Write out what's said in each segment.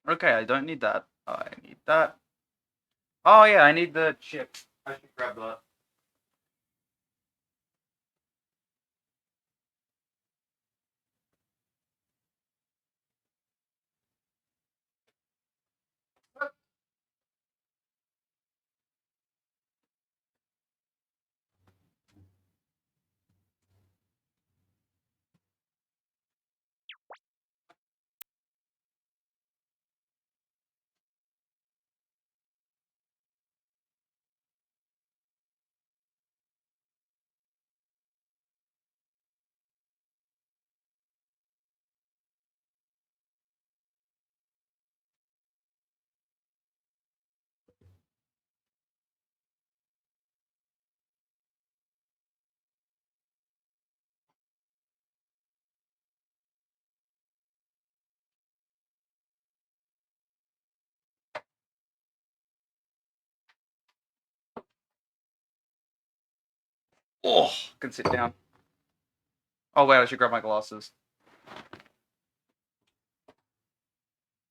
Okay, I don't need that. I need that. Oh yeah, I need the chip. I should grab that. Oh, I can sit down. Oh wait, I should grab my glasses.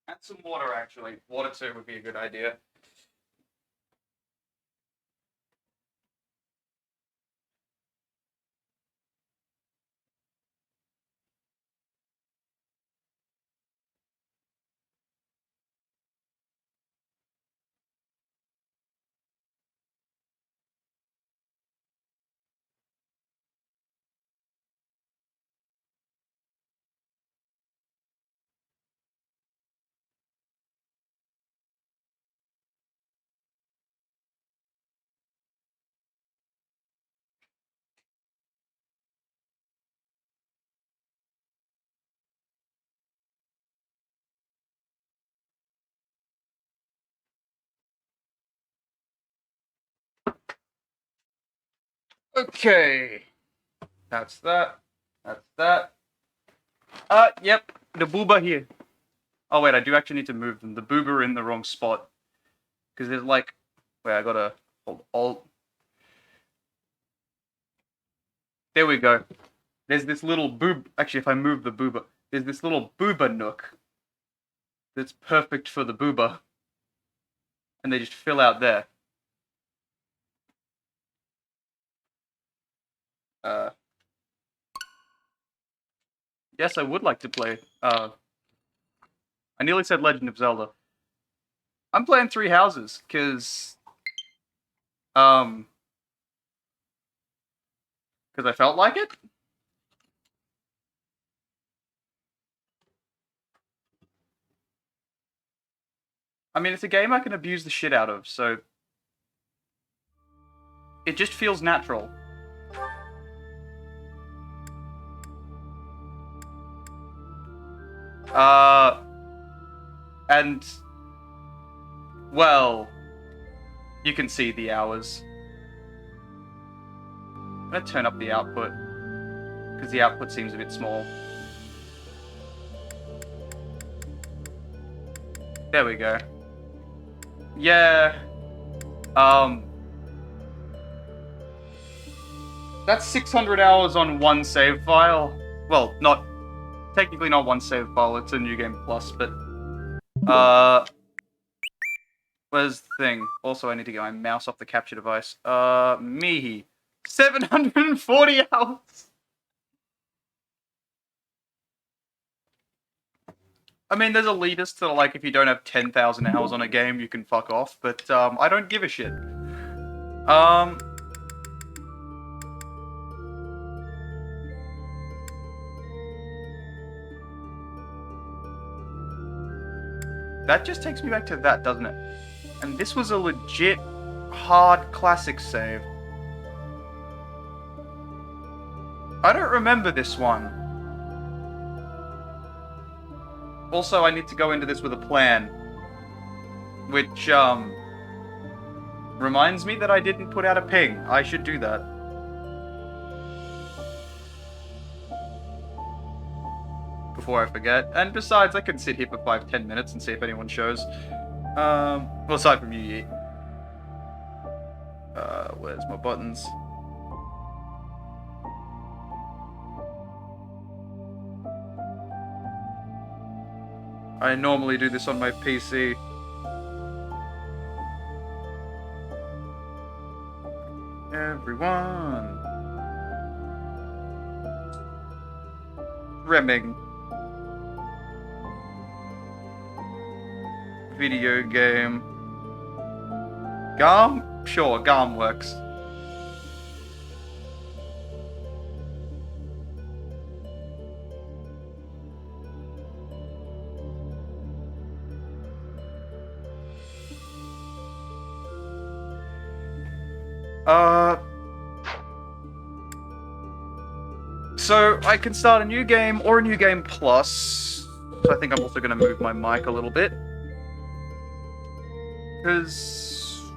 And some water, actually. Water too would be a good idea. Okay. That's that. That's that. Yep. The booba here. Oh wait, I do actually need to move them. The booba are in the wrong spot. Because there's like... Wait, I gotta... Hold Alt. There we go. There's this little boob... Actually, if I move the booba... There's this little booba nook that's perfect for the booba. And they just fill out there. Uh... Yes, I would like to play. I nearly said Legend of Zelda. I'm playing Three Houses, because... Um... Because I felt like it? I mean, it's a game I can abuse the shit out of, so... It just feels natural. Uh... And... Well... You can see the hours. I'm gonna turn up the output, because the output seems a bit small. There we go. Yeah. Um... That's 600 hours on one save file. Well, not... Technically not one save file, it's a New Game Plus, but... Where's the thing? Also, I need to get my mouse off the capture device. Me. 740 hours! I mean, there's elitists that are like, if you don't have 10,000 hours on a game, you can fuck off, but, I don't give a shit. That just takes me back to that, doesn't it? And this was a legit hard classic save. I don't remember this one. Also, I need to go into this with a plan. Which, reminds me that I didn't put out a ping. I should do that. Before I forget. And besides, I can sit here for 5-10 minutes and see if anyone shows. Well, aside from you, Yeet. Where's my buttons? I normally do this on my PC. Everyone. Rimming. Video game. GARM? Sure, GARM works. So I can start a new game or a new game plus. So I think I'm also going to move my mic a little bit. Because,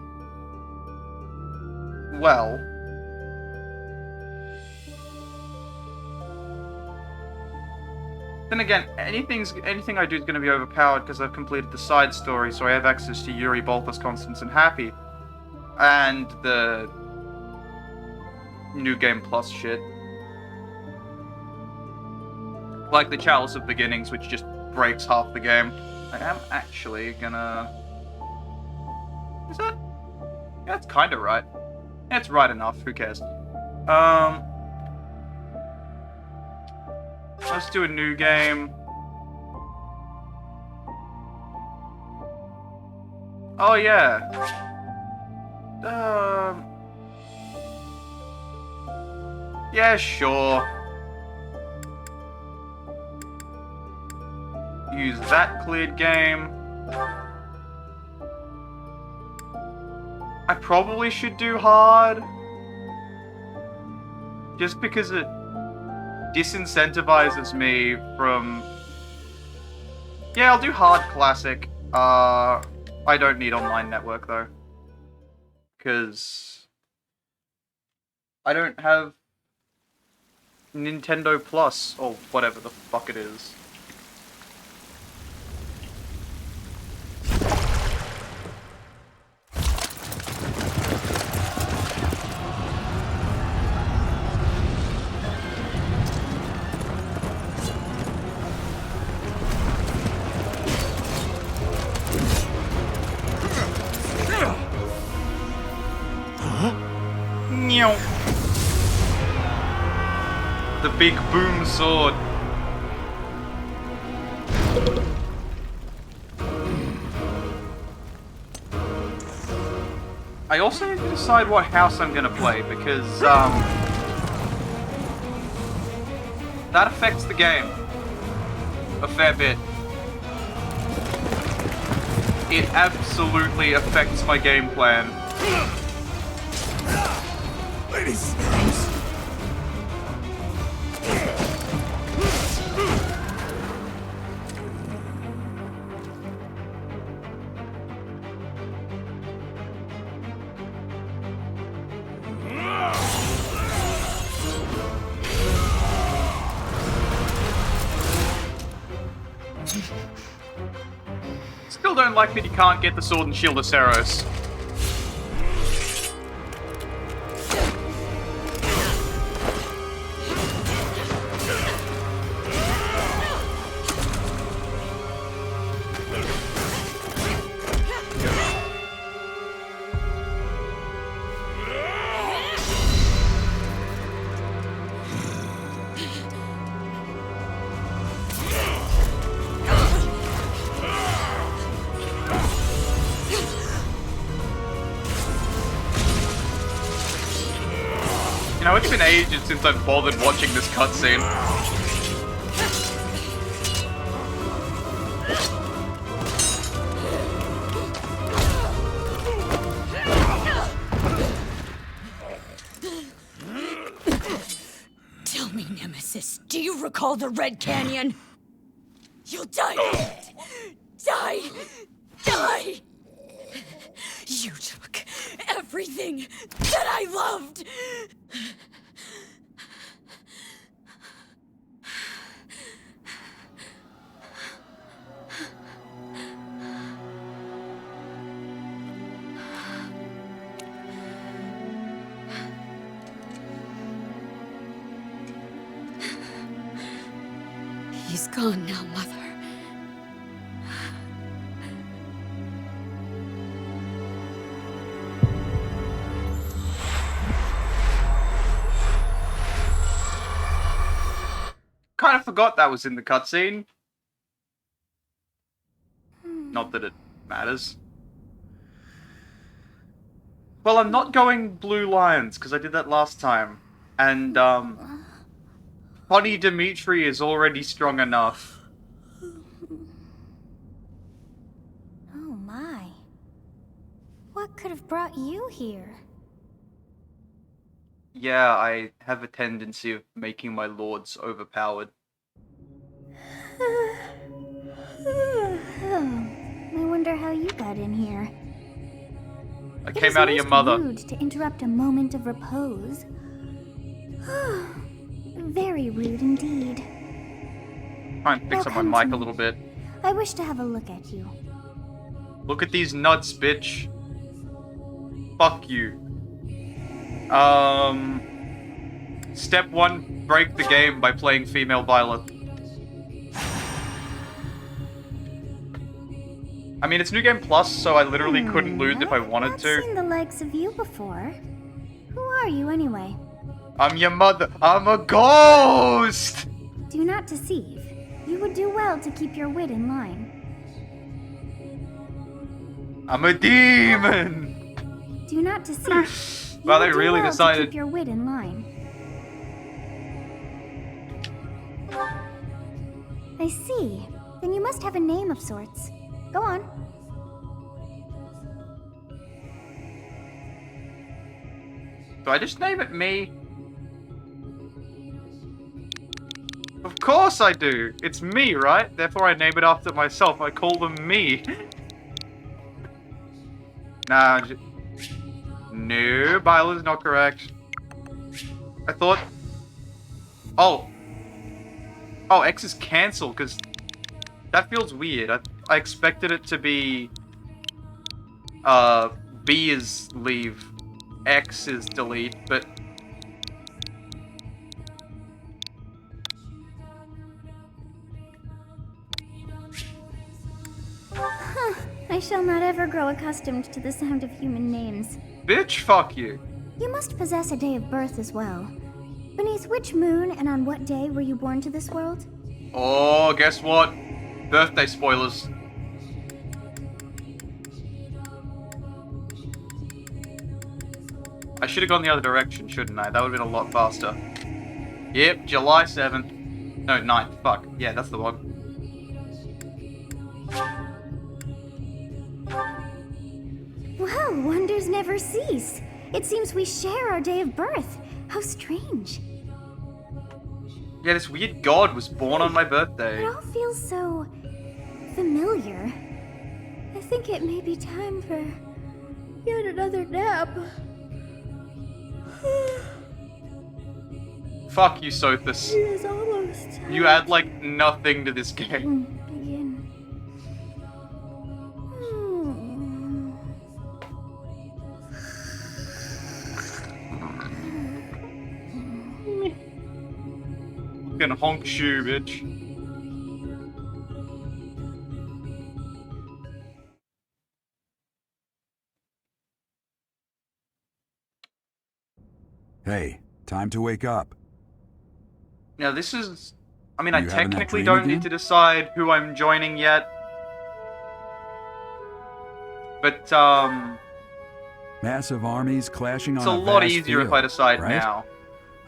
well, then again, anything I do is going to be overpowered because I've completed the side story, so I have access to Yuri, Balthus, Constance, and Happy. And the new game plus shit. Like the Chalice of Beginnings, which just breaks half the game. I am actually gonna... Is that? Yeah, that's kinda right. Yeah, it's right enough, who cares? Let's do a new game. Oh yeah. Yeah, sure. Use that cleared game. I probably should do hard. Just because it disincentivizes me from... Yeah, I'll do hard classic. I don't need online network though. Because I don't have Nintendo Plus, or whatever the fuck it is. The big boom sword. I also need to decide what house I'm gonna play because that affects the game a fair bit. It absolutely affects my game plan. Ladies. Still don't like that you can't get the sword and shield of Seros. You know, it's been ages since I've bothered watching this cutscene. Tell me, Nemesis, do you recall the Red Canyon? You'll die in it! Die! Die! You took everything that I loved! He's gone now, Mother. kind of forgot that was in the cutscene. Not that it matters. Well, I'm not going blue lions, because I did that last time. And, Honey Dimitri is already strong enough. Oh my. What could have brought you here? Yeah, I have a tendency of making my lords overpowered. I wonder how you got in here. I came out of your mother. It is most rude to interrupt a moment of repose. Very rude indeed. Try and fix up my mic a little bit. I wish to have a look at you. Look at these nuts, bitch. Fuck you. Step 1, break the game by playing female Violet. I mean, it's New Game Plus, so I literally couldn't lose if I wanted to. I've seen the likes of you before. Who are you anyway? I'm your mother. I'm a ghost! Do not deceive. You would do well to keep your wit in line. I'm a demon! Do not deceive. Well, they really decided. To keep your wit in line. I see. Then you must have a name of sorts. Go on. Do I just name it me? Of course I do. It's me, right? Therefore I name it after myself. I call them me. Nah. No, Violet's not correct. I thought... Oh. Oh, X is cancelled, because... That feels weird. I expected it to be... B is leave. X is delete, but... I shall not ever grow accustomed to the sound of human names. Bitch, fuck you. You must possess a day of birth as well. Beneath which moon and on what day were you born to this world? Oh, guess what? Birthday spoilers. I should have gone the other direction, shouldn't I? That would have been a lot faster. Yep, July 7th. No, 9th. Fuck. Yeah, that's the one. Well, wonders never cease. It seems we share our day of birth. How strange. Yeah, this weird god was born on my birthday. It all feels so... familiar. I think it may be time for yet another nap. Fuck you, Sothis. It is almost time. You add, like, nothing to this game. Begin. Fucking honk shoe, bitch. Hey, time to wake up. Now this is... I mean, I You having that technically dream don't need again? to decide who I'm joining yet. But, Massive armies clashing it's on a a lot vast easier if field, I decide right? now.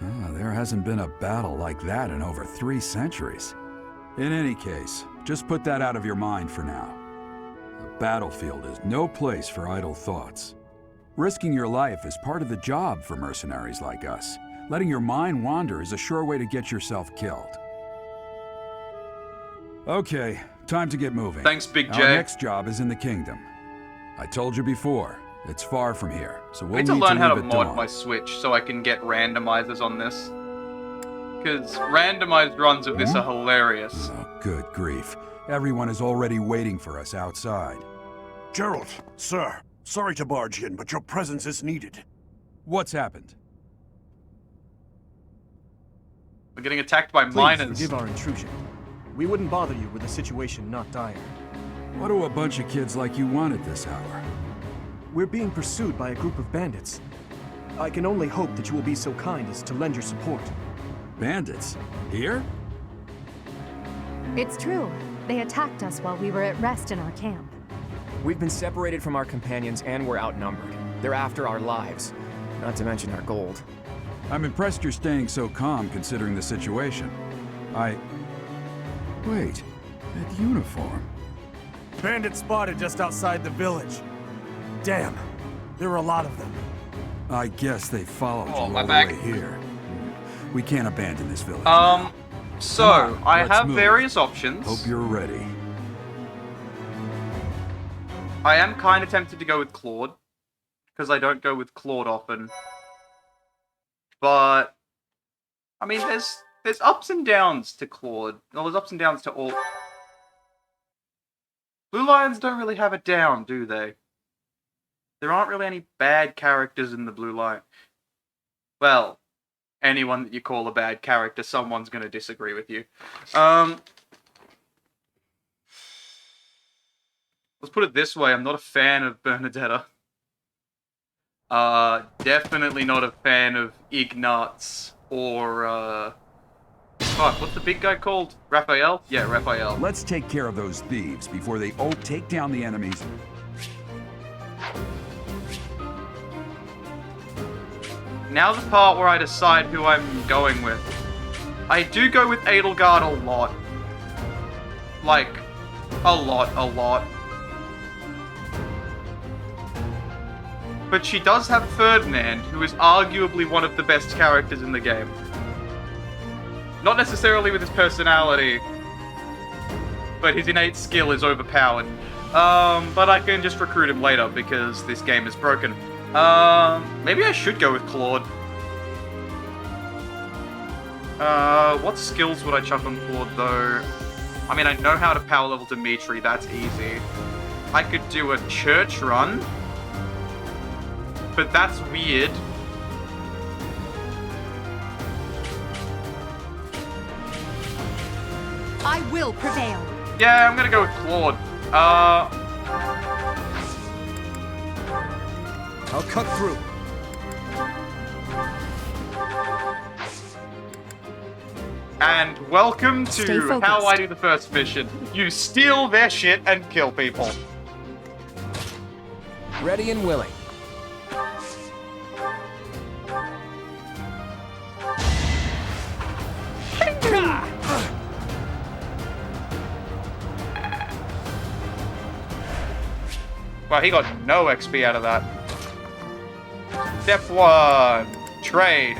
Ah, there hasn't been a battle like that in over 3 centuries. In any case, just put that out of your mind for now. The battlefield is no place for idle thoughts. Risking your life is part of the job for mercenaries like us. Letting your mind wander is a sure way to get yourself killed. Okay, time to get moving. Thanks, Big J. Our next job is in the kingdom. I told you before, it's far from here, so I we'll need to need learn how to leave at mod dawn. my Switch so I can get randomizers on this. Because randomized runs of this are hilarious. Oh, good grief. Everyone is already waiting for us outside. Gerald, sir, sorry to barge in, but your presence is needed. What's happened? We're getting attacked by Please miners. forgive our intrusion. We wouldn't bother you with a situation not dire. What do a bunch of kids like you want at this hour? We're being pursued by a group of bandits. I can only hope that you will be so kind as to lend your support. Bandits? Here? It's true. They attacked us while we were at rest in our camp. We've been separated from our companions and we're outnumbered. They're after our lives, not to mention our gold. I'm impressed you're staying so calm considering the situation. Wait, that uniform. Bandits spotted just outside the village. Damn, there were a lot of them. I guess they followed Oh, you my all back. the way here. We can't abandon this village now. So, Come on, I let's have move. various options. Hope you're ready. I am kind of tempted to go with Claude, because I don't go with Claude often. But, I mean, there's ups and downs to Claude. Well, there's ups and downs to all... Blue Lions don't really have it down, do they? There aren't really any bad characters in the Blue Lion. Well, anyone that you call a bad character, someone's going to disagree with you. Let's put it this way, I'm not a fan of Bernadetta. Definitely not a fan of Ignatz or, fuck, what's the big guy called? Raphael? Yeah, Raphael. Let's take care of those thieves before they take down the enemies. Now the part where I decide who I'm going with. I do go with Edelgard a lot. Like, a lot. But she does have Ferdinand, who is arguably one of the best characters in the game. Not necessarily with his personality, but his innate skill is overpowered. But I can just recruit him later because this game is broken. Maybe I should go with Claude. What skills would I chuck on Claude, though? I mean, I know how to power level Dimitri, that's easy. I could do a church run, but that's weird. I will prevail. Yeah, I'm gonna go with Claude. I'll cut through. And welcome Stay to focused. how I do the first mission. You steal their shit and kill people. Ready and willing. Wow, he got no XP out of that. Step 1. Trade.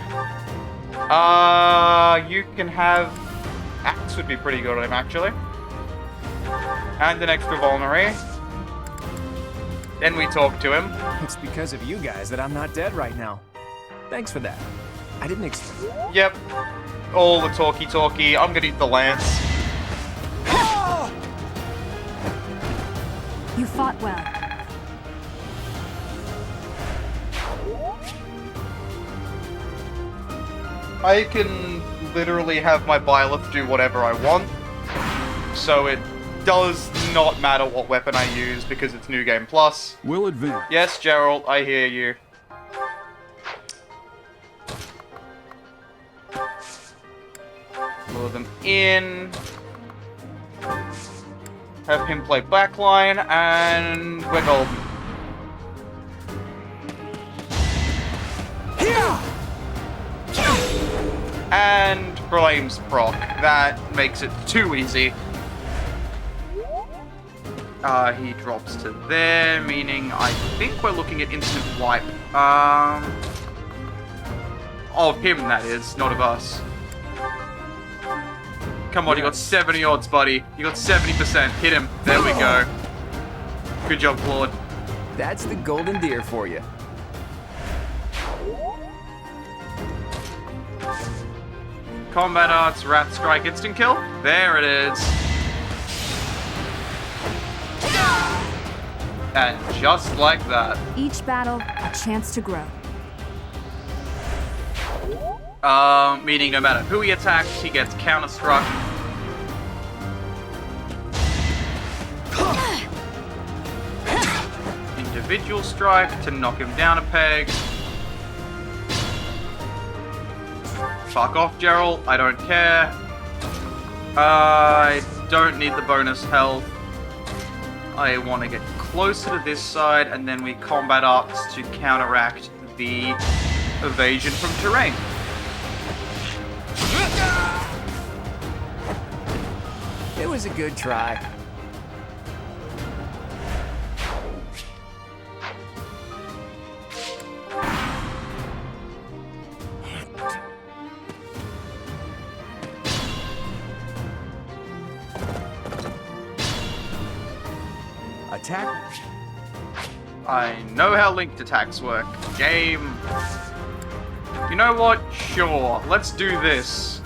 You can have... Axe would be pretty good on him, actually. And an extra vulnerary. Then we talk to him. It's because of you guys that I'm not dead right now. Thanks for that. I didn't expect... Yep. All the talky. I'm gonna eat the lance. You fought well. I can literally have my Byleth do whatever I want. So it does not matter what weapon I use because it's New Game Plus. We'll advance. Yes, Gerald, I hear you. Lure them in. Have him play backline, and we're golden. And Flames proc. That makes it too easy. He drops to there, meaning I think we're looking at instant wipe. Of him, that is, not of us. Come on, you got 70 odds, buddy. You got 70%. Hit him. There we go. Good job, Claude. That's the golden deer for you. Combat Arts, Wrath Strike, Instant Kill. There it is. And just like that. Each battle, a chance to grow. Meaning no matter who he attacks, he gets counter-struck. Individual strike to knock him down a peg. Fuck off, Gerald. I don't care. don't need the bonus health. I want to get closer to this side, and then we combat arts to counteract the evasion from terrain. It was a good try. Attack. I know how linked attacks work. Game. You know what? Sure. Let's do this.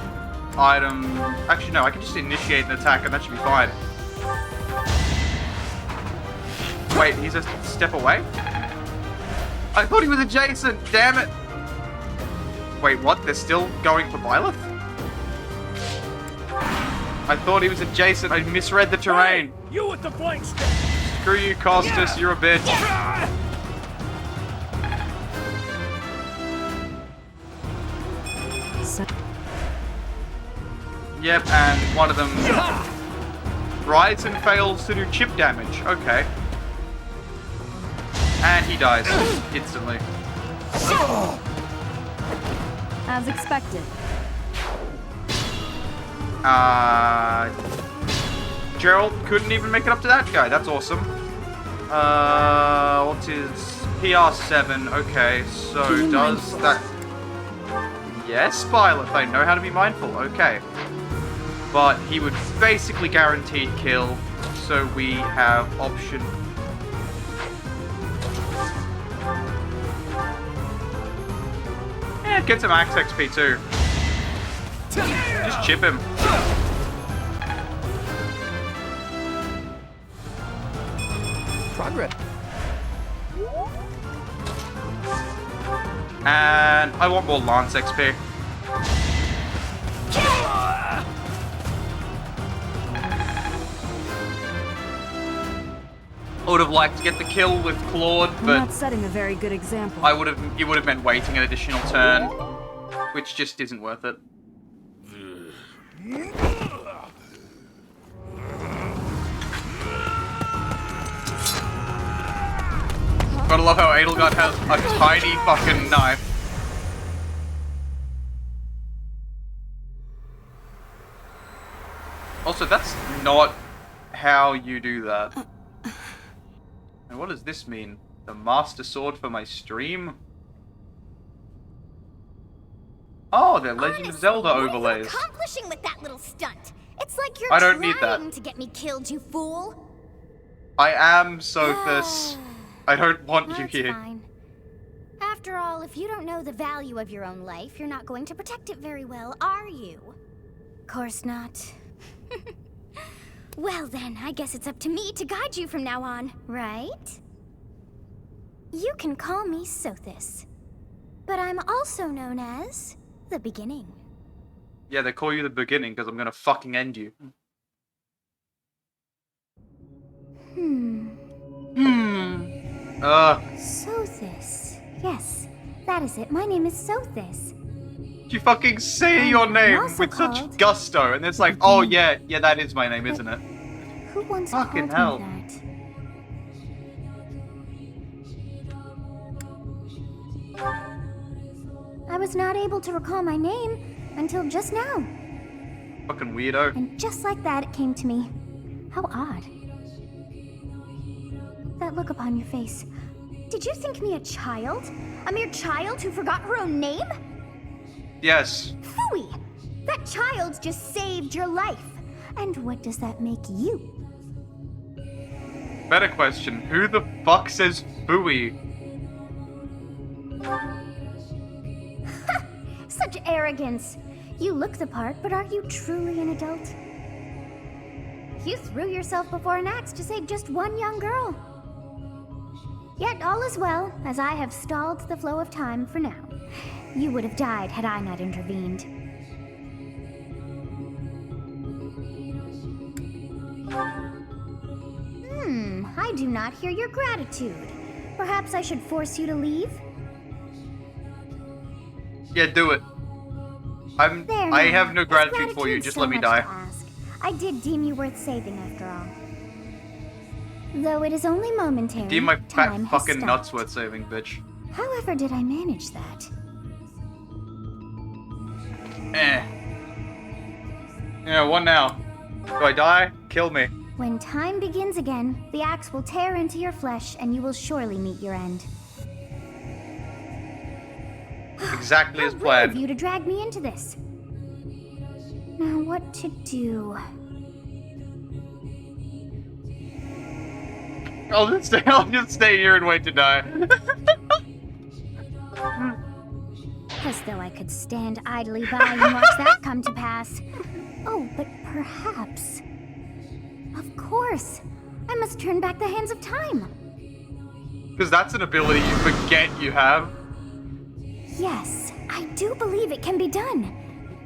Item. Actually, no. I can just initiate an attack and that should be fine. Wait, he's a step away? I thought he was adjacent. Damn it. Wait, what? They're still going for Byleth? I thought he was adjacent. I misread the terrain. Hey, you with the blank stick. Screw you, Costas. You're a bitch. Yep, and one of them rides and fails to do chip damage. Okay. And he dies instantly. As expected. Gerald couldn't even make it up to that guy. That's awesome. What's his PR7? Okay, so does that... Yes, Byleth, I know how to be mindful. Okay. But he would basically guaranteed kill, so we have option... Yeah, get some max XP too. Just chip him. Progress. And I want more Lance XP. I would have liked to get the kill with Claude, I'm but not setting a very good example. it would have meant waiting an additional turn, which just isn't worth it. Gotta love how Edelgard has a tiny fucking knife. Also, that's not how you do that. And what does this mean? The Master Sword for my stream? Oh, they're Legend of Zelda overlays. What are you accomplishing with that little stunt? It's like you're I don't need that. trying to get me killed, you fool. I am Sothis. I don't want you That's here. fine. After all, if you don't know the value of your own life, you're not going to protect it very well, are you? Course not. Well then, I guess it's up to me to guide you from now on, right? You can call me Sothis, but I'm also known as the Beginning. Yeah, they call you the Beginning because I'm gonna fucking end you. Sothis. Yes, that is it. My name is Sothis. You fucking say And your I'm name also with such called gusto, and it's like, oh yeah, that is my name, isn't it? Who once Fucking called hell. me that? I was not able to recall my name until just now. Fucking weirdo. And just like that, it came to me. How odd. That look upon your face. Did you think me a child? A mere child who forgot her own name? Yes. Phooey! That child just saved your life. And what does that make you? Better question. Who the fuck says phooey? Such arrogance. You look the part, but are you truly an adult? You threw yourself before an axe to save just one young girl. Yet all is well, as I have stalled the flow of time for now. You would have died had I not intervened. I do not hear your gratitude. Perhaps I should force you to leave? Yeah, do it. There I now. have no Is gratitude for you. gratitude Just so let me much die. to ask? I did deem you worth saving after all. Though it is only momentary, Deem my fat time has fucking stopped. nuts worth saving, bitch. However did I manage that? Yeah, what now? Do I die? Kill me. When time begins again, the axe will tear into your flesh and you will surely meet your end. Exactly as How rude of planned. you to drag me into this. Now what to do? I'll just stay here and wait to die. As though I could stand idly by and watch that come to pass. Oh, but perhaps... Of course! I must turn back the hands of time! Because that's an ability you forget you have. Yes, I do believe it can be done.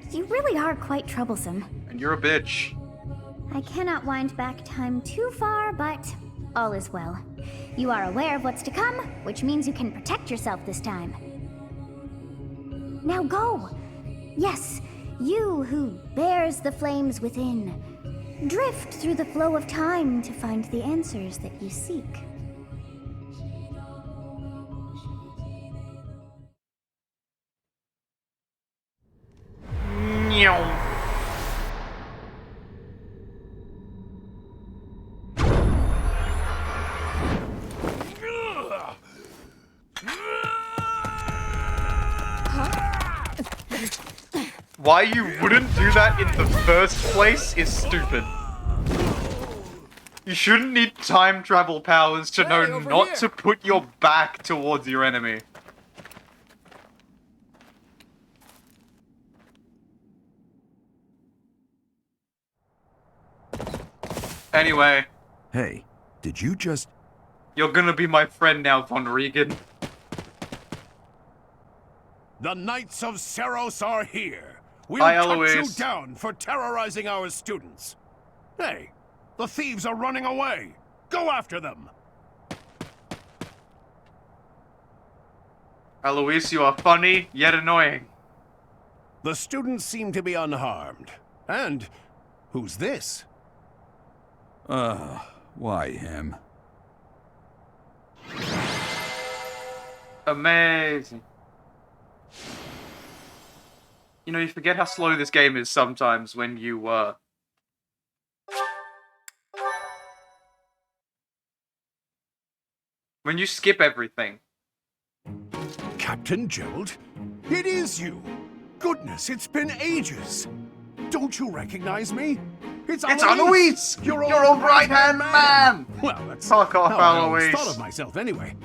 You really are quite troublesome. And you're a bitch. I cannot wind back time too far, but all is well. You are aware of what's to come, which means you can protect yourself this time. Now go! Yes, you who bears the flames within. Drift through the flow of time to find the answers that you seek. Why you wouldn't do that in the first place is stupid. You shouldn't need time travel powers to know over not here. to put your back towards your enemy. Anyway, Hey, did you just... you're gonna be my friend now, Von Regan. The Knights of Seros are here. We'll Hi, cut you Eloise. down for terrorizing our students. Hey, the thieves are running away. Go after them. Eloise, you are funny, yet annoying. The students seem to be unharmed. And who's this? Why him? Amazing. You know, you forget how slow this game is sometimes when you, when you skip everything. Captain Gerald? It is you! Goodness, it's been ages! Don't you recognize me? It's Eloise! Your Your old right-hand man! Well, that's Fuck off, how I always Eloise. thought of myself anyway.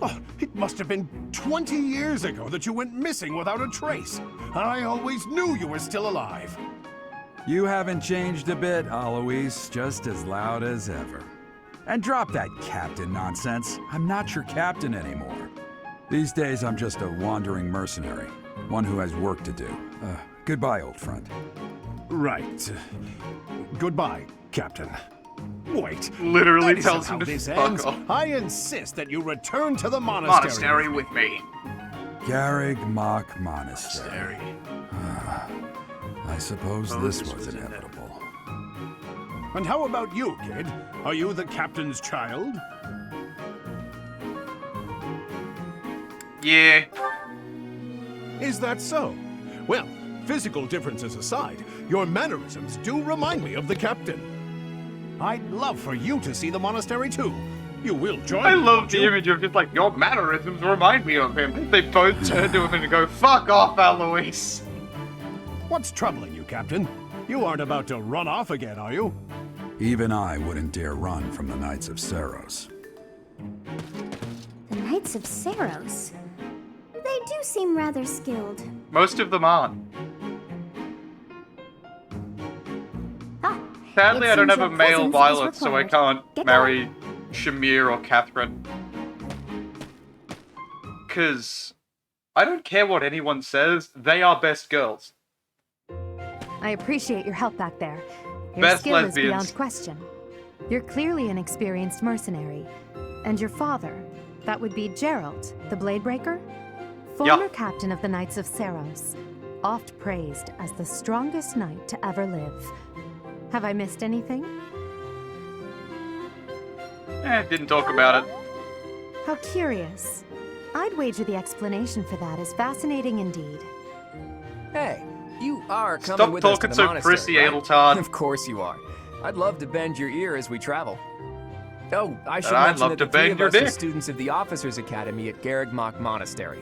Oh, it must have been 20 years ago that you went missing without a trace. I always knew you were still alive. You haven't changed a bit, Eloise. Just as loud as ever. And drop that captain nonsense. I'm not your captain anymore. These days, I'm just a wandering mercenary. One who has work to do. Goodbye, old friend. Right. Goodbye, Captain. Wait. Literally that isn't tells how him to this fuck ends. off. I insist that you return to the monastery. With me. Garrig Mach Monastery. I suppose this was inevitable. And how about you, kid? Are you the captain's child? Yeah. Is that so? Well, physical differences aside, your mannerisms do remind me of the captain. I'd love for you to see the monastery too. You will join I me, love won't the you? image of just like, your mannerisms remind me of him. They both turn to him and go, fuck off, Eloise. What's troubling you, Captain? You aren't about to run off again, are you? Even I wouldn't dare run from the Knights of Seros. The Knights of Seros. They do seem rather skilled. Most of them aren't. Ah, Sadly, it I don't seems have a your male presence is Violet, so I required. can't Get marry Shamir or Catherine. Because I don't care what anyone says, they are best girls. I appreciate your help back there. Your Best skill lesbians. is beyond question. You're clearly an experienced mercenary. And your father, that would be Gerald, the Bladebreaker? Former captain of the Knights of Seros, oft praised as the strongest knight to ever live. Have I missed anything? Didn't talk about it. How curious. I'd wager the explanation for that is fascinating indeed. Hey, you are coming Stop with us to talking the so monastery, prissy, right? Edeltard. Of course you are. I'd love to bend your ear as we travel. Oh, I should I'd mention love that to the three bend of your us are dick. students of the Officers Academy at Garrigmach Monastery.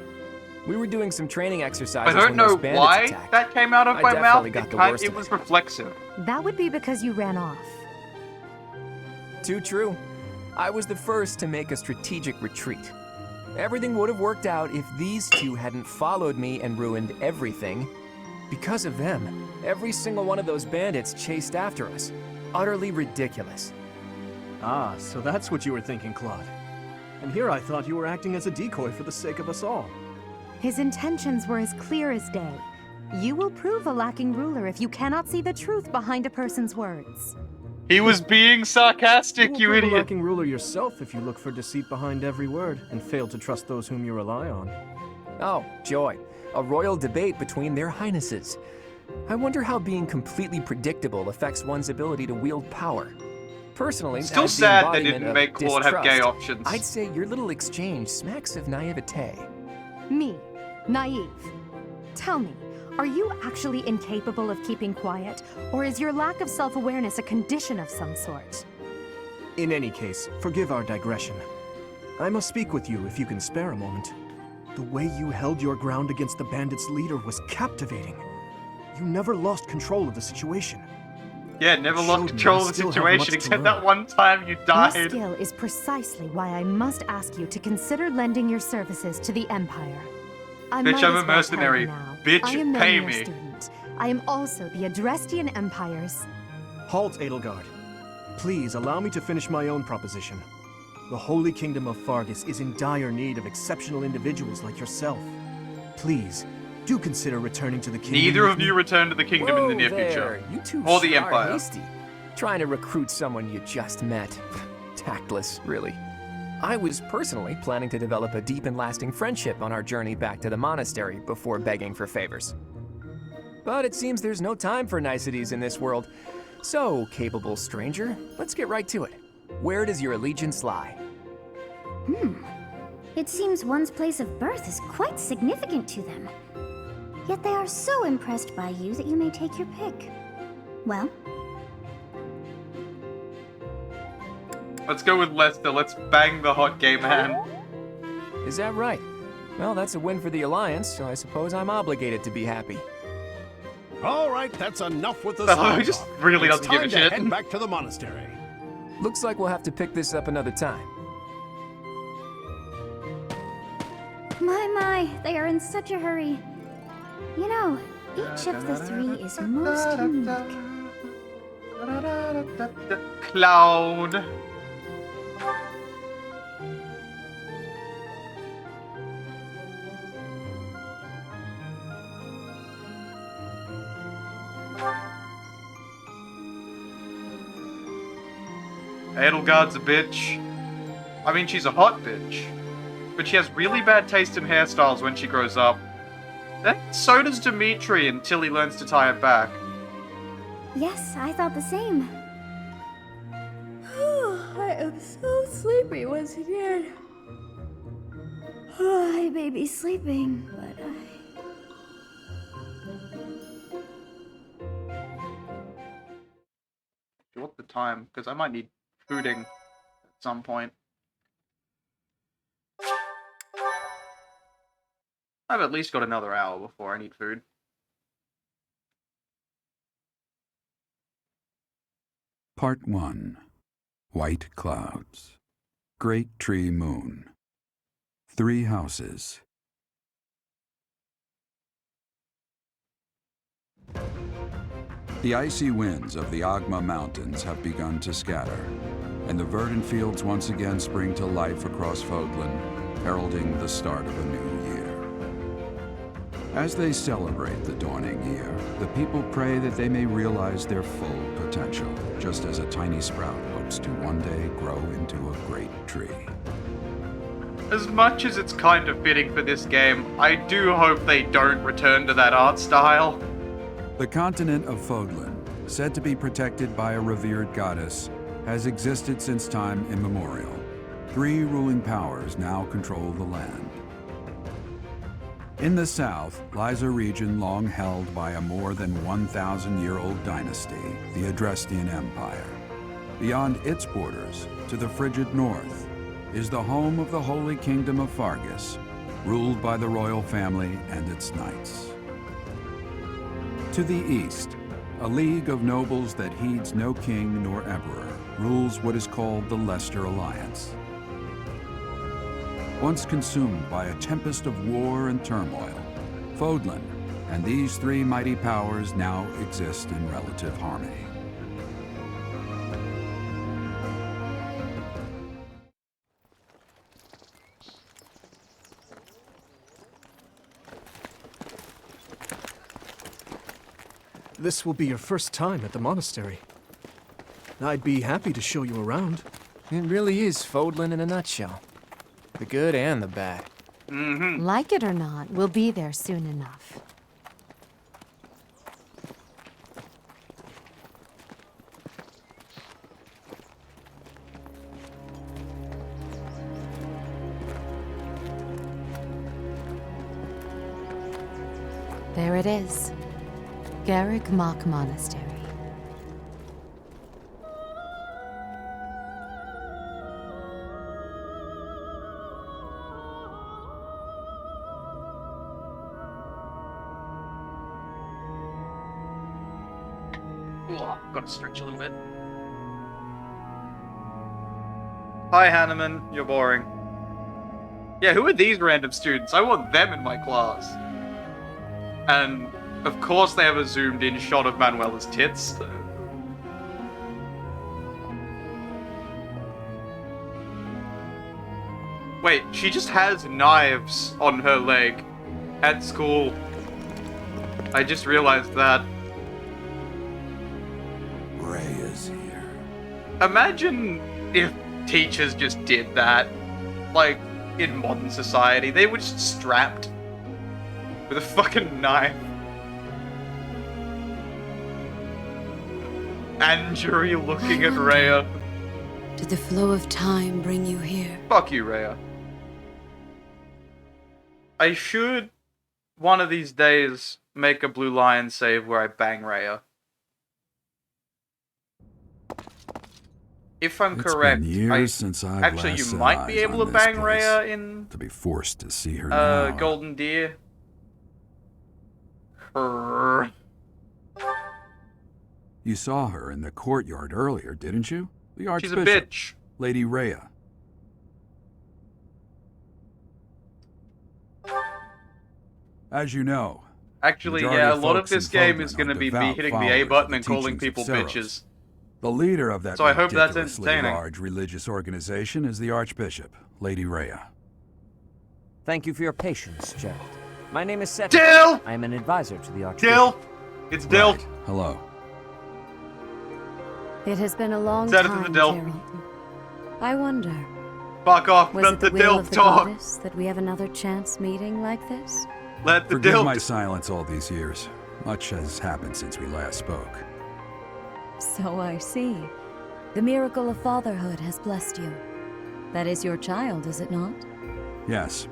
We were doing some training exercises I don't when know those bandits why attacked. that came out of I my mouth. definitely got the worst It of was it. reflexive. That would be because you ran off. Too true. I was the first to make a strategic retreat. Everything would have worked out if these two hadn't followed me and ruined everything. Because of them, every single one of those bandits chased after us. Utterly ridiculous. Ah, so that's what you were thinking, Claude. And here I thought you were acting as a decoy for the sake of us all. His intentions were as clear as day. You will prove a lacking ruler if you cannot see the truth behind a person's words. He was being sarcastic, you will prove a idiot. lacking ruler yourself if you look for deceit behind every word and fail to trust those whom you rely on. Oh, joy. A royal debate between their highnesses. I wonder how being completely predictable affects one's ability to wield power. Personally, Still as the sad they embodiment didn't of make Claude have gay distrust, options. I'd say your little exchange smacks of naivete. Me, naive. Tell me, are you actually incapable of keeping quiet, or is your lack of self-awareness a condition of some sort? In any case, forgive our digression. I must speak with you if you can spare a moment. The way you held your ground against the bandits' leader was captivating. You never lost control of the situation. Yeah, never Showed lost me control I of the still have situation much to except learn. that one time you Your died. skill is precisely why I must ask you to consider lending your services to the Empire. I Bitch, might I'm as a well mercenary. tell you now. Bitch, I am no pay mere me. student. I am also the Adrestian Empire's. Halt, Edelgard. Please allow me to finish my own proposition. The Holy Kingdom of Fargus is in dire need of exceptional individuals like yourself. Please, do consider returning to the kingdom. Neither with of me. you return to the kingdom in the near Whoa there. future. You two Or the are Empire. hasty. Trying to recruit someone you just met. Tactless, really. I was personally planning to develop a deep and lasting friendship on our journey back to the monastery before begging for favors. But it seems there's no time for niceties in this world. So, capable stranger, let's get right to it. Where does your allegiance lie? It seems one's place of birth is quite significant to them. Yet they are so impressed by you that you may take your pick. Well, Let's go with Lester. Let's bang the hot gay man. Is that right? Well, that's a win for the Alliance, so I suppose I'm obligated to be happy. All right, that's enough with the Oh, small he just talk. really It's doesn't give a time shit. to head back to the monastery. Looks like we'll have to pick this up another time. my, they are in such a hurry. You know, each of the three is most unique. Cloud. Edelgard's a bitch. I mean, she's a hot bitch. But she has really bad taste in hairstyles when she grows up. Then so does Dimitri until he learns to tie it back. Yes, I thought the same. I am so sleepy once again. I may be sleeping, but What's the time? Because I might need fooding at some point. I've at least got another hour before I need food. Part 1. White Clouds. Great Tree Moon. 3 houses. The icy winds of the Agma Mountains have begun to scatter, and the verdant fields once again spring to life across Fodlan, heralding the start of a new year. As they celebrate the dawning year, the people pray that they may realize their full potential, just as a tiny sprout hopes to one day grow into a great tree. As much as it's kind of fitting for this game, I do hope they don't return to that art style. The continent of Fodlan said to be protected by a revered goddess, has existed since time immemorial. 3 ruling powers now control the land. In the south lies a region long held by a more than 1,000-year-old dynasty, the Adrestian Empire. Beyond its borders, to the frigid north, is the home of the Holy Kingdom of Fargus, ruled by the royal family and its knights. To the east, a league of nobles that heeds no king nor emperor rules what is called the Leicester Alliance. Once consumed by a tempest of war and turmoil, Fodlan and these 3 mighty powers now exist in relative harmony. This will be your first time at the monastery. I'd be happy to show you around. It really is Fodlan in a nutshell. The good and the bad. Like it or not, we'll be there soon enough. There it is. Garrick Mach Monastery. Gotta stretch a little bit. Hi, Hanneman. You're boring. Yeah, who are these random students? I want them in my class. And, of course, they have a zoomed-in shot of Manuela's tits. Wait, she just has knives on her leg at school. I just realized that. Rhea's here. Imagine if teachers just did that. Like, in modern society. They were just strapped with a fucking knife. Andrew looking at Rhea. Did the flow of time bring you here? Fuck you, Rhea. I should, one of these days, make a Blue Lion save where I bang Rhea. If I'm correct, been years since I've actually last you set might be eyes able on to this bang place. Rhea in To be forced to see her now. Golden Deer. Her. You saw her in the courtyard earlier, didn't you? The She's Archbishop. a bitch. Lady Rhea. As you know, Actually, majority yeah, a of lot of folks in this game Fodlan is going to are be me devout hitting the A followers button of the and calling teachings of people Seros. bitches. The leader of that So I hope that's ridiculously entertaining. large religious organization is the Archbishop, Lady Rhea. Thank you for your patience, Gerald. My name is Seth. Dill! I am an advisor to the Archbishop. Dill! It's Dill! Right. Hello. It has been a long Send it to time, the Dill. Gerald. I wonder, Fuck off, was let it the the will Dill of the talk! goddess that we have another chance meeting like this? Let the Forgive Dill my silence all these years. Much has happened since we last spoke. So I see. The miracle of fatherhood has blessed you. That is your child, is it not? Yes.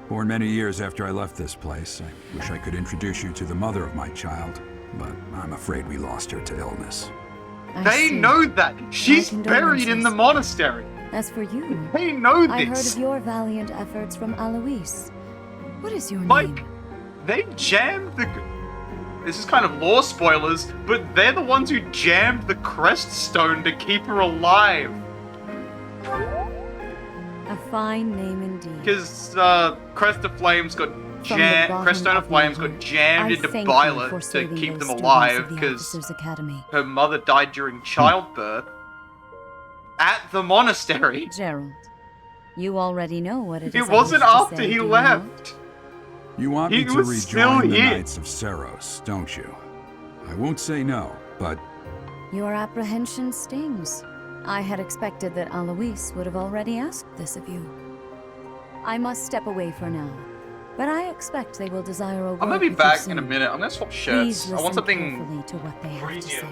Born many years after I left this place, I wish I could introduce you to the mother of my child, but I'm afraid we lost her to illness. I They see. know that! She's My buried in the condolences. monastery! As for you, They know I heard this! of your valiant efforts from Alois. What is your Like, name? they jammed the... This is kind of lore spoilers, but they're the ones who jammed the crest stone to keep her alive. A fine name indeed. Because, Crest of Flames got From the bottom Creststone of of my Flames got heart, jammed I into thank you Violet for to saving keep those them students alive, of the because Officers' Academy. her mother died during childbirth at the monastery. Gerald, you already know what it is. It I wasn't wish to after say, he do you left. You want He me to was still rejoin the here. Knights of Seros, don't you? I won't say no, but not? Your apprehension stings. I had expected that Alois would have already asked this of you. I must step away for now. but I expect they will desire a word I'm gonna be with you back soon. in a minute. I'm gonna swap Please shirts. I listen want something. carefully to what they have to Rhea. say.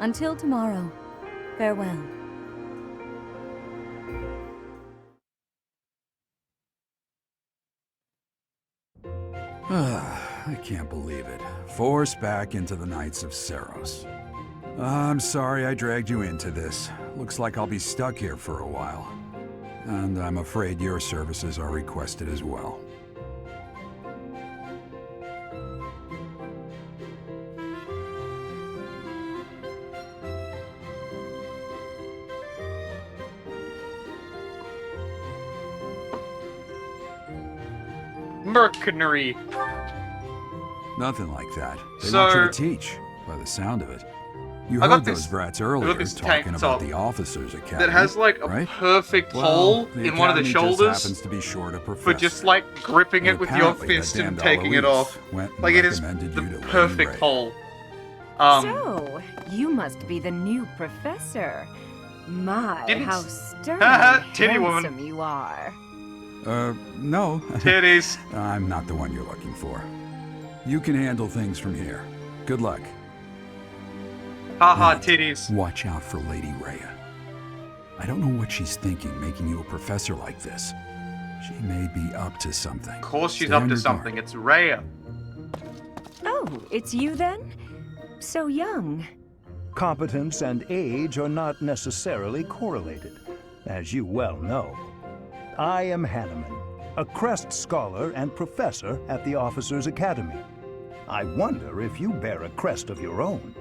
Until tomorrow, farewell. I can't believe it. Forced back into the Knights of Saros. I'm sorry I dragged you into this. Looks like I'll be stuck here for a while. And I'm afraid your services are requested as well. Mercenary. Nothing like that. They So- want you to teach, by the sound of it. You I got heard this- those brats I got earlier this talking tank about top the Officers Academy. That has like a right? perfect Well, hole the in one of the Academy just shoulders happens to be short a for professor. just like gripping And it with your apparently that fist and damned taking it Eloise off. went and Like it is recommended the you to Lady perfect Rhea. hole. So, you must be the new professor. My, Didn't- how stern Haha, and titty woman. handsome you are. No. Titties. I'm not the one you're looking for. You can handle things from here. Good luck. Haha, And titties. Watch out for Lady Rhea. I don't know what she's thinking making you a professor like this. She may be up to something. Of course she's Stay up on to your something. guard. It's Rhea. Oh, it's you then? So young. Competence and age are not necessarily correlated, as you well know. I am Hanneman, a Crest Scholar and Professor at the Officers Academy. I wonder if you bear a crest of your own.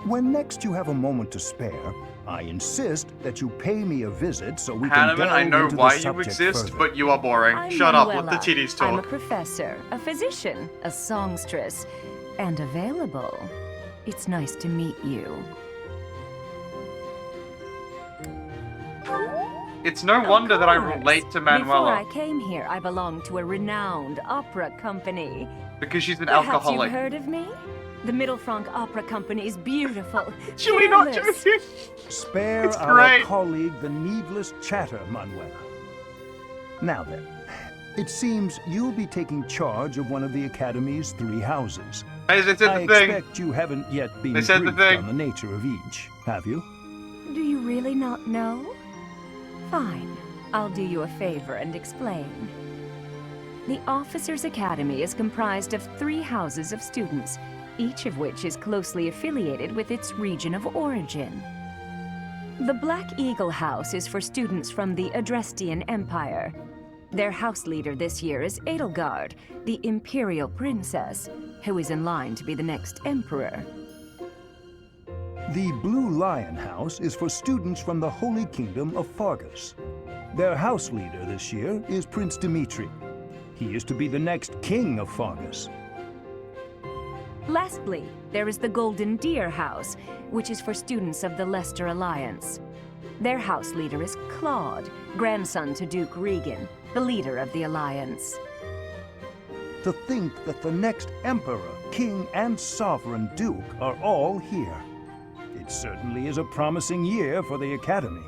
When next you have a moment to spare, I insist that you pay me a visit so we can Hanneman, delve I know into why the you subject exist, further. but you are boring. I'm Shut up, let Manuela. the titties I'm a talk. professor, a physician, a songstress, and available. It's nice to meet you. It's no wonder that I Of relate to course. Before I Manuela. came here, I belonged to a renowned opera company. Because she's an Perhaps alcoholic. you've heard of me? The Middle Franc Opera Company is beautiful. Should not fearless. joking? Spare It's our great. colleague the needless chatter, Manuela. Now then, it seems you'll be taking charge of one of the Academy's 3 houses. Hey, they said I the thing. expect you haven't yet been They said the briefed thing. on the nature of each, have you? Do you really not know? Fine. I'll do you a favor and explain. The Officers Academy is comprised of 3 houses of students, each of which is closely affiliated with its region of origin. The Black Eagle House is for students from the Adrestian Empire. Their house leader this year is Edelgard, the Imperial Princess, who is in line to be the next Emperor. The Blue Lion House is for students from the Holy Kingdom of Fargus. Their house leader this year is Prince Dimitri. He is to be the next king of Fargus. Lastly, there is the Golden Deer House, which is for students of the Leicester Alliance. Their house leader is Claude, grandson to Duke Regan, the leader of the Alliance. To think that the next emperor, king, and sovereign duke are all here. It certainly is a promising year for the Academy.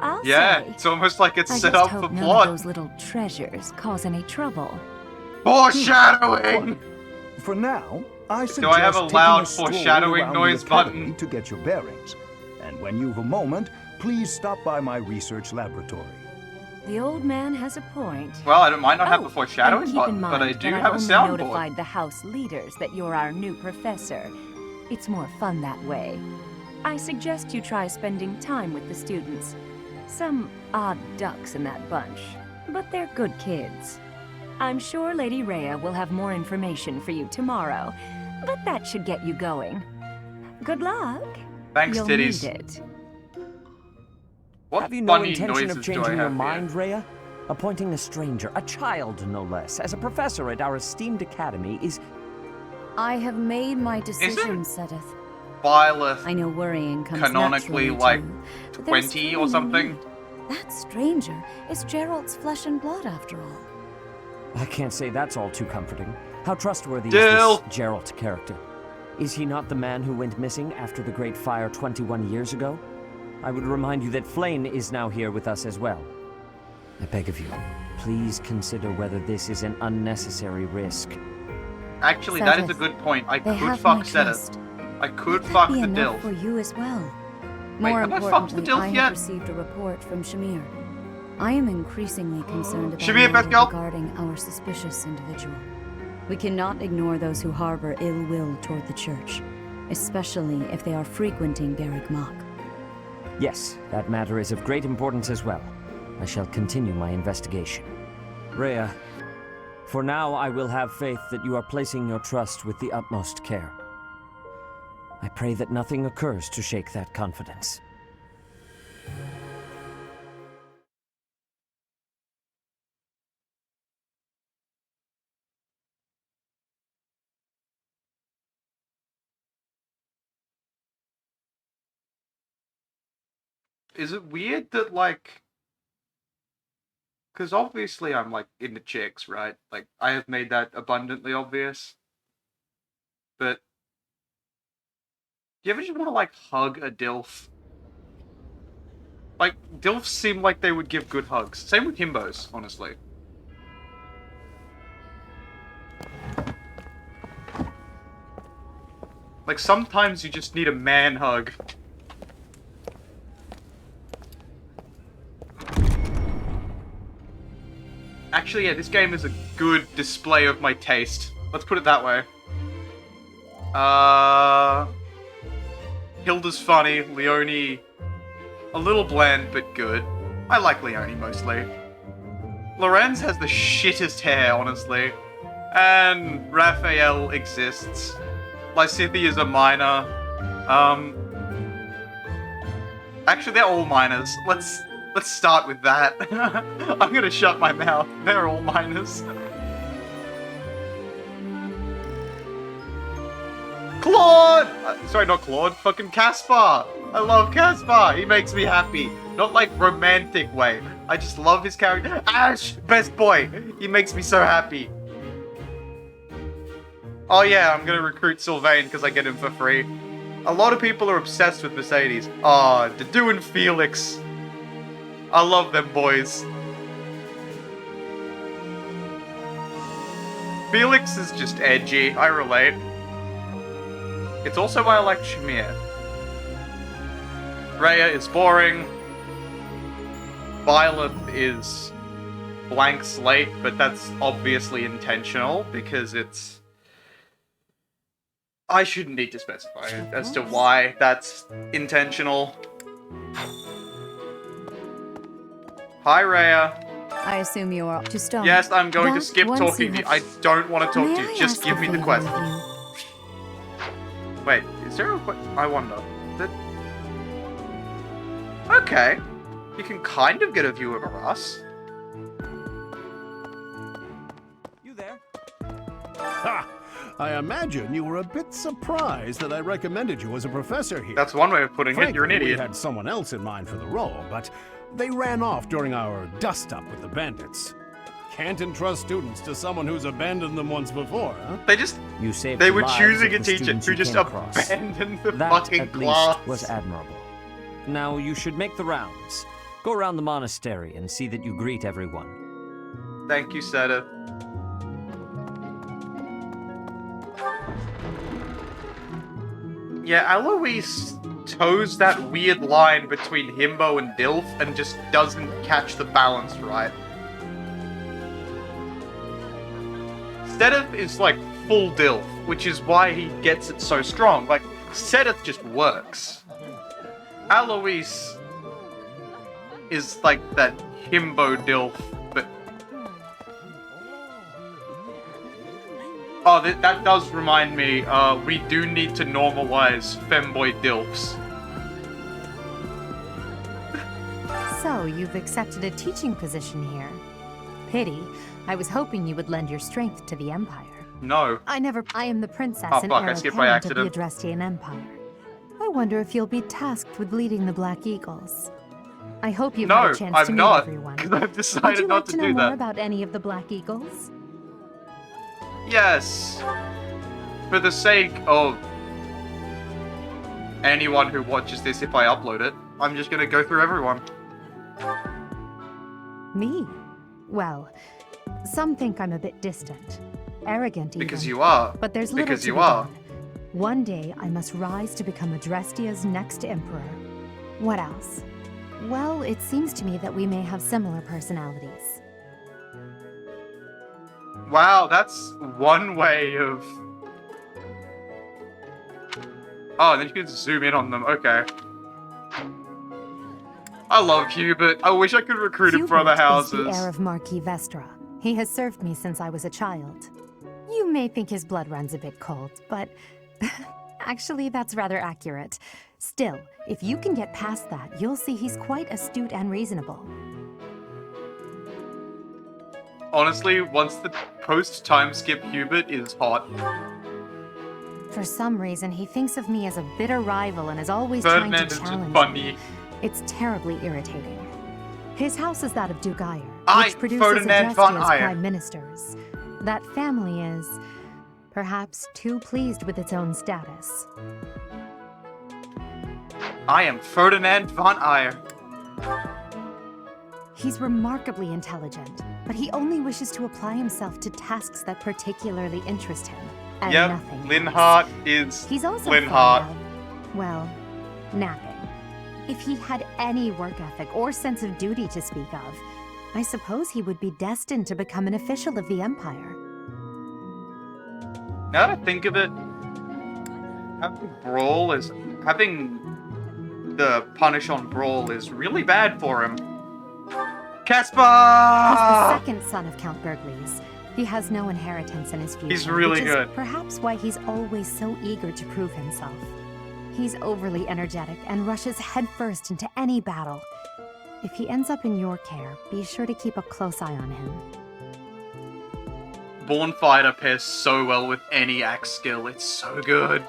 I'll Yeah, say, it's almost like it's I set just up hope for none of plot. those little treasures cause any trouble. Foreshadowing! For now, I suggest Do I have a taking loud stroll foreshadowing around the noise academy button? to get your bearings. And when you've a moment, please stop by my research laboratory. The old man has a point. Well, I might not have a Oh, foreshadowing and keep button, in but I mind do that have a only soundboard. notified the house leaders that you're our new professor. It's more fun that way. I suggest you try spending time with the students. Some odd ducks in that bunch, but they're good kids. I'm sure Lady Rhea will have more information for you tomorrow, but that should get you going. Good luck. Thanks, You'll titties. need it. What Have you no funny intention noises of do I changing your have here? mind, Rhea? Appointing a stranger, a child no less, as a professor at our esteemed academy is... I have made my decision, Sedith. Violet I know worrying comes canonically naturally like to you, but there's 20 fear or in something? me. That stranger is Gerald's flesh and blood, after all. I can't say that's all too comforting. How trustworthy Dill. is this Geralt character? Is he not the man who went missing after the Great Fire 21 years ago? I would remind you that Flame is now here with us as well. I beg of you, Please consider whether this is an unnecessary risk. Actually, that is a Seth, good point. I they could have my fuck Seta. trust. I could Could fuck be the enough Dilf. for you as well. Wait, More have I fucked the importantly, Dilf I yet? have received a report from Shamir. I am increasingly concerned about Shamir, a best matter girl. regarding our suspicious individual. We cannot ignore those who harbor ill will toward the church, especially if they are frequenting Garrick Mach. Yes, that matter is of great importance as well. I shall continue my investigation. Rhea, for now I will have faith that you are placing your trust with the utmost care. I pray that nothing occurs to shake that confidence. Is it weird that, like... Because obviously I'm, like, into chicks, right? Like, I have made that abundantly obvious. But... Do you ever just want to, like, hug a Dilf? Like, Dilfs seem like they would give good hugs. Same with Himbos, honestly. Like, sometimes you just need a man hug. Actually, yeah, this game is a good display of my taste. Let's put it that way. Hilda's funny, Leone... a little bland, but good. I like Leone, mostly. Lorenz has the shittest hair, honestly. And Raphael exists. Lysithia is a minor. Actually, they're all minors. Let's start with that. I'm gonna shut my mouth. They're all minors. Claude! Sorry, not Claude. Fucking Caspar. I love Caspar. He makes me happy. Not like romantic way. I just love his character. Ash! Best boy. He makes me so happy. Oh yeah, I'm gonna recruit Sylvain because I get him for free. A lot of people are obsessed with Mercedes. Ah, Dadu and Felix. I love them boys. Felix is just edgy. I relate. It's also why I like Shamir. Rhea is boring. Violet is blank slate, but that's obviously intentional because it's... I shouldn't need to specify as to why that's intentional. Hi, Rhea. I assume you are to start. Yes, I'm going to But skip once talking to you you. I don't want to talk May to you. I Just ask give a me the favor question. of you? Wait, is there a... I wonder. Okay. You can kind of get a view of us. You there? Ha! I imagine you were a bit surprised that I recommended you as a professor here. That's one way of putting it. You're an Frankly, idiot. we had someone else in mind for the role, but they ran off during our dust-up with the bandits. Can't entrust students to someone who's abandoned them once before, huh? They just... You saved They the were lives choosing of a the teacher students who you just came across. abandoned the That, fucking at class. least, was admirable. Now you should make the rounds. Go around the monastery and see that you greet everyone. Thank you, Seta. Yeah, Eloise toes that weird line between Himbo and Dilf and just doesn't catch the balance right. Sedith is like full Dilf, which is why he gets it so strong. Like, Sedith just works. Eloise is like that Himbo Dilf, but... Oh, that does remind me, we do need to normalize femboy Dilfs. So, you've accepted a teaching position here. Pity. I was hoping you would lend your strength to the Empire. No. I am the princess Oh, and fuck, I heir skipped by apparent of the accident. Adrastian Empire. I wonder if you'll be tasked with leading the Black Eagles. I hope you've had a chance to I'm meet not, everyone. because I've Would decided you not like to to know do more that. about any of the Black Eagles? Yes. For the sake of anyone who watches this if I upload it, I'm just gonna go through everyone. Me? Well, some think I'm a bit distant. Arrogant even. Because you are. But there's little Because to you be are. done. One day, I must rise to become Adrestia's next emperor. What else? Well, it seems to me that we may have similar personalities. Wow, that's one way of... Oh, and then you can zoom in on them. Okay. I love Hubert. I wish I could recruit him for other houses. Hubert is the heir of Marquis Vestra. He has served me since I was a child. You may think his blood runs a bit cold, but actually that's rather accurate. Still, if you can get past that, you'll see he's quite astute and reasonable. Honestly, once the post-time skip Hubert is hot. For some reason, he thinks of me as a bitter rival and is always trying Ferdinand to is just challenge funny. me. It's terribly irritating. His house is that of Duke Ayer, I, which produces Ferdinand von Adrestia's Ayer. prime ministers. That family is, perhaps, too pleased with its own status. I am Ferdinand von Ayer. He's remarkably intelligent, but he only wishes to apply himself to tasks that particularly interest him, and Yep, nothing else. Linhart is He's also Linhart. fond of, well, napping. If he had any work ethic or sense of duty to speak of, I suppose he would be destined to become an official of the Empire. Now that I think of it, having Brawl is... having the punish on Brawl is really bad for him. Casper! He's the second son of Count Burgleys. He has no inheritance in his future. He's really which is good. Perhaps why he's always so eager to prove himself. He's overly energetic and rushes headfirst into any battle. If he ends up in your care, be sure to keep a close eye on him. Born Fighter pairs so well with any axe skill. It's so good.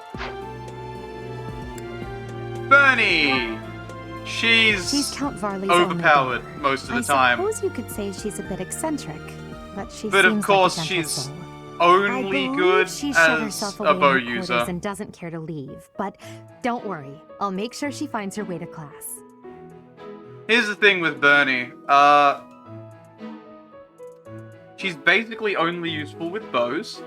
Bernie! She's Count Varley's only overpowered daughter. most of the I time. suppose you could say she's a bit eccentric, but she But of seems course, like a gentle she's soul. only I believe good she shut as herself a away bow in her user. quarters and doesn't care to leave. But don't worry, I'll make sure she finds her way to class. Here's the thing with Bernie. She's basically only useful with bows.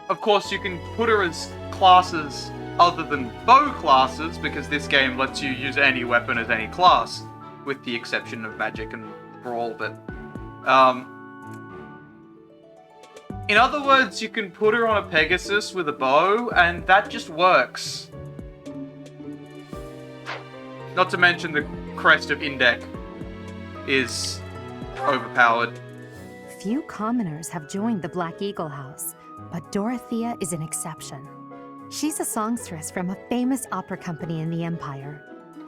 Of course, you can put her as classes other than bow classes, because this game lets you use any weapon as any class, with the exception of magic and brawl, but... in other words, you can put her on a Pegasus with a bow, and that just works. Not to mention the crest of Indek is overpowered. Few commoners have joined the Black Eagle House, but Dorothea is an exception. She's a songstress from a famous opera company in the Empire.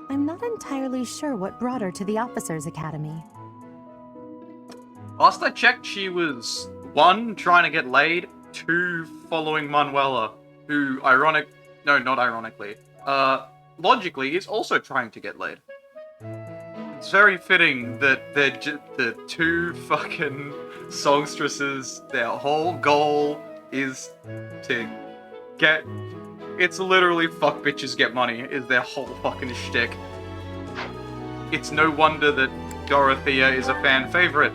I'm not entirely sure what brought her to the Officers' Academy. Last I checked, she was 1, trying to get laid, 2, following Manuela, who logically is also trying to get laid. It's very fitting that they're the two fucking songstresses, their whole goal is to get... It's literally fuck bitches get money, is their whole fucking shtick. It's no wonder that Dorothea is a fan favorite.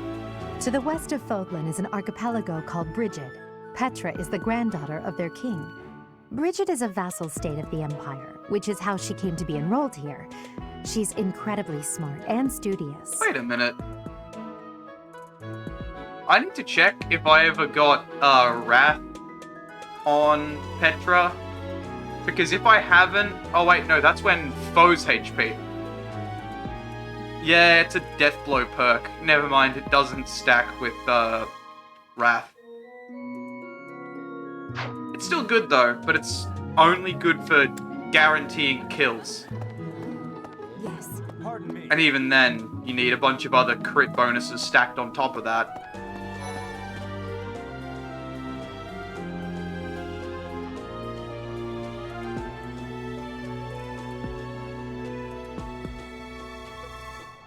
To the west of Fodlan is an archipelago called Brigid. Petra is the granddaughter of their king. Brigid is a vassal state of the Empire, which is how she came to be enrolled here. She's incredibly smart and studious. Wait a minute. I need to check if I ever got Wrath on Petra. Because if I haven't... Oh wait, no, that's when foes HP. Yeah, it's a death blow perk. Never mind, it doesn't stack with Wrath. It's still good though, but it's only good for guaranteeing kills. Yes. Pardon me. And even then, you need a bunch of other crit bonuses stacked on top of that.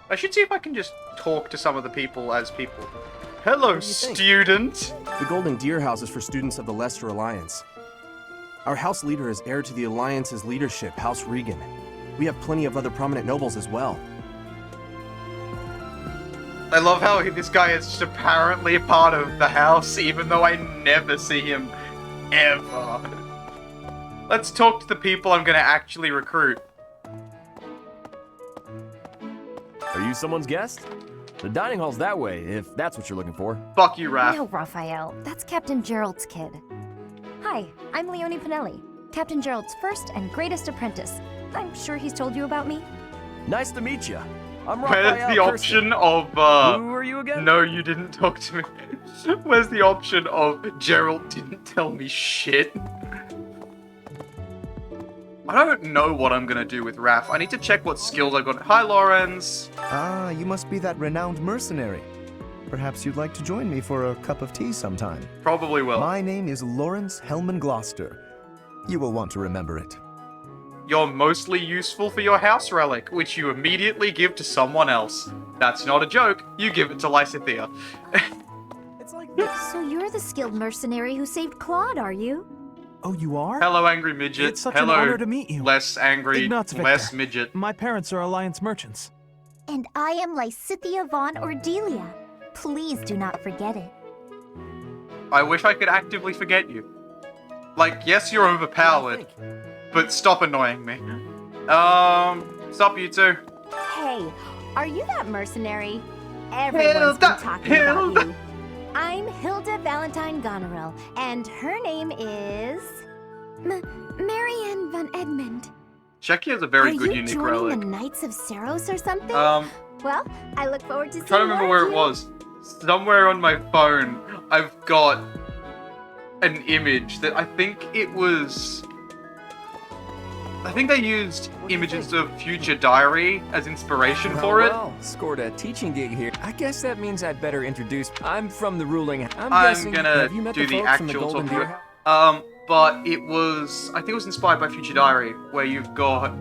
I should see if I can just talk to some of the people as people. Hello, student! The Golden Deer House is for students of the Leicester Alliance. Our house leader is heir to the Alliance's leadership, House Regan. We have plenty of other prominent nobles as well. I love how this guy is just apparently a part of the house, even though I never see him ever. Let's talk to the people I'm gonna actually recruit. Are you someone's guest? The dining hall's that way, if that's what you're looking for. Fuck you, Raph. No, Raphael. That's Captain Gerald's kid. Hi, I'm Leonie Pinelli, Captain Gerald's first and greatest apprentice. I'm sure he's told you about me. Nice to meet you. I'm Where's Raphael the option of, Who are you again? No, you didn't talk to me. Where's the option of Gerald didn't tell me shit? I don't know what I'm gonna do with Raph. I need to check what skills I've got. Hi, Lawrence. Ah, you must be that renowned mercenary. Perhaps you'd like to join me for a cup of tea sometime. Probably will. My name is Lawrence Hellman Gloucester. You will want to remember it. You're mostly useful for your house relic, which you immediately give to someone else. That's not a joke. You give it to Lysithea. So you're the skilled mercenary who saved Claude, are you? Oh, you are? Hello, angry midget. It's such Hello, an honor to meet you. Less angry, Ignatz Victor. less midget. My parents are Alliance merchants. And I am Lysithea von Ordelia. Please do not forget it. I wish I could actively forget you. Like, yes, you're overpowered, but stop annoying me. Stop you two. Hey, are you that mercenary? Everyone's been talking about you. I'm Hilda Valentine Goneril, and her name is... Marianne von Edmund. Shecky has a very good unique relic. Are you relic. joining the Knights of Saros or something? Well, I look forward to seeing trying to remember where it was. Somewhere on my phone, I've got an image that I think it was... I think they used images of Future Diary as inspiration for it. Well, scored a teaching gig here. I guess that means I'd better introduce... I'm from the ruling... I'm guessing, gonna have you met do the the folks from the actual Golden talking Deer about... but it was... I think it was inspired by Future Diary, where you've got,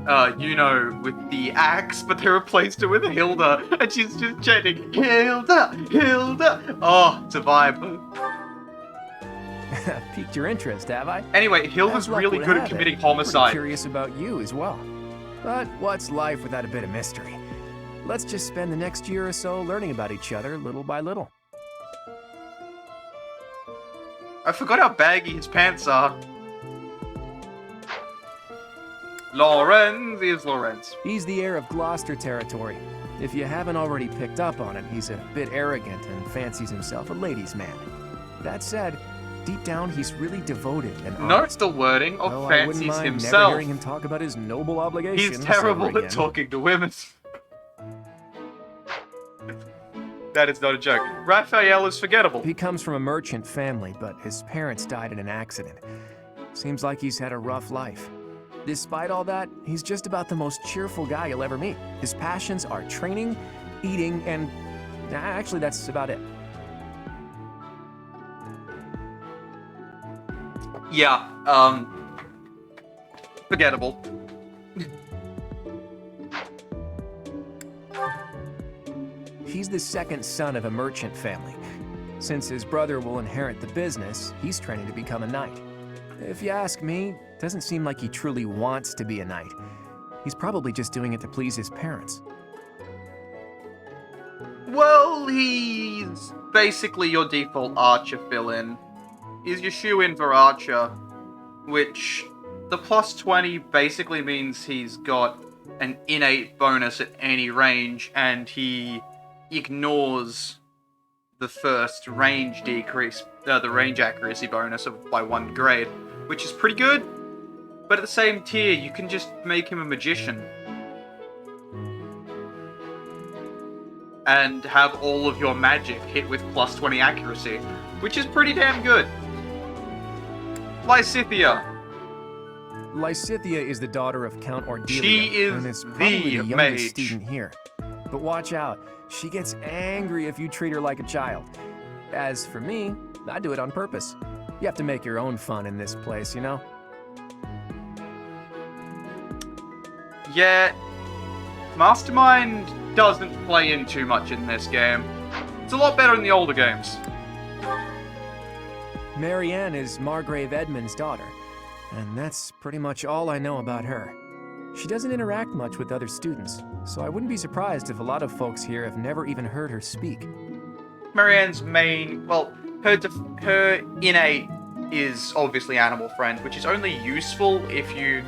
with the axe, but they replaced it with Hilda, and she's just chanting, Hilda! Hilda! Oh, it's a vibe. Piqued your interest, have I? Anyway, Hilda's As luck really would good at have it, committing I'm homicide. pretty curious about you as well. But what's life without a bit of mystery? Let's just spend the next year or so learning about each other little by little. I forgot how baggy his pants are. Lawrence is Lawrence. He's the heir of Gloucester territory. If you haven't already picked up on it, he's a bit arrogant and fancies himself a ladies' man. That said, deep down, he's really devoted and honest. Note the wording of Though I fancies wouldn't mind himself. Never hearing him talk about his noble obligations. He's terrible ever at again. talking to women. That is not a joke. Raphael is forgettable. He comes from a merchant family, but his parents died in an accident. Seems like he's had a rough life. Despite all that, he's just about the most cheerful guy you'll ever meet. His passions are training, eating, and... actually, that's about it. Yeah, forgettable. He's the second son of a merchant family. Since his brother will inherit the business, he's training to become a knight. If you ask me, it doesn't seem like he truly wants to be a knight. He's probably just doing it to please his parents. Well, he's basically your default archer fill-in. He's your shoe-in for archer, which the plus 20 basically means he's got an innate bonus at any range, and he ignores the first range decrease, the range accuracy bonus by 1 grade, which is pretty good. But at the same tier, you can just make him a magician and have all of your magic hit with plus 20 accuracy, which is pretty damn good. Lysithea. Lysithea is the daughter of Count Ordelia. She is and is probably the youngest mage. student here. But watch out, she gets angry if you treat her like a child. As for me, I do it on purpose. You have to make your own fun in this place, you know? Yeah, Mastermind doesn't play in too much in this game. It's a lot better in the older games. Marianne is Margrave Edmund's daughter, and that's pretty much all I know about her. She doesn't interact much with other students, so I wouldn't be surprised if a lot of folks here have never even heard her speak. Marianne's main, well, her innate is obviously animal friend, which is only useful if you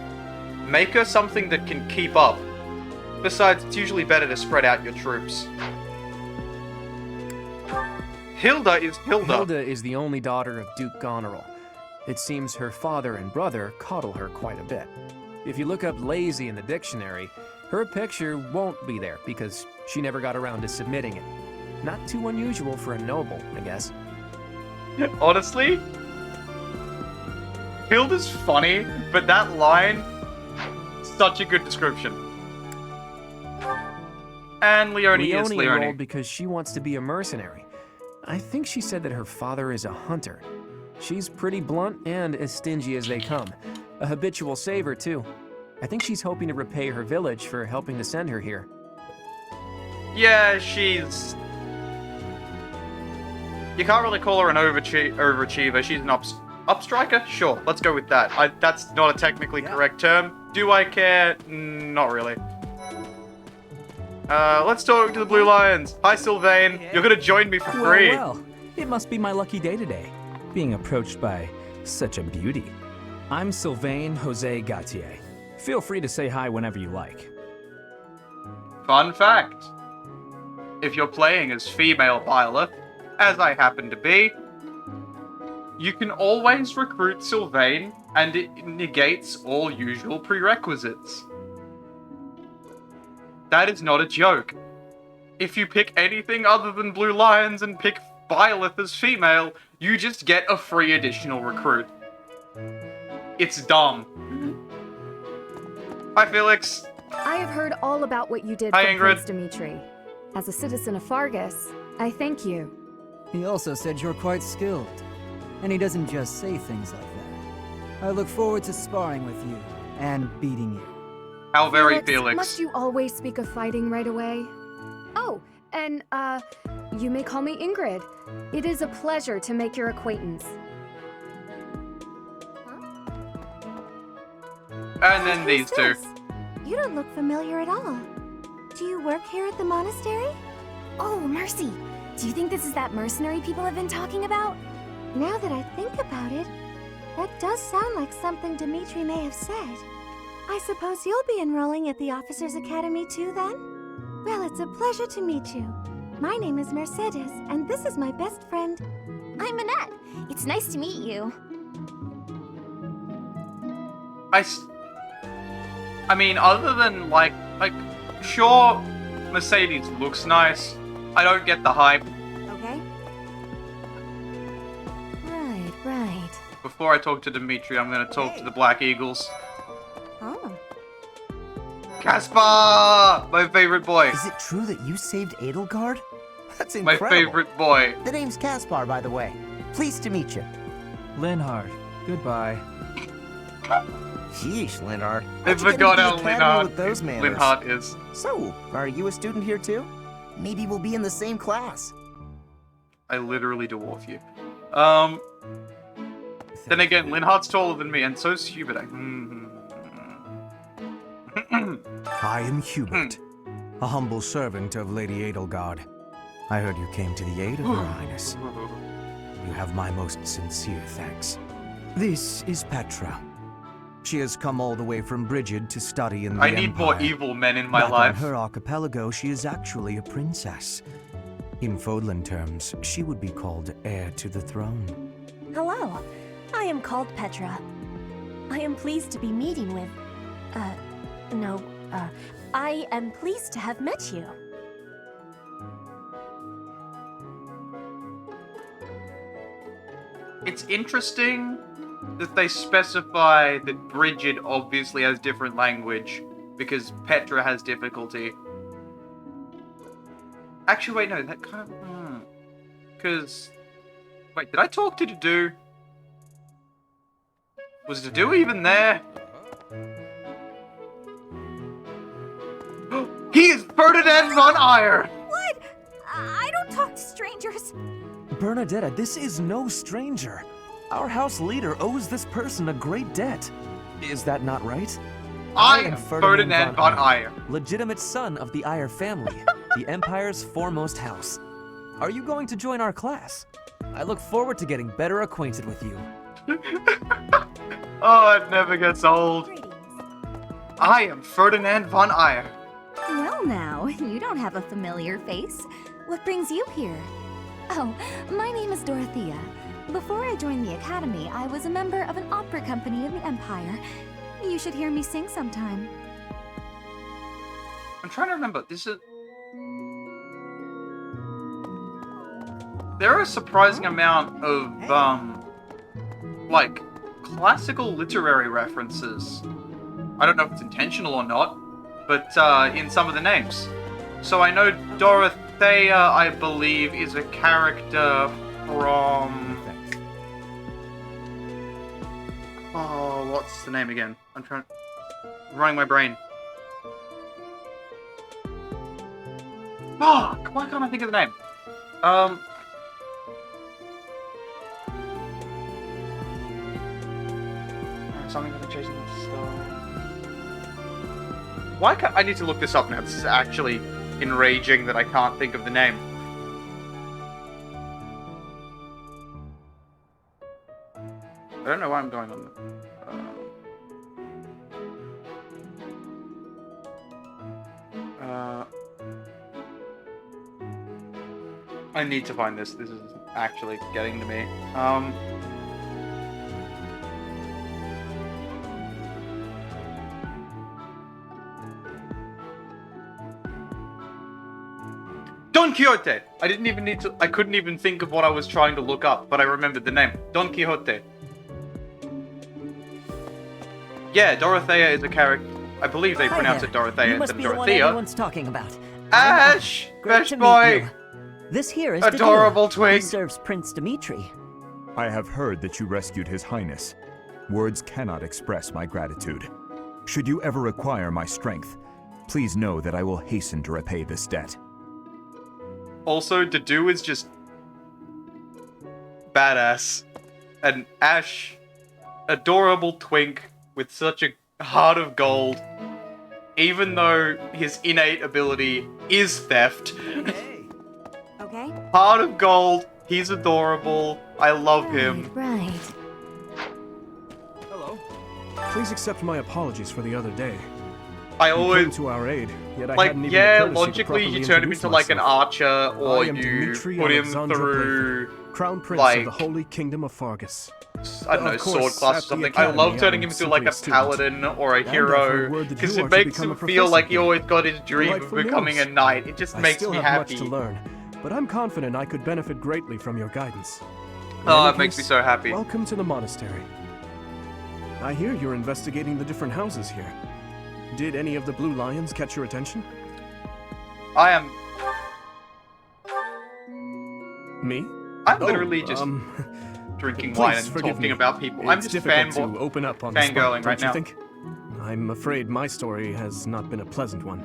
make her something that can keep up. Besides, it's usually better to spread out your troops. Hilda is Hilda. Hilda is the only daughter of Duke Goneril. It seems her father and brother coddle her quite a bit. If you look up lazy in the dictionary, her picture won't be there because she never got around to submitting it. Not too unusual for a noble, I guess. Honestly, Hilda's funny, but that line, such a good description. And Leone is Leone. enrolled because she wants to be a mercenary. I think she said that her father is a hunter. She's pretty blunt and as stingy as they come. A habitual saver, too. I think she's hoping to repay her village for helping to send her here. Yeah, she's... You can't really call her an overachiever. She's an upstriker? Sure, let's go with that. That's not a technically correct term. Do I care? Not really. Let's talk to the Blue Lions. Hi, Sylvain. You're gonna join me for free. Well, it must be my lucky day today, being approached by such a beauty. I'm Sylvain Jose Gautier. Feel free to say hi whenever you like. Fun fact. If you're playing as female Byleth, as I happen to be, you can always recruit Sylvain, and it negates all usual prerequisites. That is not a joke. If you pick anything other than Blue Lions and pick Byleth as female, you just get a free additional recruit. It's dumb. Hi, Felix. I have heard all about what you did Hi, for Ingrid. Prince Dimitri. As a citizen of Fargus, I thank you. He also said you're quite skilled. And he doesn't just say things like that. I look forward to sparring with you and beating you. How very Felix. Must you always speak of fighting right away? Oh, and, you may call me Ingrid. It is a pleasure to make your acquaintance. And then these two. You don't look familiar at all. Do you work here at the monastery? Oh, mercy! Do you think this is that mercenary people have been talking about? Now that I think about it, that does sound like something Dimitri may have said. I suppose you'll be enrolling at the Officers' Academy too, then? Well, it's a pleasure to meet you. My name is Mercedes, and this is my best friend. I'm Minette. It's nice to meet you. I mean, other than, like, sure, Mercedes looks nice. I don't get the hype. Okay. Right. Before I talk to Dimitri, I'm gonna talk to the Black Eagles. Oh. Caspar! My favorite boy. Is it true that you saved Edelgard? That's My incredible. favorite boy. The name's Caspar, by the way. Pleased to meet you. Linhard, goodbye. Sheesh, Linhard. I How'd you get forgot into how the academy with those Linhard manners? is. So, are you a student here too? Maybe we'll be in the same class. I literally dwarf you. Then again, Linhardt's taller than me, and so's Hubert. I am Hubert, a humble servant of Lady Edelgard. I heard you came to the aid of Her Highness. You have my most sincere thanks. This is Petra. She has come all the way from Brigid to study in the I need more Empire. evil men in my Back life. on her archipelago, she is actually a princess. In Fodlan terms, she would be called heir to the throne. Hello, I am called Petra. I am pleased to be meeting with... I am pleased to have met you. It's interesting that they specify that Brigid obviously has different language, because Petra has difficulty. Actually, wait, no, that kind of... Because... Wait, did I talk to Dedu? Was Dedu even there? He is Ferdinand von Eyre! What? I don't talk to strangers. Bernadetta, this is no stranger. Our house leader owes this person a great debt. Is that not right? I am Ferdinand von Eyre. Legitimate son of the Eyre family, the Empire's foremost house. Are you going to join our class? I look forward to getting better acquainted with you. Oh, it never gets old. I am Ferdinand von Eyre. Well now, you don't have a familiar face. What brings you here? Oh, my name is Dorothea. Before I joined the Academy, I was a member of an opera company in the Empire. You should hear me sing sometime. I'm trying to remember. There are a surprising amount of, like, classical literary references. I don't know if it's intentional or not, but, in some of the names. So I know Dorothea, I believe, is a character from... Oh, what's the name again? I'm running my brain. Fuck! Why can't I think of the name? Something about chasing the star. Why can't I need to look this up now? This is actually enraging that I can't think of the name. I don't know why I'm going on. I need to find this. This is actually getting to me. Don Quixote! I didn't even need to... I couldn't even think of what I was trying to look up, but I remembered the name. Don Quixote. Yeah, Dorothea is a character... I believe they pronounce it Dorothea You must instead be of the one Dorothea. everyone's talking about. Ash! Great Best to meet boy! you. This here is Adorable Dedue. twig. He serves Prince Dimitri. I have heard that you rescued His Highness. Words cannot express my gratitude. Should you ever require my strength, please know that I will hasten to repay this debt. Also, Dedue is just... badass. And Ash... adorable twink with such a heart of gold. Even though his innate ability is theft. Okay? Heart of gold, he's adorable, I love him. Right. Hello. Please accept my apologies for the other day. I You always... came to our aid, yet I like, hadn't even yeah, the courtesy to logically properly you turn him introduce into like an myself. archer, or I am you Dimitri put him Alexandre through... Playfair, Crown Prince like, of the Holy Kingdom of Fargus. I don't know, Of sword course, class or at the something. I academy, love turning I'm him into like simply a a student. paladin or a And I've hero, heard word that because you it are to makes become him a feel professor like he here. always got his dream of Delightful becoming news. a knight. It just I makes still me have happy. much to learn, but I'm confident I could benefit greatly from your guidance. In Oh, any it makes me case, so happy. Welcome to the monastery. I hear you're investigating the different houses here. Did any of the blue lions catch your attention? I am... Me? I'm literally just drinking wine Please and forgive talking me. about people. I'm It's just difficult to open up on the spot, fangirling don't right you now. think? I'm afraid my story has not been a pleasant one.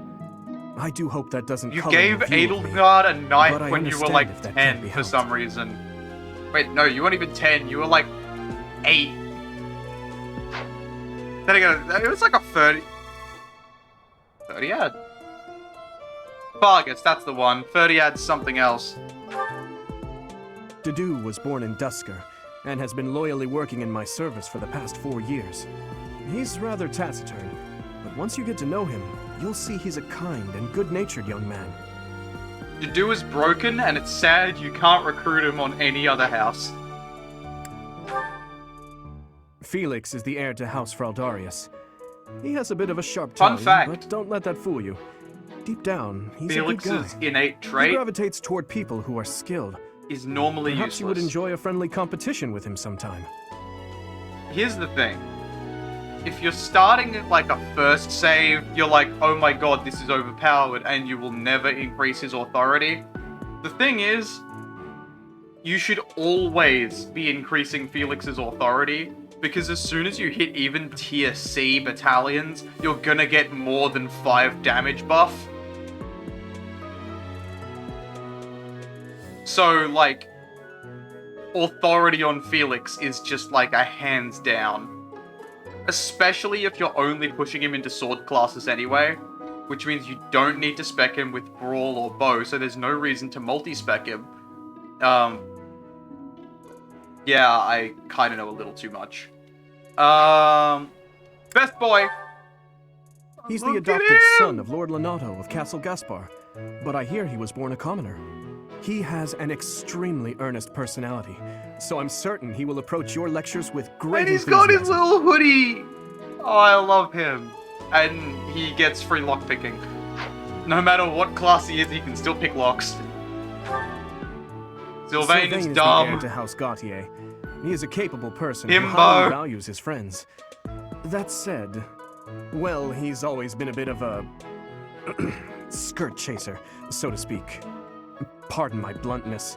I do hope that doesn't You color gave your view of me, Edelgard a knife but I when you were understand like if that can't 10 be for helped. some reason. Wait, no, you weren't even 10. You were like 8. Then again, it was like a 30... 30 ad. Fargus, that's the one. 30 ad something else. Dedue was born in Dusker, and has been loyally working in my service for the past 4 years. He's rather taciturn, but once you get to know him, you'll see he's a kind and good-natured young man. Dedue is broken, and it's sad you can't recruit him on any other house. Felix is the heir to House Fraldarius. He has a bit of a sharp Fun tongue, fact. but don't let that fool you. Deep down, he's a good Felix's guy. innate He trait gravitates toward people who are skilled. is normally Perhaps you would useless. enjoy a friendly competition with him sometime. Here's the thing. If you're starting at like a first save, you're like, oh my god, this is overpowered, and you will never increase his authority. The thing is, you should always be increasing Felix's authority, because as soon as you hit even tier C battalions, you're gonna get more than 5 damage buff. So, like, authority on Felix is just like a hands down. Especially if you're only pushing him into sword classes anyway, which means you don't need to spec him with brawl or bow, so there's no reason to multi-spec him. Yeah, I kind of know a little too much. Best boy. He's the adopted son of Lord Lenato of Castle Gaspar, but I hear he was born a commoner. He has an extremely earnest personality, so I'm certain he will approach your lectures with great And he's enthusiasm. got his little hoodie. Oh, I love him. And he gets free lockpicking. No matter what class he is, he can still pick locks. Sylvain is the dumb. heir to House Gautier. He is a capable person Himbo. who highly values his friends. That said, well, he's always been a bit of a skirt chaser, so to speak. Pardon my bluntness.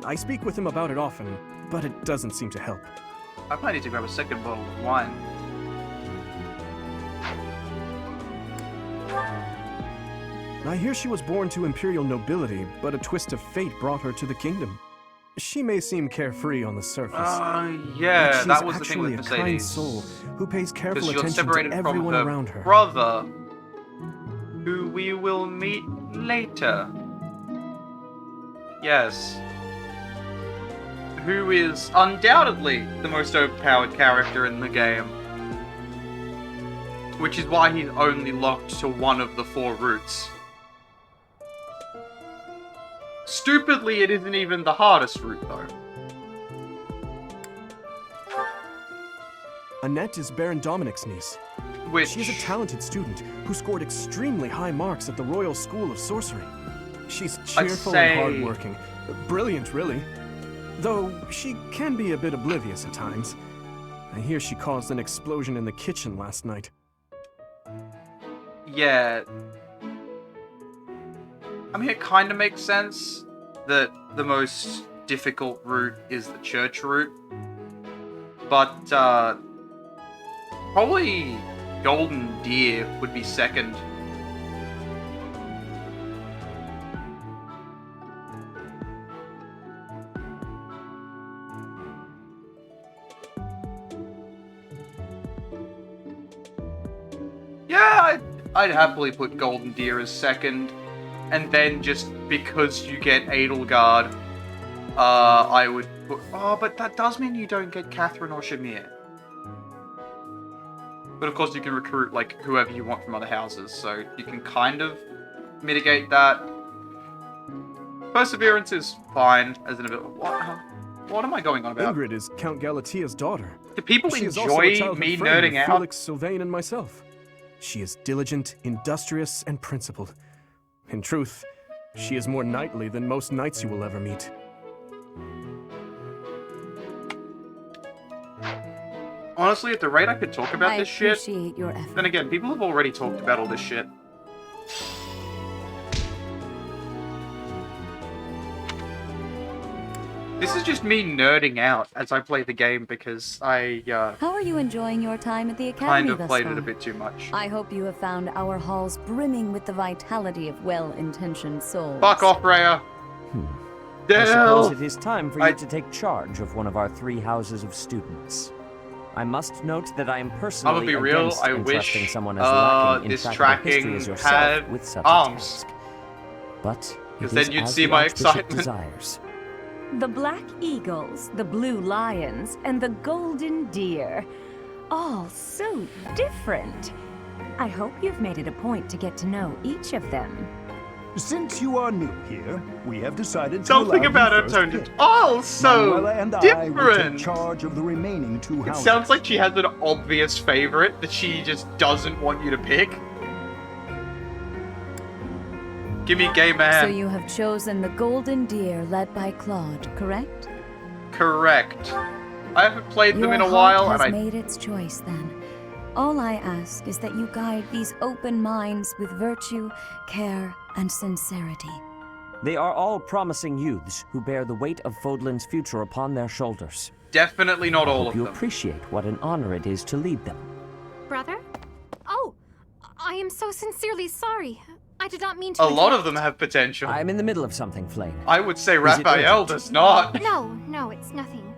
I speak with him about it often, but it doesn't seem to help. I might need to grab a second bottle of wine. I hear she was born to imperial nobility, but a twist of fate brought her to the kingdom. She may seem carefree on the surface. Yeah, but she's that was the thing with actually a kind Mercedes. soul who pays careful Because she got attention separated to from everyone her around her. brother, who we will meet later. Yes. Who is undoubtedly the most overpowered character in the game. Which is why he's only locked to one of the 4 routes. Stupidly, it isn't even the hardest route, though. Annette is Baron Dominic's niece. Which... She's a talented student who scored extremely high marks at the Royal School of Sorcery. She's cheerful and hardworking. Brilliant, really. Though she can be a bit oblivious at times. I hear she caused an explosion in the kitchen last night. Yeah. I mean, it kind of makes sense that the most difficult route is the church route. But, probably Golden Deer would be second. Yeah, I'd happily put Golden Deer as second. And then just because you get Edelgard, I would put... Oh, but that does mean you don't get Catherine or Shamir. But of course you can recruit, like, whoever you want from other houses, so you can kind of mitigate that. Perseverance is fine, as in a bit... What am I going on about? Ingrid is Count Galatia's daughter. Do people She is also a enjoy childhood me friend nerding of out? Felix, Sylvain, and myself. She is diligent, industrious, and principled. In truth, she is more knightly than most knights you will ever meet. Honestly, at the rate I could talk about this shit... appreciate your effort. Then again, people have already talked about all this shit. This is just me nerding out as I play the game because I, How are you enjoying your time at the academy kind of thus played far? it a bit too much. I hope you have found our halls brimming with the vitality of well-intentioned souls. Fuck off, Rhea! I suppose it is time for you to take charge of one of our 3 houses of students. I must note that I am personally be real, against I entrusting wish, someone as lacking in this practical history tracking as yourself had with such arms. a task. But Because it then is you'd as see the my Archbishop excitement. desires. The black eagles, the blue lions, and the golden deer. All so different. I hope you've made it a point to get to know each of them. Since you are new here, we have decided to Something allow about you her first tone pick. just all so Manuela and I will take different. charge of the remaining 2 It houses. sounds like she has an obvious favorite that she just doesn't want you to pick. Give me Gay Man. So you have chosen the golden deer led by Claude, correct? Correct. I haven't played them in a Your while, heart and has made its choice then. All I ask is that you guide these open minds with virtue, care, and sincerity. They are all promising youths who bear the weight of Fodlan's future upon their shoulders. Definitely not all I hope of you them. appreciate what an honor it is to lead them. Brother? Oh, I am so sincerely sorry. I did not mean to. A lot of interrupt. them have potential. I'm in the middle of something, Flame. I would say Is it Raphael urgent? does not. No, it's nothing.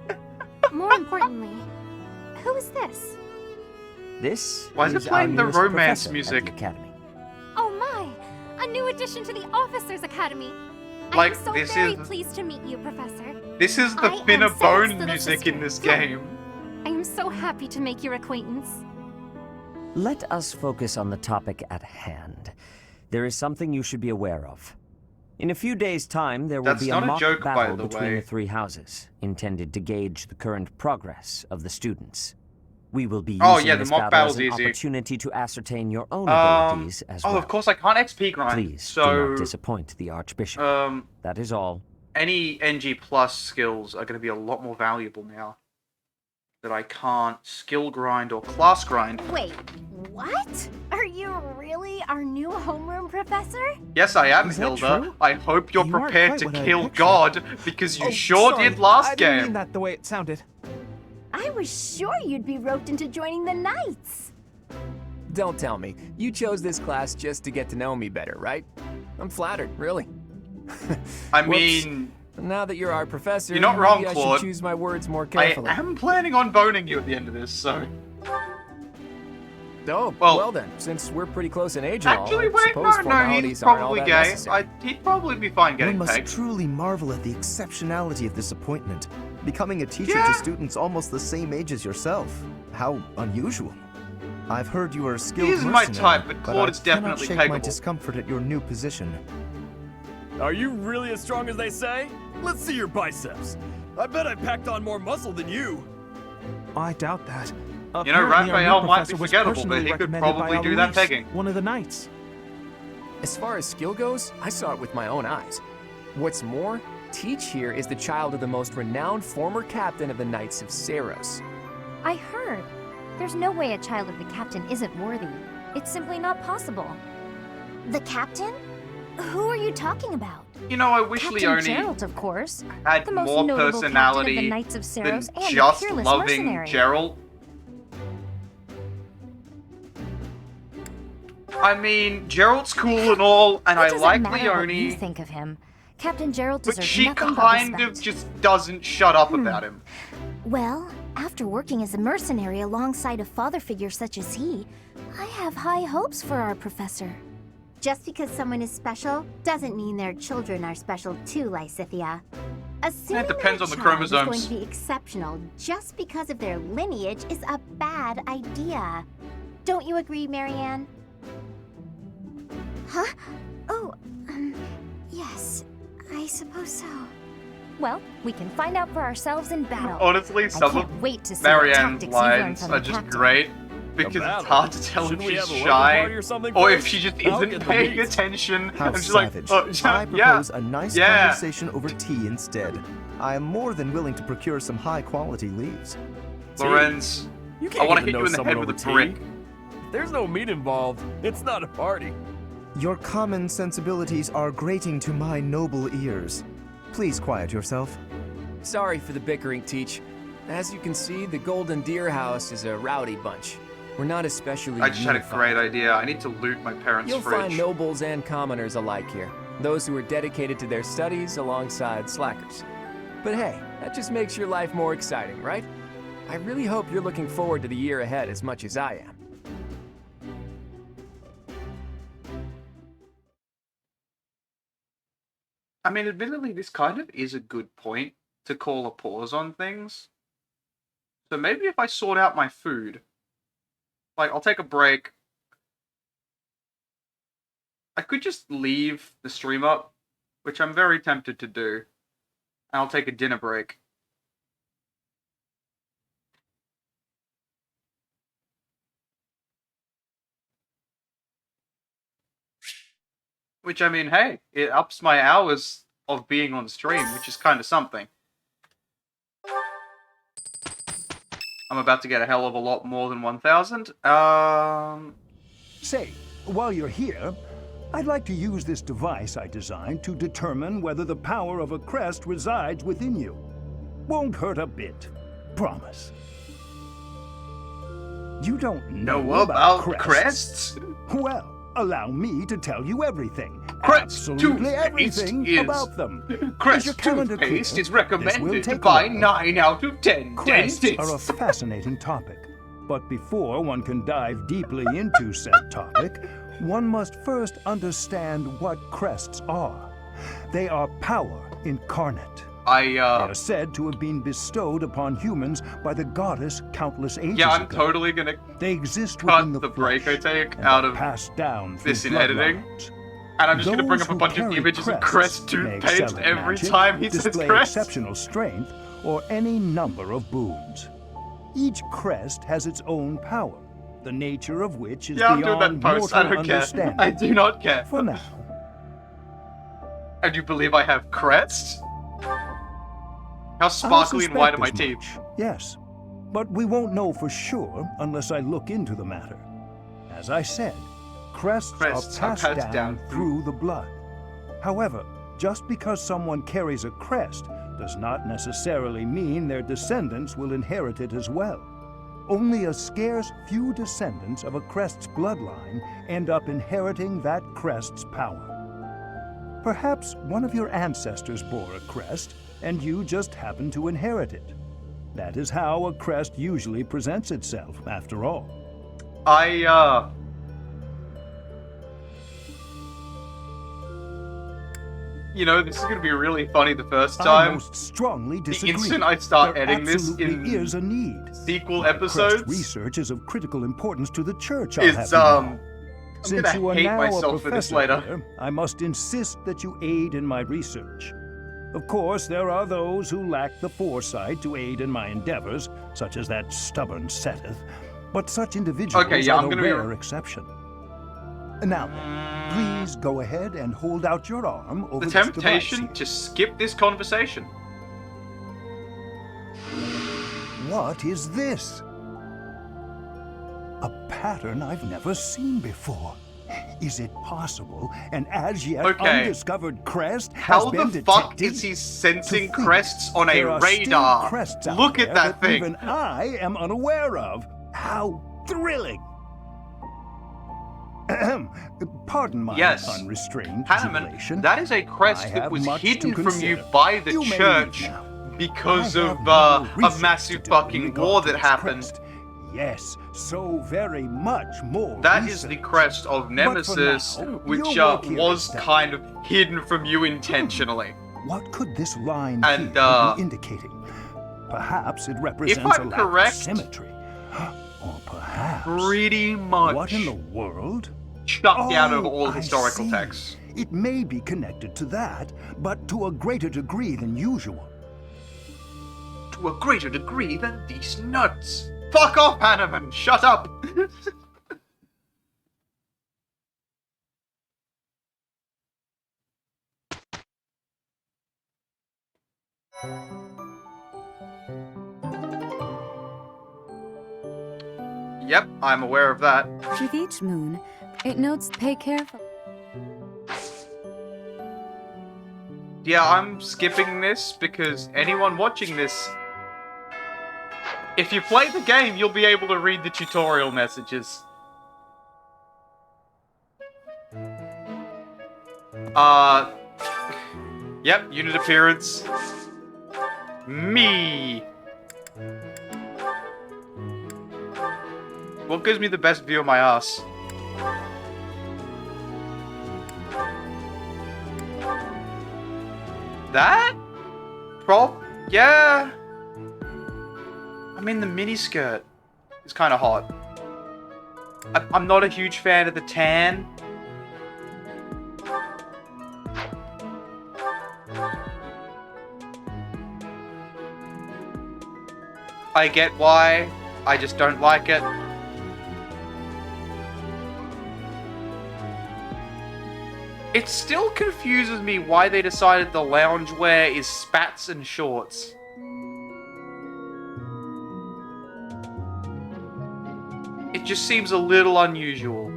More importantly, who is this? This Why is it our playing the newest romance professor at music? the academy. Oh my! A new addition to the Officers Academy! Like, I am so this very is- pleased to meet you, Professor. This is the I am Finna Sarah's Bone little music sister. in this Come. game. I am so happy to make your acquaintance. Let us focus on the topic at hand. There is something you should be aware of. In a few days' time, there will That's be not a a mock joke, by battle the between way. the three houses, intended to gauge the current progress of the students. We will be using Oh, yeah, the this mock battle as battle's an easy. opportunity to ascertain your own abilities as well. Oh, of course I can't XP grind. Please so, do not disappoint the Archbishop. That is all. Any NG plus skills are going to be a lot more valuable now. That I can't skill grind or class grind. Wait, what? Are you really our new homeroom professor? Yes, I am, Is that Hilda. true? I hope you're You aren't prepared quite to what I kill pictured. God, because you Oh, sure sorry. did last I didn't game. mean that the way it sounded. I was sure you'd be roped into joining the Knights. Don't tell me. You chose this class just to get to know me better, right? I'm flattered, really. I Whoops. mean... Now that you're our professor, You're not wrong, maybe I Claude. should choose my words more I carefully. am planning on boning you at the end of this, so... Oh, well then, since we're pretty close in age and all, Actually, I wait, suppose no, formalities he's aren't all probably that gay. necessary. He'd probably be fine One getting must pegged. truly marvel at the exceptionality of this appointment. Becoming a teacher Yeah. to students almost the same age as yourself. How unusual. I've heard you are a skilled He isn't my mercenary, type, but Claude I is cannot definitely shake my peggable. discomfort at your new position. Are you really as strong as they say? Let's see your biceps. I bet I packed on more muscle than you. I doubt that. You know, Apparently our new Raphael might be professor was forgettable, but personally he could recommended by probably do that Alois, pegging. One of the knights. As far as skill goes, I saw it with my own eyes. What's more, Teach here is the child of the most renowned former captain of the Knights of Saros. I heard. There's no way a child of the captain isn't worthy. It's simply not possible. The captain? Who are you talking about? You know, I wish Captain Leone Geralt, of course. had The most more notable captain of the personality Knights of than Saros and the just peerless loving mercenary. Geralt. I mean, Geralt's cool and all, and It I doesn't like matter what you Leone, think of him. Captain Geralt but deserves she nothing but kind respect. of just doesn't shut up about him. Well, after working as a mercenary alongside a father figure such as he, I have high hopes for our professor. Just because someone is special doesn't mean their children are special too, Lysithia. Assuming It depends on the that child is going chromosomes. to be exceptional just because of their lineage is a bad idea. Don't you agree, Marianne? Huh? Oh, yes, I suppose so. Well, we can find out for ourselves in battle. Honestly, I some can't of wait to see what Marianne's tactics you learn lines from are the just captain. great, because it's battle? hard to tell Shouldn't we if she's have a welcome shy, party or something or if first? she just I'll isn't get the paying meat. attention, How and she's like, savage. oh, I yeah, propose a nice yeah. conversation over tea instead. I am more than willing to procure some high-quality leaves. Lorenz, You I can't want to get hit to you know in the head someone with a over brick. tea. If there's no meat involved, it's not a party. Your common sensibilities are grating to my noble ears. Please quiet yourself. Sorry for the bickering, Teach. As you can see, the Golden Deer House is a rowdy bunch. We're not especially I just had a unified. great idea. I need to loot my parents' You'll fridge. find nobles and commoners alike here. Those who are dedicated to their studies alongside slackers. But hey, that just makes your life more exciting, right? I really hope you're looking forward to the year ahead as much as I am. I mean, admittedly, this kind of is a good point to call a pause on things. So maybe if I sort out my food, like, I'll take a break. I could just leave the stream up, which I'm very tempted to do. And I'll take a dinner break. Which, I mean, hey, it ups my hours of being on stream, which is kind of something. I'm about to get a hell of a lot more than 1,000. Say, while you're here, I'd like to use this device I designed to determine whether the power of a crest resides within you. Won't hurt a bit. Promise. You don't know about crests? Well, allow me to tell you everything. Absolutely everything is- about them. Crest your calendar toothpaste clear? is This will recommended take a by while. 9 out of 10 Crests dentists. are a fascinating topic. But before one can dive deeply into said topic, one must first understand what crests are. They are power incarnate. They are said to have been bestowed upon humans by the goddess countless ages Yeah, I'm ago. totally gonna They exist cut within the flesh break I take and out are of passed down this through in editing. bloodlines. And I'm just gonna bring Those up a who bunch of carry images of crests Crest may excel toothpaste at every magic, time he says display Crest. exceptional strength, or any number of boons. Each crest has its own power, the nature of which is Yeah, I'm doing beyond that post. I mortal don't care. understanding. I do not care. For now. And you believe I have Crest? How I sparkly and white are my suspect as teeth? much, yes, but we won't know for sure unless I look into the matter. As I said, crests are passed down through the blood. However, just because someone carries a crest does not necessarily mean their descendants will inherit it as well. Only a scarce few descendants of a crest's bloodline end up inheriting that crest's power. Perhaps one of your ancestors bore a crest, and you just happen to inherit it. That is how a crest usually presents itself, after all. You know, this is gonna be really funny the first I time. most strongly disagree. The instant I start There editing this absolutely in is a need. sequel Crest episodes, research is of critical importance to the church. I'll have it's you know. I'm Since gonna you are hate now myself a for this professor later. here, I must insist that you aid in my research. Of course, there are those who lack the foresight to aid in my endeavors, such as that stubborn Seteth, but such individuals Okay, yeah, are I'm the gonna be- rare exception. Now then, please go ahead and hold out your arm over The this device temptation here. to skip this conversation. What is this? A pattern I've never seen before. Is it possible an as yet Okay. undiscovered crest How has been the fuck detected? is he sensing To think crests on a there are still radar? crests out Look at there that thing. Even I am unaware of. How thrilling! Pardon my Yes. unrestrained Hanneman, jubilation. that is a crest I that have was much hidden to from you consider. by the You may church leave now. because I of have more a research massive to do fucking in war regard that to this happened. crest. Yes, so very much more. That is the crest of for Nemesis, now, which your work here was is done. kind of hidden from you intentionally. What could this line And, here be indicating? Perhaps it represents if a I'm lack correct, of symmetry. Or perhaps... pretty much What in the world? chucked out of all I historical see. texts. It may be connected to that, but to a greater degree than usual. To a greater degree than these nuts. Fuck off, Hanneman! Shut up! Yep, I'm aware of that. With each moon, it notes pay careful. Yeah, I'm skipping this because anyone watching this, if you play the game, you'll be able to read the tutorial messages. Yep, unit appearance. Me. What gives me the best view of my ass? That? Yeah. I mean, the miniskirt is kind of hot. I'm not a huge fan of the tan. I get why. I just don't like it. It still confuses me why they decided the loungewear is spats and shorts. It just seems a little unusual.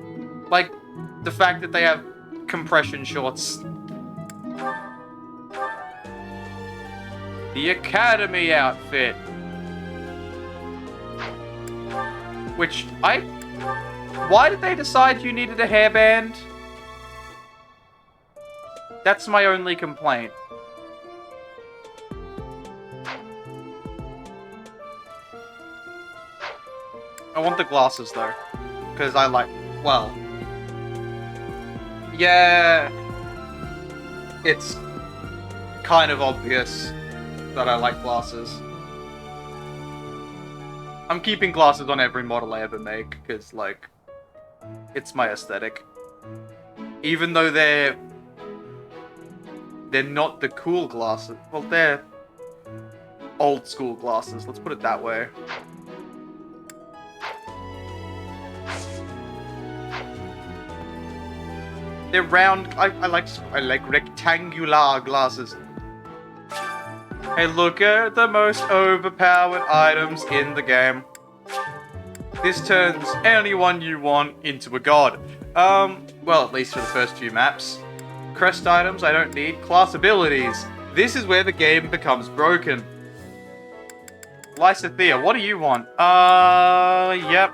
Like, the fact that they have compression shorts. The Academy outfit. Which, why did they decide you needed a hairband? That's my only complaint. Oh want the glasses though, because I like, well, yeah, it's kind of obvious that I like glasses. I'm keeping glasses on every model I ever make, because, like, it's my aesthetic. Even though they're not the cool glasses. Well, they're old school glasses, let's put it that way. They're round. I like rectangular glasses. Hey, look at the most overpowered items in the game. This turns anyone you want into a god. Well, at least for the first few maps. Crest items I don't need. Class abilities. This is where the game becomes broken. Lysathea, what do you want? Yep.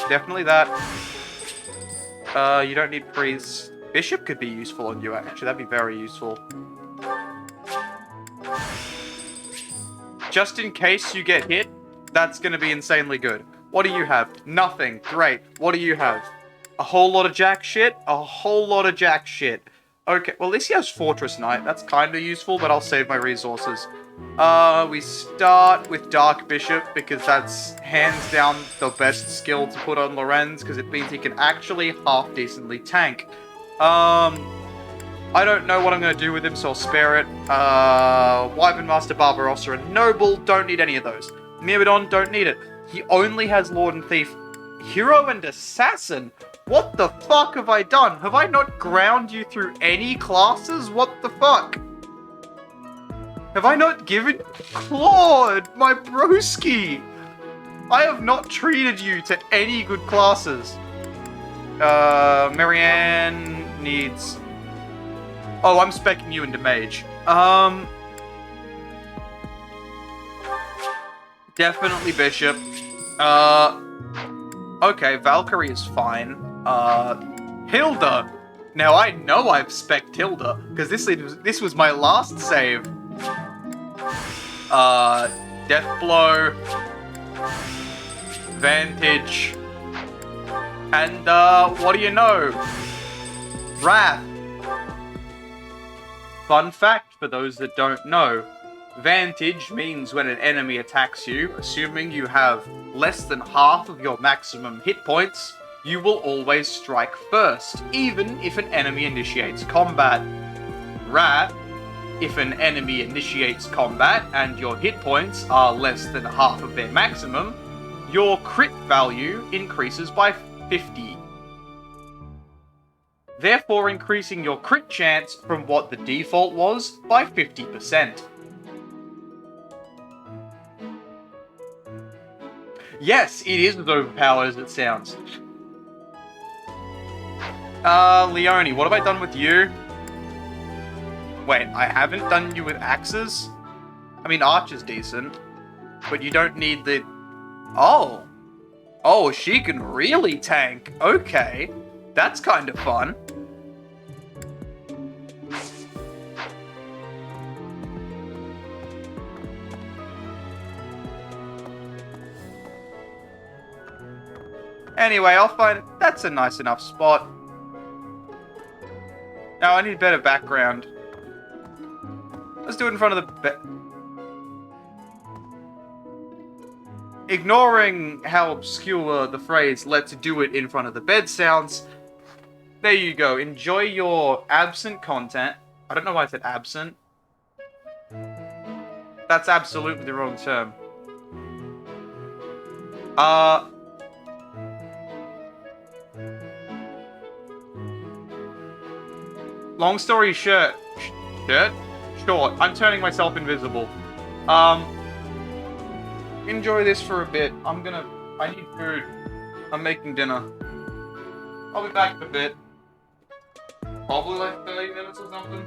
Definitely that. You don't need priest. Bishop could be useful on you, actually. That'd be very useful. Just in case you get hit, that's gonna be insanely good. What do you have? Nothing. Great. What do you have? A whole lot of jack shit? A whole lot of jack shit. Okay, well, at least he has Fortress Knight. That's kind of useful, but I'll save my resources. We start with Dark Bishop, because that's hands down the best skill to put on Lorenz, because it means he can actually half-decently tank. I don't know what I'm going to do with him, so I'll spare it. Wyvern Master, Barbarossa, and Noble, don't need any of those. Myrmidon, don't need it. He only has Lord and Thief. Hero and Assassin? What the fuck have I done? Have I not ground you through any classes? What the fuck? Have I not given... Claude, my broski! I have not treated you to any good classes. Marianne needs... Oh, I'm speccing you into Mage. Definitely Bishop. Okay, Valkyrie is fine. Hilda. Now, I know I've specced Hilda, because this was my last save. Death Blow. Vantage. And, what do you know? Wrath. Fun fact for those that don't know. Vantage means when an enemy attacks you, assuming you have less than half of your maximum hit points, you will always strike first, even if an enemy initiates combat. Wrath, if an enemy initiates combat and your hit points are less than half of their maximum, your crit value increases by 50. Therefore increasing your crit chance from what the default was by 50%. Yes, it is as overpowered as it sounds. Leonie, what have I done with you? Wait, I haven't done you with axes? I mean, Archer's decent, but you don't need the... Oh. Oh, she can really tank. Okay. That's kind of fun. Anyway, I'll find... That's a nice enough spot. Now, I need better background. Let's do it in front of the bed. Ignoring how obscure the phrase "let's do it in front of the bed" sounds, there you go. Enjoy your absent content. I don't know why I said absent. That's absolutely the wrong term. Long story short, I'm turning myself invisible. Enjoy this for a bit. I need food. I'm making dinner. I'll be back in a bit. Probably like 30 minutes or something.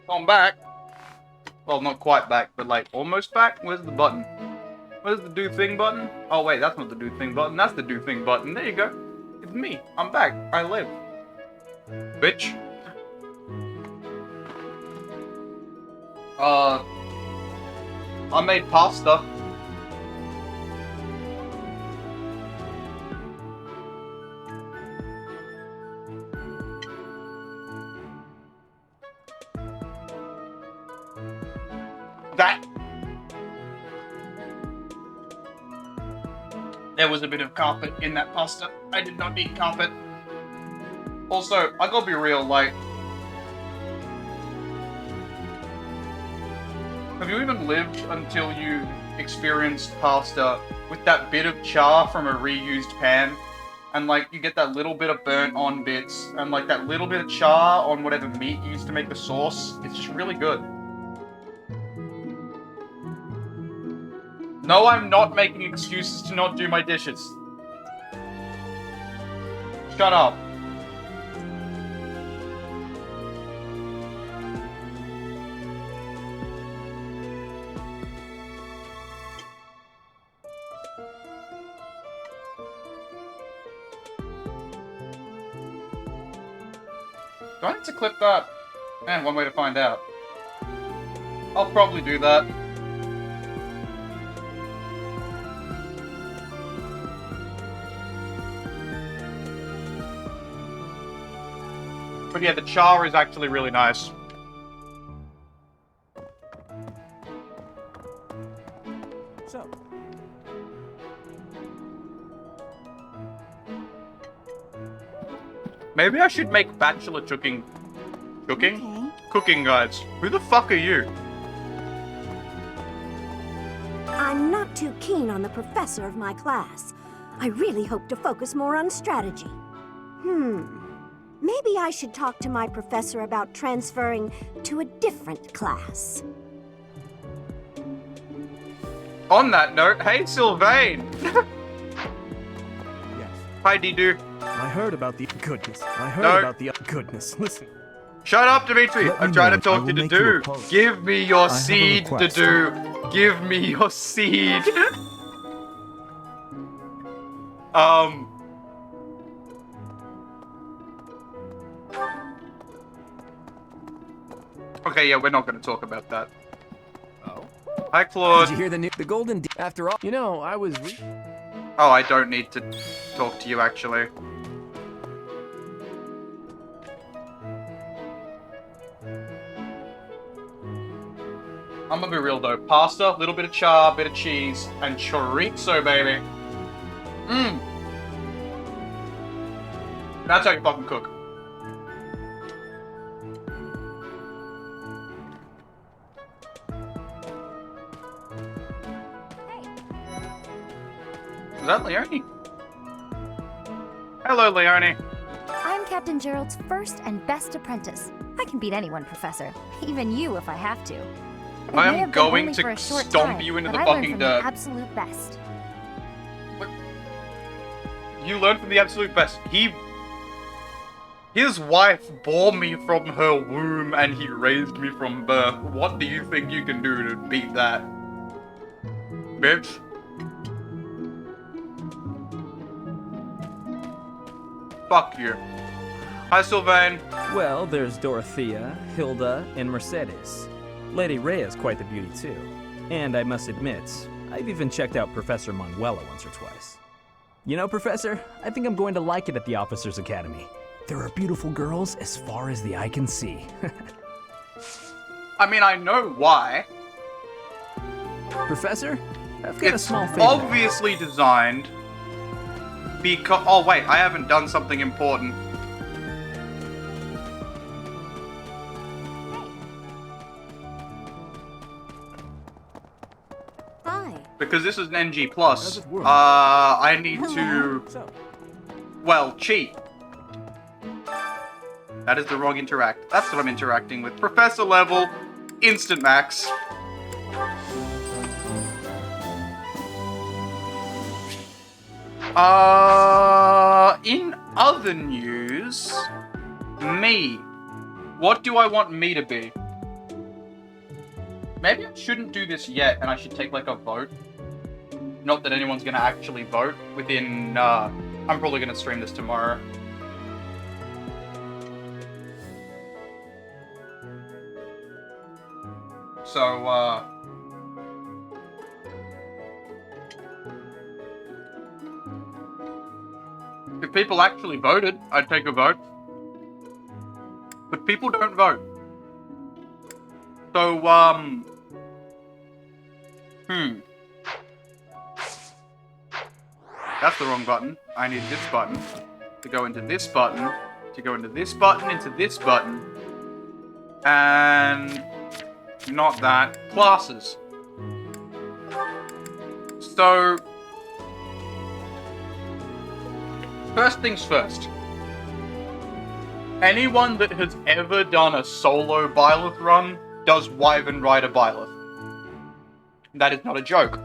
I'm back. Well, not quite back, but like almost back. Where's the button? Where's the do thing button? Oh wait, that's not the do thing button. That's the do thing button. There you go. It's me. I'm back. I live. Bitch. I made pasta. There was a bit of carpet in that pasta. I did not need carpet. Also, I gotta be real, like... Have you even lived until you experienced pasta with that bit of char from a reused pan? And like, you get that little bit of burnt on bits, and like that little bit of char on whatever meat you used to make the sauce. It's just really good. No, I'm not making excuses to not do my dishes. Shut up. Do I need to clip that? Man, one way to find out. I'll probably do that. But yeah, the char is actually really nice. So. Maybe I should make bachelor cooking guides. Who the fuck are you? I'm not too keen on the professor of my class. I really hope to focus more on strategy. Maybe I should talk to my professor about transferring to a different class. On that note, hey Sylvain! Yes. Hi Didu. I heard about the goodness. Goodness. Listen. Shut up, Dimitri! I'm trying to talk to Didu. Give me your seed, Didu. Give me your seed. Okay, yeah, we're not going to talk about that. Oh. Hi, Claude. Did you hear the golden after all? You know, I was Oh, I don't need to talk to you, actually. I'm gonna be real, though. Pasta, little bit of char, bit of cheese, and chorizo, baby. That's how you fucking cook. Is that Leone? Hello, Leone. I'm Captain Gerald's first and best apprentice. I can beat anyone, Professor. Even you, if I have to. It I may am have been going only for to a short stomp time, you into but the I learned fucking from dirt. the absolute best. What? You learned from the absolute best. His wife bore me from her womb and he raised me from birth. What do you think you can do to beat that? Bitch. Fuck you. Hi, Sylvain. Well, there's Dorothea, Hilda, and Mercedes. Lady Rhea's quite the beauty, too. And I must admit, I've even checked out Professor Manuela once or twice. You know, Professor, I think I'm going to like it at the Officers' Academy. There are beautiful girls as far as the eye can see. I mean, I know why. Professor, I've got a small favor. Obviously designed because... Oh, wait, I haven't done something important. Hi. Because this is an NG+, I need to... Well, cheat. That is the wrong interact. That's what I'm interacting with. Professor level, instant max. In other news, me. What do I want me to be? Maybe I shouldn't do this yet, and I should take, like, a vote. Not that anyone's gonna actually vote within, I'm probably gonna stream this tomorrow. So, if people actually voted, I'd take a vote. But people don't vote. So, That's the wrong button. I need this button to go into this button, to go into this button, into this button. And... not that. Classes. So... first things first. Anyone that has ever done a solo Byleth run does Wyvern Rider Byleth. That is not a joke.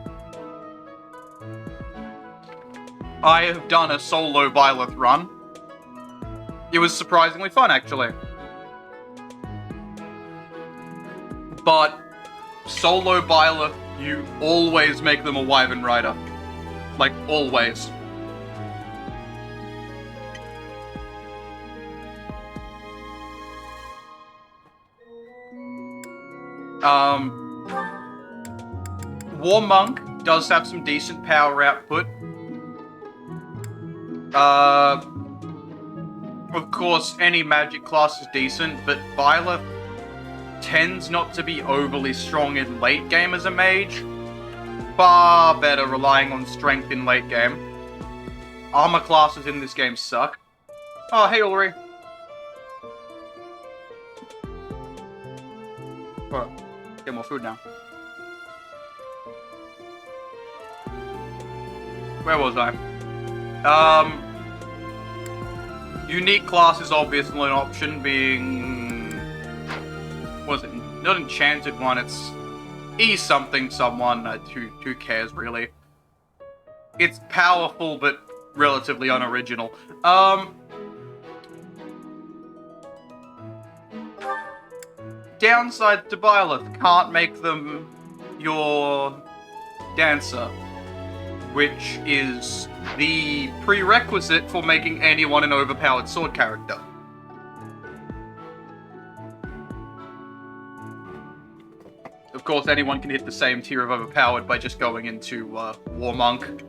I have done a solo Byleth run. It was surprisingly fun, actually. But solo Byleth, you always make them a Wyvern Rider. Like, always. War Monk does have some decent power output. Of course, any magic class is decent, but Byleth tends not to be overly strong in late game as a mage. Far better relying on strength in late game. Armor classes in this game suck. Oh, hey, Ulrich. Oh, get more food now. Where was I? Unique class is obviously an option, being... what is it? Not enchanted one, it's... E-something someone, who cares, really? It's powerful, but relatively unoriginal. Downside to Byleth, can't make them your dancer, which is the prerequisite for making anyone an overpowered sword character. Of course, anyone can hit the same tier of overpowered by just going into War Monk,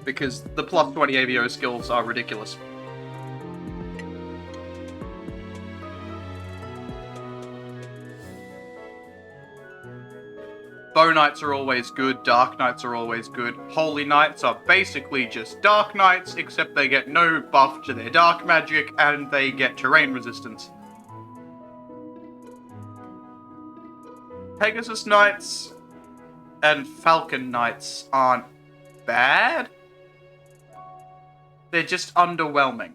because the plus 20 AVO skills are ridiculous. Bow Knights are always good, Dark Knights are always good. Holy Knights are basically just Dark Knights, except they get no buff to their dark magic, and they get terrain resistance. Pegasus Knights and Falcon Knights aren't bad. They're just underwhelming.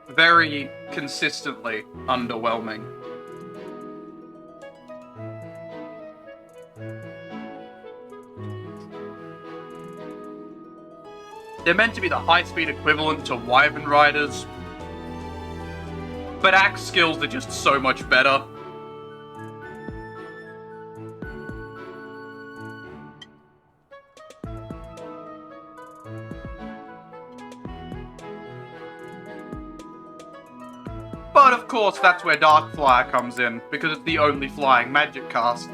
Very consistently underwhelming. They're meant to be the high-speed equivalent to Wyvern Riders, But axe skills are just so much better. But of course, that's where Dark Flyer comes in, because it's the only flying magic class.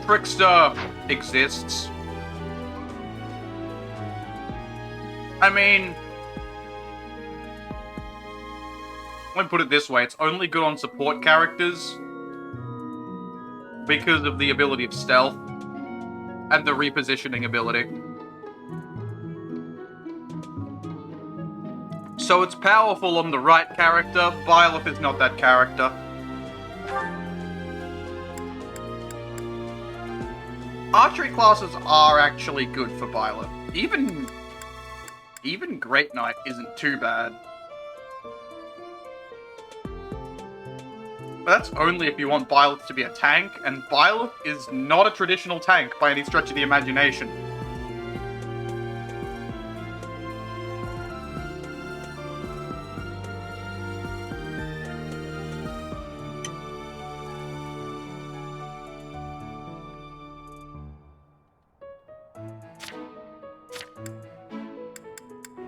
Trickster exists. I mean, let me put it this way, it's only good on support characters because of the ability of stealth and the repositioning ability. So it's powerful on the right character. Byleth is not that character. Archery classes are actually good for Byleth. Even Great Knight isn't too bad. But that's only if you want Byleth to be a tank, and Byleth is not a traditional tank by any stretch of the imagination.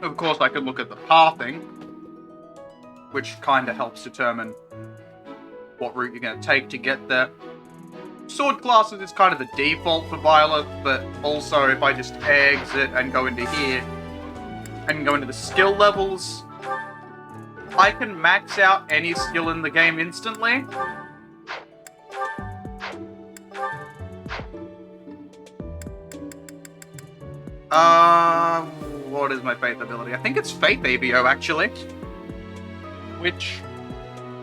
Of course, I could look at the pathing, which kind of helps determine what route you're going to take to get there. Sword classes is kind of the default for Byleth, but also if I just exit and go into here, and go into the skill levels, I can max out any skill in the game instantly. What is my Faith ability? I think it's Faith ABO, actually. Which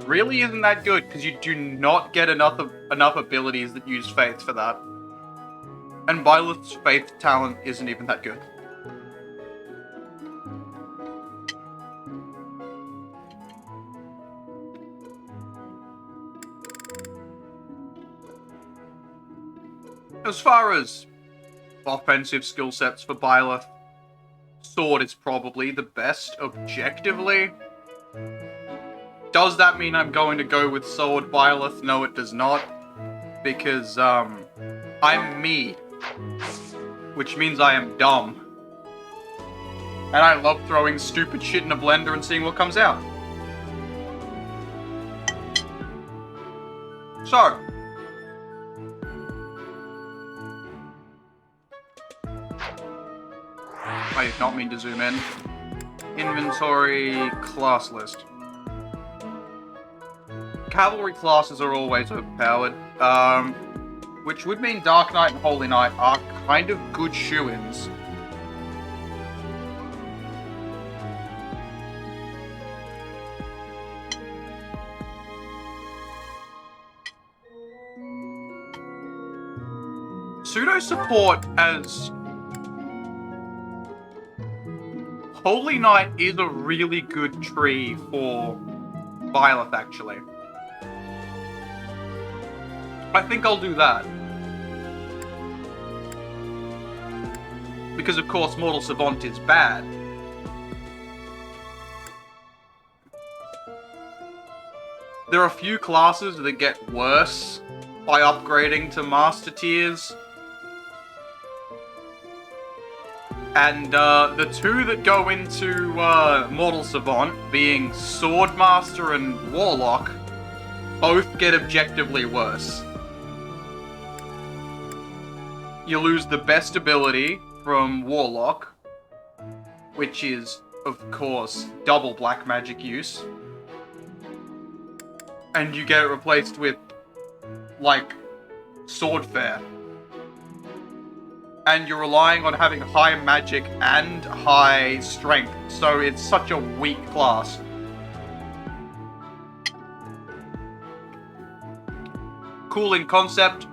really isn't that good, because you do not get enough abilities that use Faith for that. And Byleth's Faith talent isn't even that good. As far as offensive skill sets for Byleth, Sword is probably the best objectively. Does that mean I'm going to go with Sword Byleth? No, it does not. Because, I'm me. Which means I am dumb. And I love throwing stupid shit in a blender and seeing what comes out. So, I did not mean to zoom in. Inventory, class list. Cavalry classes are always overpowered, which would mean Dark Knight and Holy Knight are kind of good shoo-ins. Pseudo support as Holy Knight is a really good tree for Byleth, actually. I think I'll do that. Because, of course, Mortal Savant is bad. There are a few classes that get worse by upgrading to Master tiers. And the two that go into Mortal Savant, being Swordmaster and Warlock, both get objectively worse. You lose the best ability from Warlock, which is, of course, double black magic use. And you get it replaced with, like, Swordfare. And you're relying on having high magic and high strength, so it's such a weak class. Cool in concept,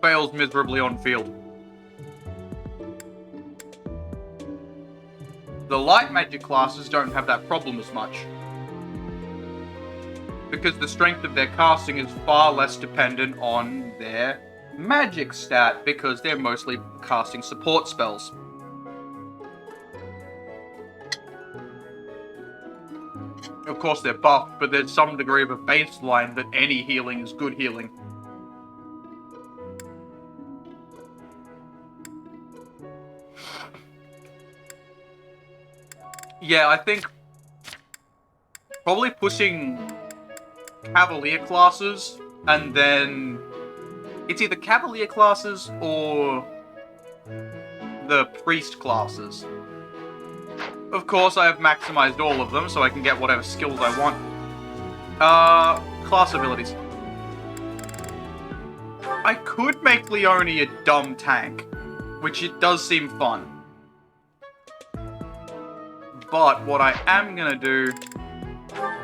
fails miserably on field. The light magic classes don't have that problem as much, because the strength of their casting is far less dependent on their magic stat, because they're mostly casting support spells. of course they're buffed, but there's some degree of a baseline that any healing is good healing. Yeah, I think probably pushing Cavalier classes, and then it's either Cavalier classes or the Priest classes. Of course, I have maximized all of them, so I can get whatever skills I want. Class abilities. I could make Leone a dumb tank, which it does seem fun. But what I am gonna do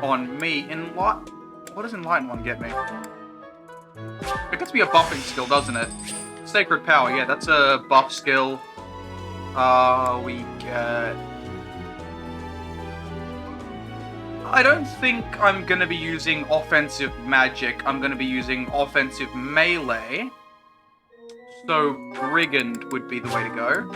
on me, what does Enlighten one get me? It gets me a buffing skill, doesn't it? Sacred Power, yeah, that's a buff skill. We get... I don't think I'm gonna be using offensive magic. I'm gonna be using offensive melee. So Brigand would be the way to go.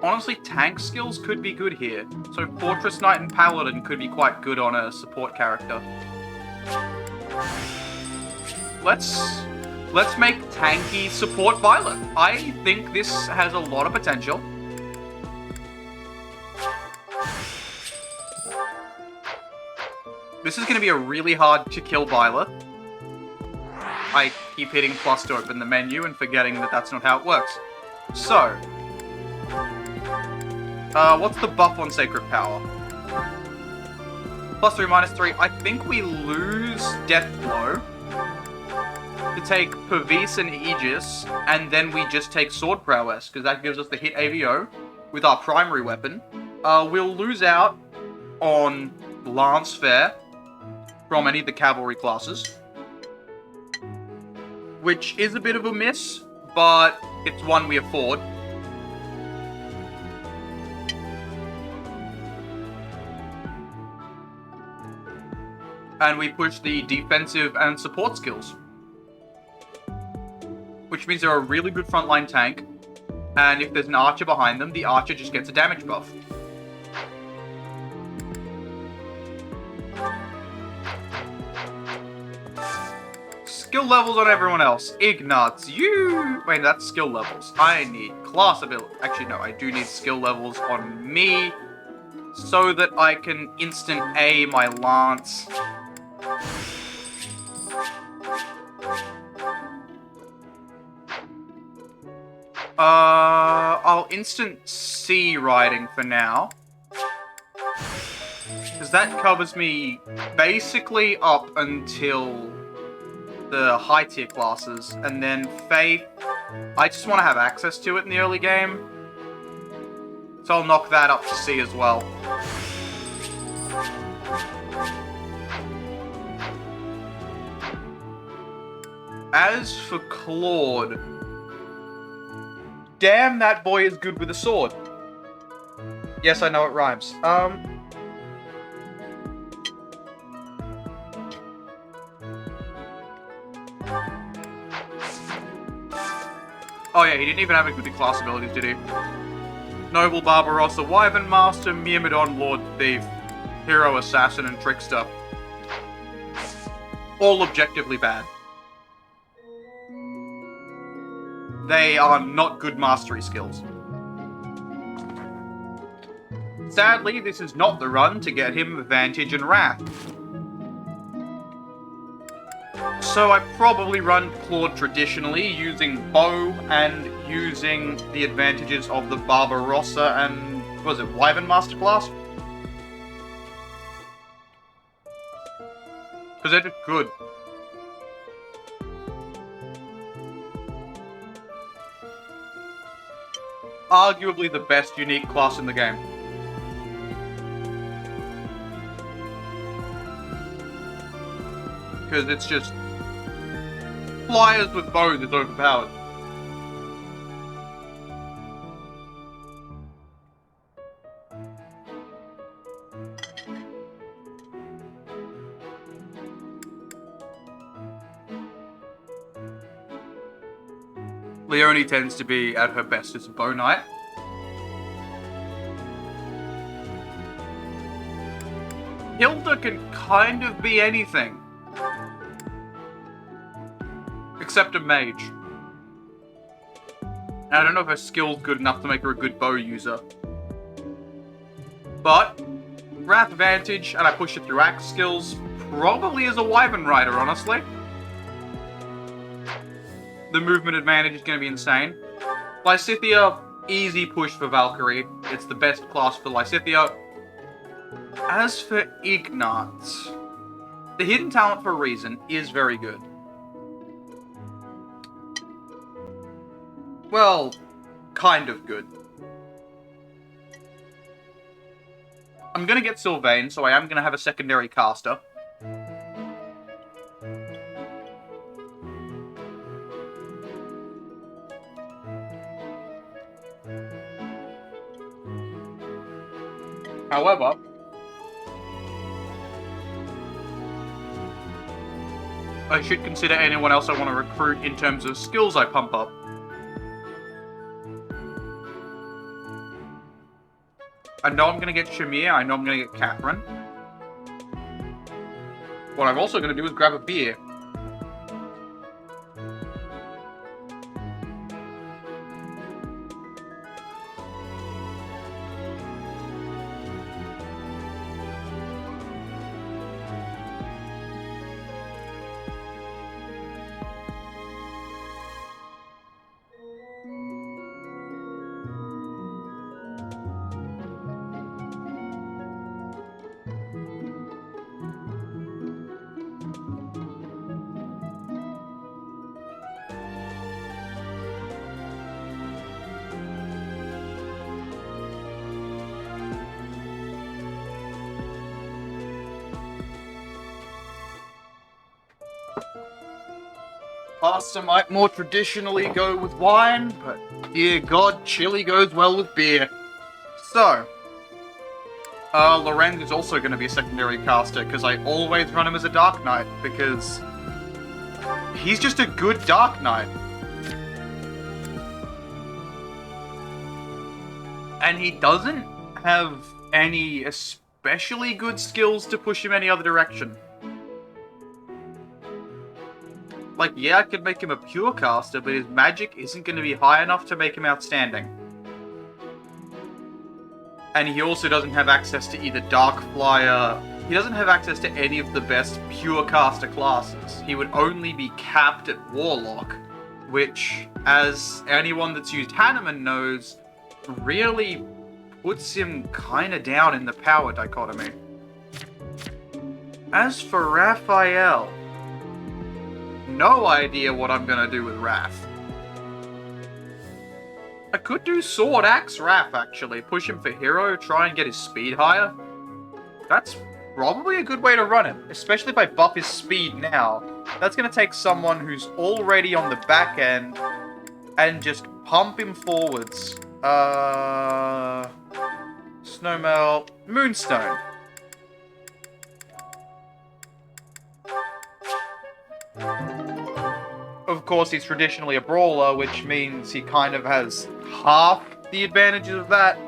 Honestly, tank skills could be good here. So Fortress Knight and Paladin could be quite good on a support character. Let's make tanky support Violet. I think this has a lot of potential. This is going to be a really hard to kill Violet. I keep hitting plus to open the menu and forgetting that that's not how it works. So, what's the buff on Sacred Power? +3, -3. I think we lose Death Blow to take Pervice and Aegis, and then we just take Sword Prowess, because that gives us the hit AVO with our primary weapon. We'll lose out on Lance Fair from any of the cavalry classes, which is a bit of a miss, but it's one we afford. And we push the defensive and support skills, which means they're a really good frontline tank, and if there's an archer behind them, the archer just gets a damage buff. Skill levels on everyone else. Ignatz, you... Wait, that's skill levels. I need class ability. Actually, no, I do need skill levels on me so that I can instant A my lance. I'll instant C riding for now, because that covers me basically up until the high tier classes, and then Faith, I just want to have access to it in the early game, so I'll knock that up to C as well. As for Claude, damn, that boy is good with a sword. Yes, I know it rhymes. Oh yeah, he didn't even have any good class abilities, did he? Noble Barbarossa, Wyvern Master, Myrmidon, Lord Thief, Hero Assassin, and Trickster. All objectively bad. They are not good mastery skills. Sadly, this is not the run to get him Vantage and Wrath. So I probably run Claude traditionally, using bow and using the advantages of the Barbarossa and, what was it, Wyvern Master class? Because they're just good. Arguably the best unique class in the game. Because it's just... Flyers with bows is overpowered. Leone tends to be at her best as a bow knight. Hilda can kind of be anything. Except a mage. And I don't know if her skill's good enough to make her a good bow user. But, Wrath advantage, and I push it through axe skills, probably is a Wyvern Rider, honestly. The movement advantage is going to be insane. Lysithea, easy push for Valkyrie. It's the best class for Lysithea. As for Ignatz, the hidden talent for Reason is very good. Well, kind of good. I'm gonna get Sylvain, so I am gonna have a secondary caster. However, I should consider anyone else I want to recruit in terms of skills I pump up. I know I'm going to get Shamir, I know I'm going to get Catherine. What I'm also going to do is grab a beer. Pasta might more traditionally go with wine, but dear God, chili goes well with beer. So, Lorenz is also going to be a secondary caster, because I always run him as a Dark Knight, because he's just a good Dark Knight. And he doesn't have any especially good skills to push him any other direction. Like, yeah, I could make him a pure caster, but his magic isn't going to be high enough to make him outstanding. And he also doesn't have access to either Dark Flyer. He doesn't have access to any of the best pure caster classes. He would only be capped at Warlock, which, as anyone that's used Hanneman knows, really puts him kinda down in the power dichotomy. As for Raphael, no idea what I'm gonna do with Wrath. I could do Sword Axe Wrath, actually. Push him for hero, try and get his speed higher. That's probably a good way to run him, especially if I buff his speed now. That's gonna take someone who's already on the back end and just pump him forwards. Snowmelt, Moonstone. Of course, he's traditionally a brawler, which means he kind of has half the advantages of that.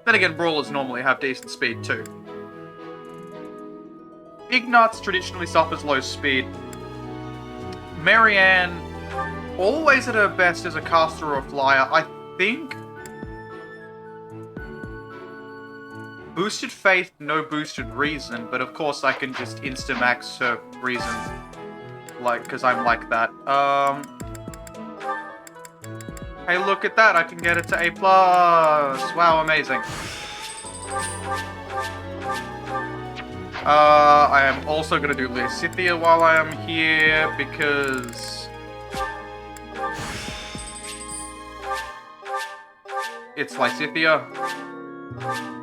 Then again, brawlers normally have decent speed too. Ignatz traditionally suffers low speed. Marianne, always at her best as a caster or a flyer. I think boosted faith, no boosted reason, but of course I can just insta-max her reason. Like, because I'm like that. Hey, look at that, I can get it to A+. Wow, amazing. I am also going to do Lysithea while I am here, because it's Lysithea.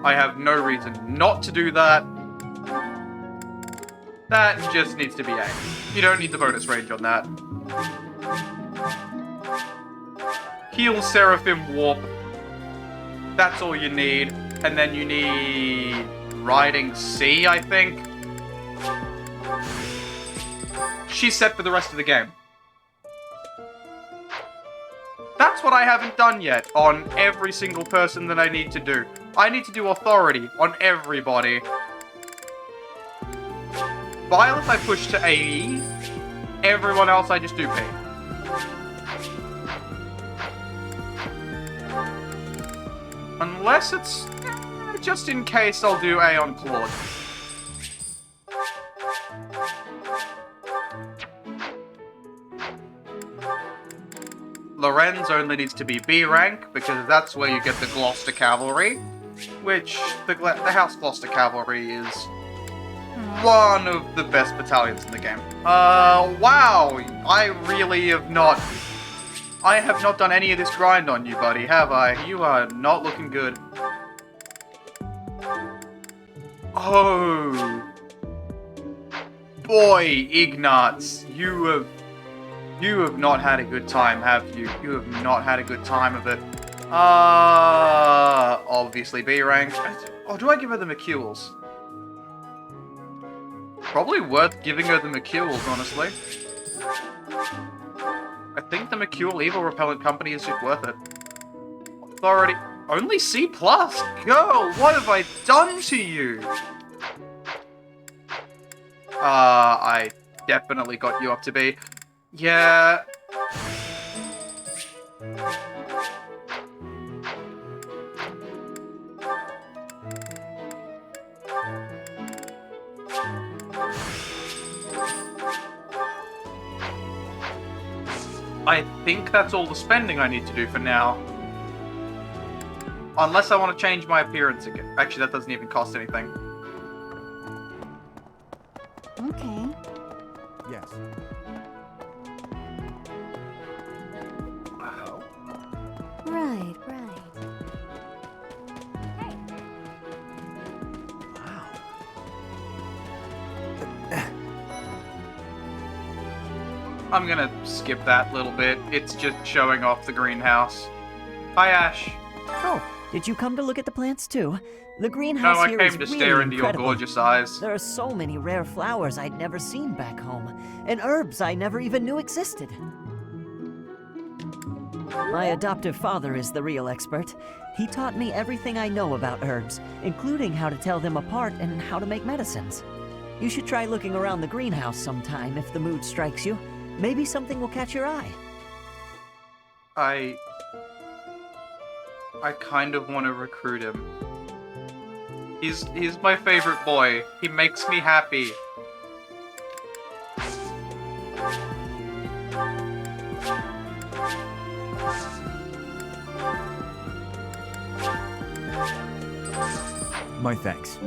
I have no reason not to do that. That just needs to be A. You don't need the bonus range on that. Heal Seraphim Warp. That's all you need. And then you need Riding C, I think. She's set for the rest of the game. That's what I haven't done yet on every single person that I need to do. I need to do Authority on everybody. Violet I push to AE. Everyone else I just do P. Unless it's... just in case I'll do A on Claude. Lorenz only needs to be B rank, because that's where you get the Gloucester Cavalry. Which, the House Gloucester Cavalry is one of the best battalions in the game. Wow! I really have not... I have not done any of this grind on you, buddy, have I? You are not looking good. Oh... Boy, Ignatz, you have not had a good time, have you? You have not had a good time of it. Obviously B rank. Oh, do I give her the McEwels? Probably worth giving her the McEwels, honestly. I think the McEwel Evil Repellent Company is just worth it. Authority. Only C+? Girl, what have I done to you? I definitely got you up to B. Yeah. I think that's all the spending I need to do for now. Unless I want to change my appearance again. Actually, that doesn't even cost anything. Okay. Yes. Wow. Right. I'm gonna skip that little bit. It's just showing off the greenhouse. Hi, Ash. Oh, did you come to look at the plants too? The greenhouse No, I here came is to really stare into your incredible. gorgeous eyes. There are so many rare flowers I'd never seen back home, and herbs I never even knew existed. My adoptive father is the real expert. He taught me everything I know about herbs, including how to tell them apart and how to make medicines. You should try looking around the greenhouse sometime if the mood strikes you. Maybe something will catch your eye. I kind of want to recruit him. He's my favorite boy. He makes me happy. My thanks.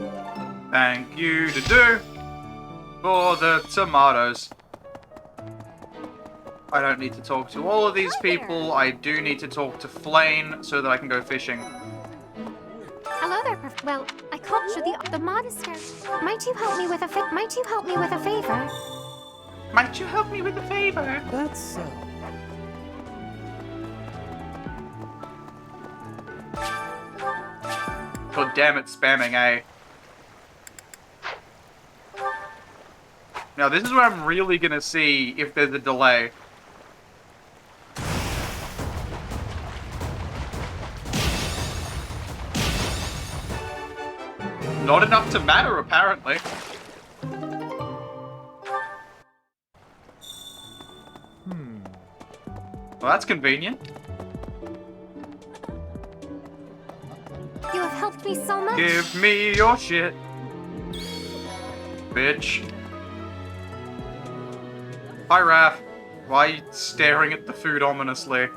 Thank you to do for the tomatoes. I don't need to talk to all of these people. I do need to talk to Flane so that I can go fishing. Hello there, well, I called you the monastery. Might you help me with a favor? Might you help me with a favor? That's so. God damn it, spamming, eh? Now this is where I'm really gonna see if there's a delay. Not enough to matter, apparently. Well, that's convenient. You have helped me so much. Give me your shit, bitch. Hi, Raph. Why are you staring at the food ominously?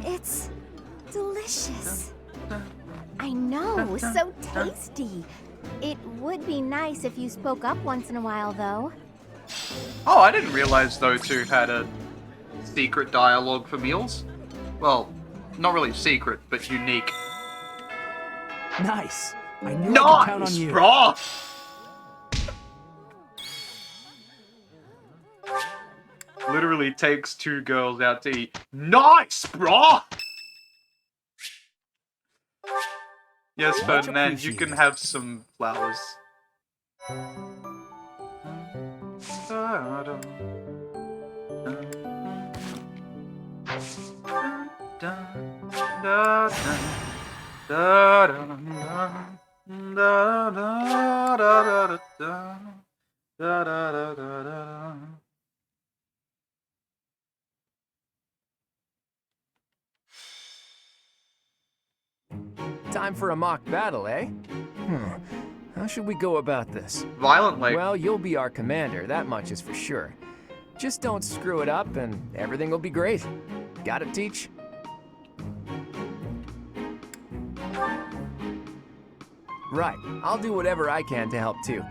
It's delicious. I know, so tasty. It would be nice if you spoke up once in a while, though. Oh, I didn't realize those two had a secret dialogue for meals. Well, not really secret, but unique. Nice. I knew I could count on Nice, you. bro! Literally takes two girls out to eat. Nice, bro! Yes, Much Ferdinand, you can have some flowers. Time for a mock battle, eh? How should we go about this? Violently. Well, you'll be our commander, that much is for sure. Just don't screw it up and everything will be great. Got it, Teach? Right, I'll do whatever I can to help too.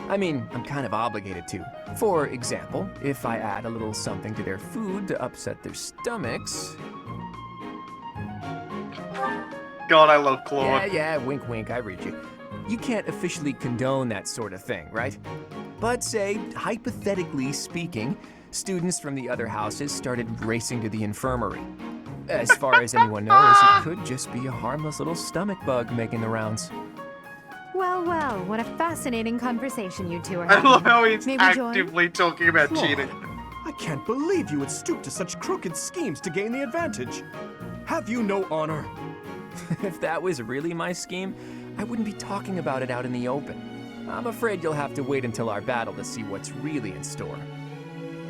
I mean, I'm kind of obligated to. For example, if I add a little something to their food to upset their stomachs... God, I love Claude. Yeah, wink wink, I read you. You can't officially condone that sort of thing, right? But say, hypothetically speaking, students from the other houses started racing to the infirmary. As far as anyone knows, it could just be a harmless little stomach bug making the rounds. Well, well, what a fascinating conversation you two are I having. love how he's May we join? actively talking about Claude, cheating. I can't believe you would stoop to such crooked schemes to gain the advantage. Have you no honor? If that was really my scheme, I wouldn't be talking about it out in the open. I'm afraid you'll have to wait until our battle to see what's really in store.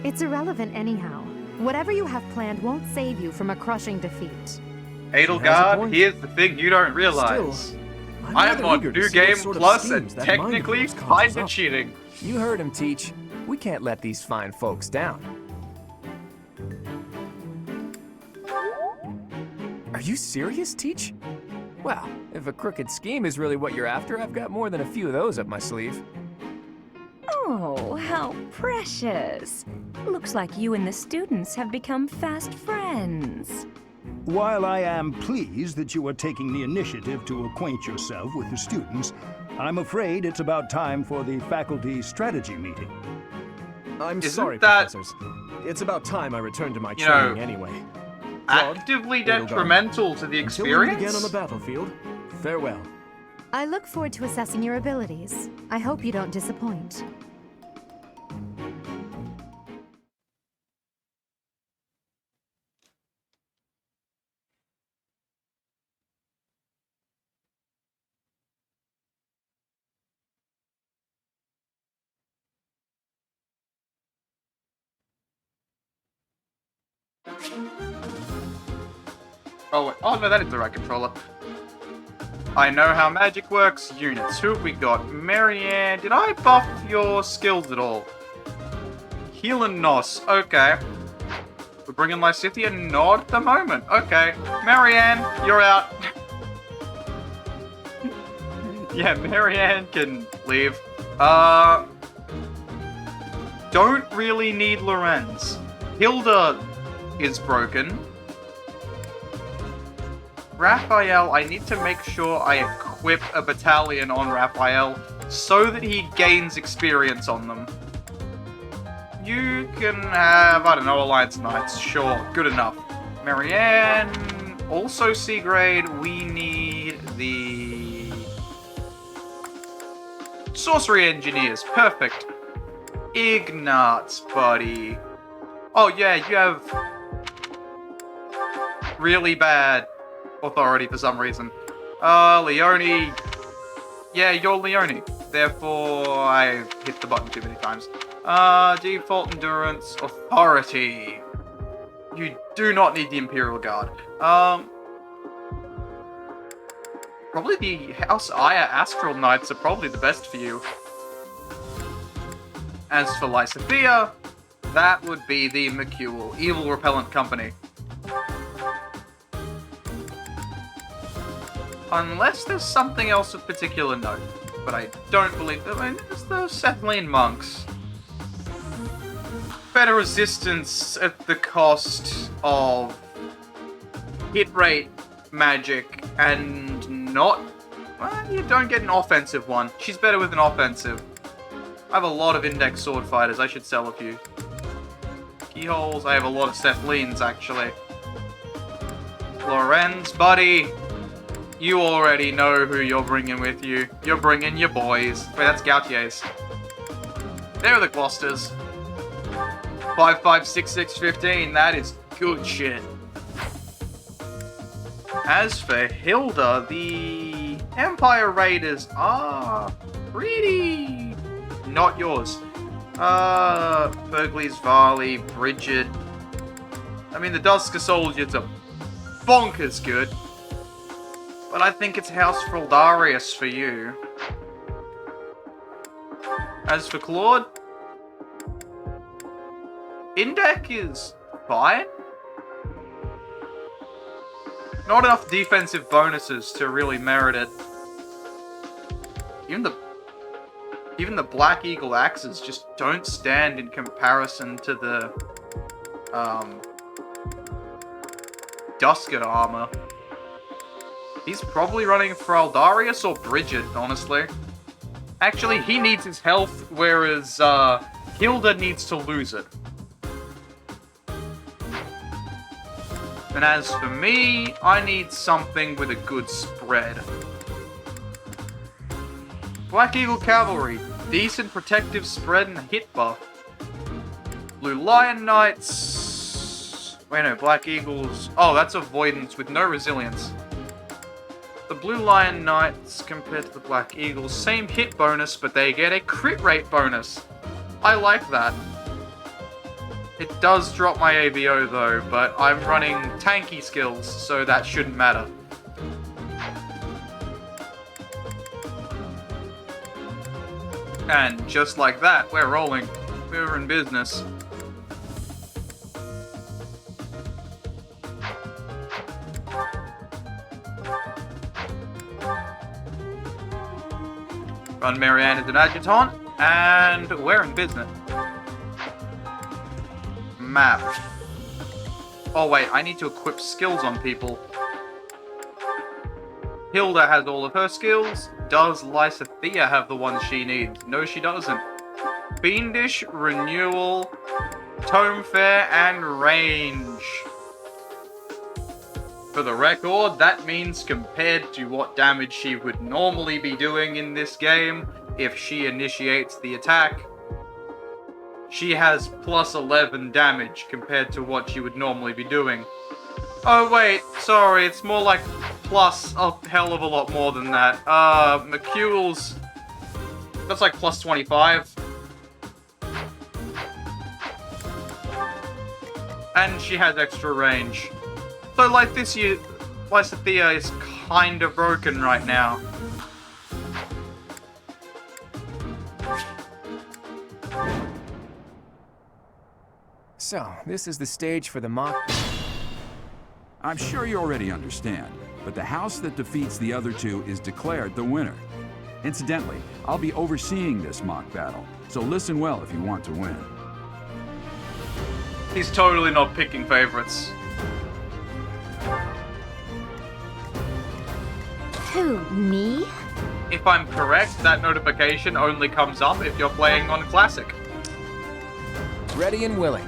It's irrelevant anyhow. Whatever you have planned won't save you from a crushing defeat. Edelgard, here's the thing you don't realize. Still, I am on New Game Plus and that technically mind of yours kinda up. cheating. You heard him, Teach. We can't let these fine folks down. Are you serious, Teach? Well, if a crooked scheme is really what you're after, I've got more than a few of those up my sleeve. Oh, how precious. Looks like you and the students have become fast friends. While I am pleased that you are taking the initiative to acquaint yourself with the students, I'm afraid it's about time for the faculty strategy meeting. I'm Isn't sorry, that- professors. It's about time I returned to my You know, training anyway. Actively detrimental to the Until we meet experience? again on the battlefield, farewell. I look forward to assessing your abilities. I hope you don't disappoint. Oh, wait. Oh, no, that is the right controller. I know how magic works. Units. Who have we got? Marianne. Did I buff your skills at all? Heal and Nos. Okay. We're bringing Lysithia not at the moment. Okay. Marianne, you're out. Yeah, Marianne can leave. Don't really need Lorenz. Hilda is broken. Raphael, I need to make sure I equip a battalion on Raphael so that he gains experience on them. You can have, I don't know, Alliance Knights. Sure, good enough. Marianne, also C grade. We need the Sorcery Engineers. Perfect. Ignatz, buddy. Oh yeah, you have really bad authority for some reason. Leone. Yeah, you're Leone. Therefore, I hit the button too many times. Default endurance, authority. You do not need the Imperial Guard. Probably the House Aya Astral Knights are probably the best for you. As for Lysithia, that would be the McCule, Evil Repellent Company. Unless there's something else of particular note. But I don't believe... I mean, there's the Sethlane Monks. Better resistance at the cost of hit rate magic and not... Well, you don't get an offensive one. She's better with an offensive. I have a lot of Index Sword Fighters. I should sell a few. Keyholes. I have a lot of Sethlines, actually. Lorenz, buddy. You already know who you're bringing with you. You're bringing your boys. Wait, that's Gautier's. There are the Gloucesters. 5, 5, 6, 6, 15. That is good shit. As for Hilda, the Empire Raiders are pretty not yours. Burgley's Varley, Bridget. I mean, the Dusker Soldiers are bonkers good. But I think it's House Fraldarius for you. As for Claude, Indec is fine. Not enough defensive bonuses to really merit it. Even the Black Eagle axes just don't stand in comparison to the Dusker armor. He's probably running for Aldarius or Bridget, honestly. Actually, he needs his health, whereas Hilda needs to lose it. And as for me, I need something with a good spread. Black Eagle Cavalry, decent protective spread and hit buff. Blue Lion Knights... Wait, no, Black Eagles... Oh, that's avoidance with no resilience. The Blue Lion Knights compared to the Black Eagles, same hit bonus, but they get a crit rate bonus. I like that. It does drop my ABO though, but I'm running tanky skills, so that shouldn't matter. And just like that, we're rolling. We're in business. Run Marianne as an adjutant, and we're in business. Map. Oh wait, I need to equip skills on people. Hilda has all of her skills. Does Lysathea have the ones she needs? No, she doesn't. Fiendish, Renewal, Tome Fair, and Range. For the record, that means compared to what damage she would normally be doing in this game, if she initiates the attack, she has plus 11 damage compared to what she would normally be doing. Oh wait, sorry, it's more like plus a hell of a lot more than that. McCule's... that's like plus 25. And she has extra range. So like this year, Lysathea is kinda broken right now. So, this is the stage for the mock... I'm sure you already understand, but the house that defeats the other two is declared the winner. Incidentally, I'll be overseeing this mock battle, so listen well if you want to win. He's totally not picking favorites. Who, me? If I'm correct, that notification only comes up if you're playing on Classic. Ready and willing.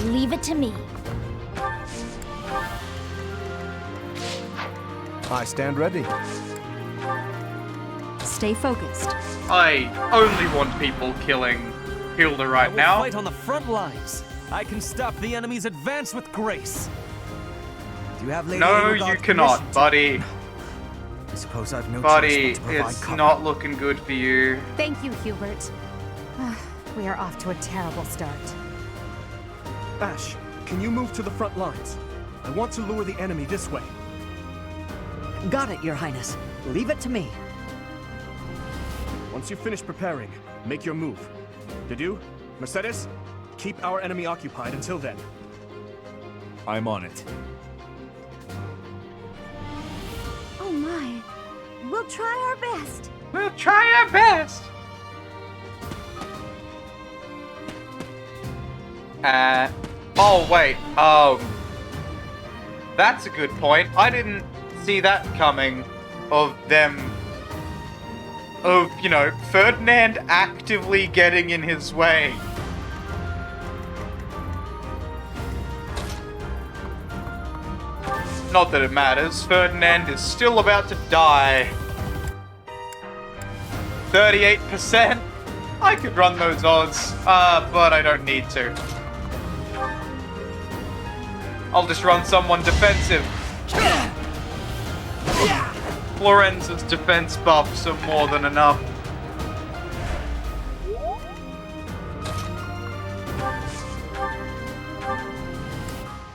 Leave it to me. I stand ready. Stay focused. I only want people killing Hilda right I will now. fight on the front lines. I can stop the enemy's advance with grace. Do you have Lady No, Edelgard you cannot, permission? buddy. I suppose I've no Buddy, choice but to provide it's cover. not looking good for you. Thank you, Hubert. We are off to a terrible start. Ash, can you move to the front lines? I want to lure the enemy this way. Got it, Your Highness. Leave it to me. Once you finish preparing, make your move. Dedu, Mercedes, keep our enemy occupied until then. I'm on it. Oh my. We'll try our best. We'll try our best. Oh wait, that's a good point. I didn't see that coming, of them, you know, Ferdinand actively getting in his way. Not that it matters. Ferdinand is still about to die. 38%? I could run those odds, but I don't need to. I'll just run someone defensive. Florenza's defense buffs are more than enough.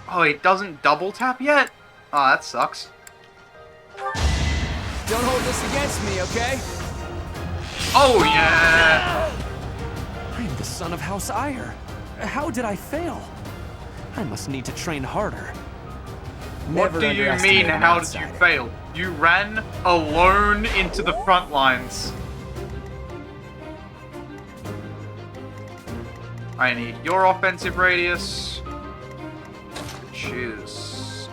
Oh, he doesn't double tap yet? Oh, that sucks. Don't hold this against me, okay? Oh, yeah! I am the son of House Ire. How did I fail? I must need to train harder. What do you mean, how did you fail? You ran alone into the front lines. I need your offensive radius, which is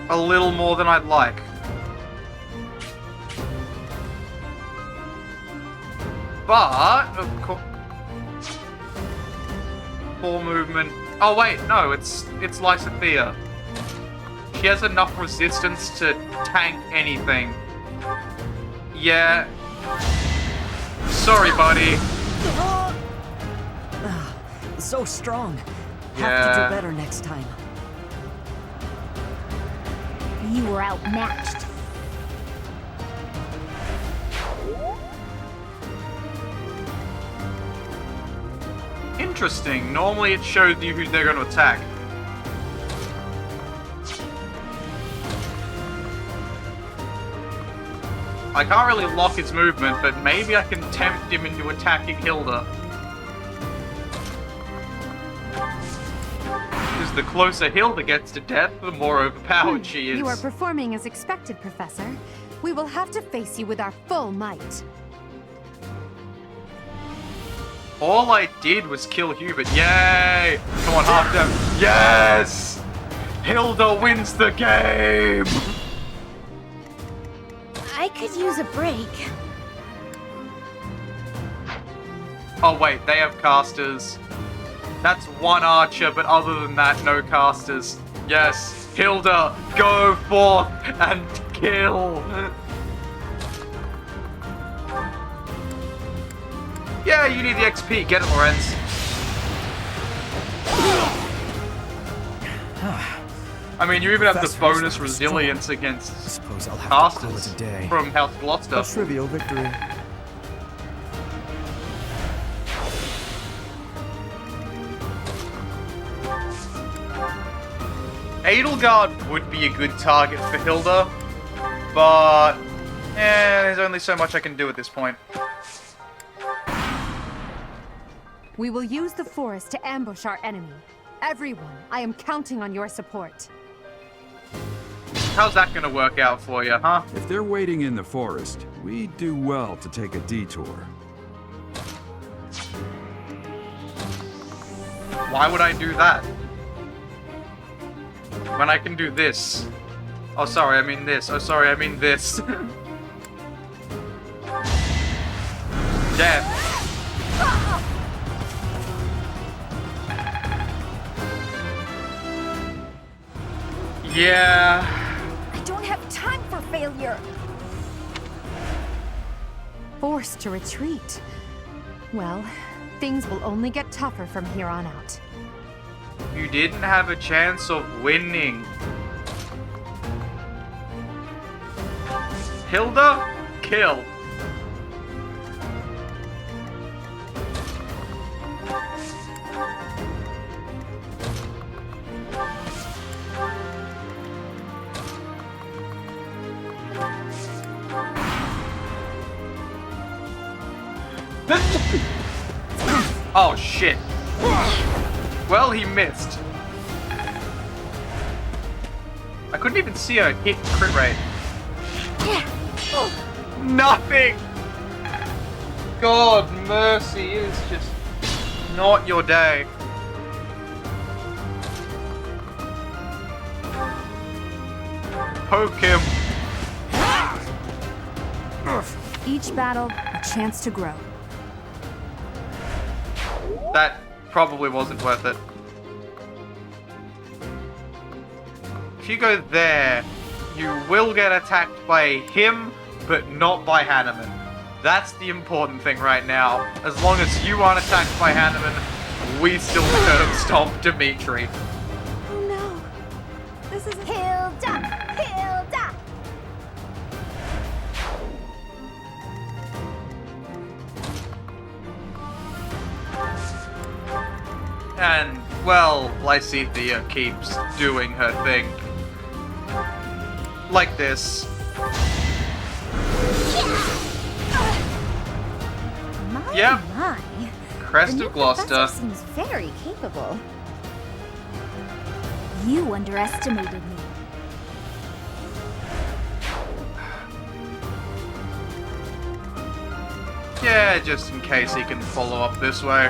a little more than I'd like. But, of course, full movement. Oh wait, no, it's Lysathea. She has enough resistance to tank anything. Yeah. Sorry, buddy. So strong. Yeah. Have to do better next time. You were outmatched. Interesting. Normally it shows you who they're going to attack. I can't really lock his movement, but maybe I can tempt him into attacking Hilda. Because the closer Hilda gets to death, the more overpowered she is. You are performing as expected, Professor. We will have to face you with our full might. All I did was kill Hubert. Yay! Come on, half down. Yes! Hilda wins the game! I could use a break. Oh wait, they have casters. That's one archer, but other than that, no casters. Yes, Hilda, go forth and kill! Yeah, you need the XP. Get it, Lorenz. I mean, you even have the bonus resilience against casters from House Gloucester. A trivial victory. Edelgard would be a good target for Hilda, but there's only so much I can do at this point. We will use the forest to ambush our enemy. Everyone, I am counting on your support. How's that gonna work out for you, huh? If they're waiting in the forest, we'd do well to take a detour. Why would I do that? When I can do this. Oh, sorry, I mean this. Oh, sorry, I mean this. Damn. Yeah. I don't have time for failure. Forced to retreat. Well, things will only get tougher from here on out. You didn't have a chance of winning. Hilda, kill. Oh shit. Well, he missed. I couldn't even see a hit crit rate. Nothing! God mercy, it is just not your day. Poke him. Each battle, a chance to grow. That probably wasn't worth it. if you go there, you will get attacked by him, but not by Hanneman. That's the important thing right now. As long as you aren't attacked by Hanneman, we still curb stomp Dimitri. Oh no. This is Hilda! Hilda! And, well, Lysithea keeps doing her thing. Like this. My, Yep. my. Crest The of new Gloucester. professor seems very capable. You underestimated me. Yeah, just in case he can follow up this way.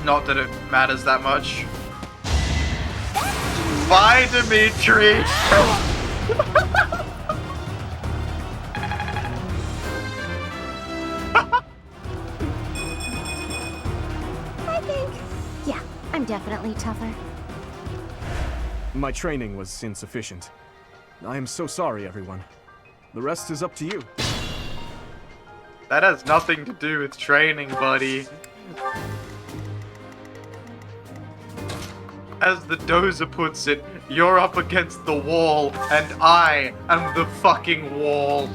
Not that it matters that much. Bye, Dimitri! I think... Yeah, I'm definitely tougher. My training was insufficient. I am so sorry, everyone. The rest is up to you. That has nothing to do with training, buddy. As the Dozer puts it, you're up against the wall, and I am the fucking wall.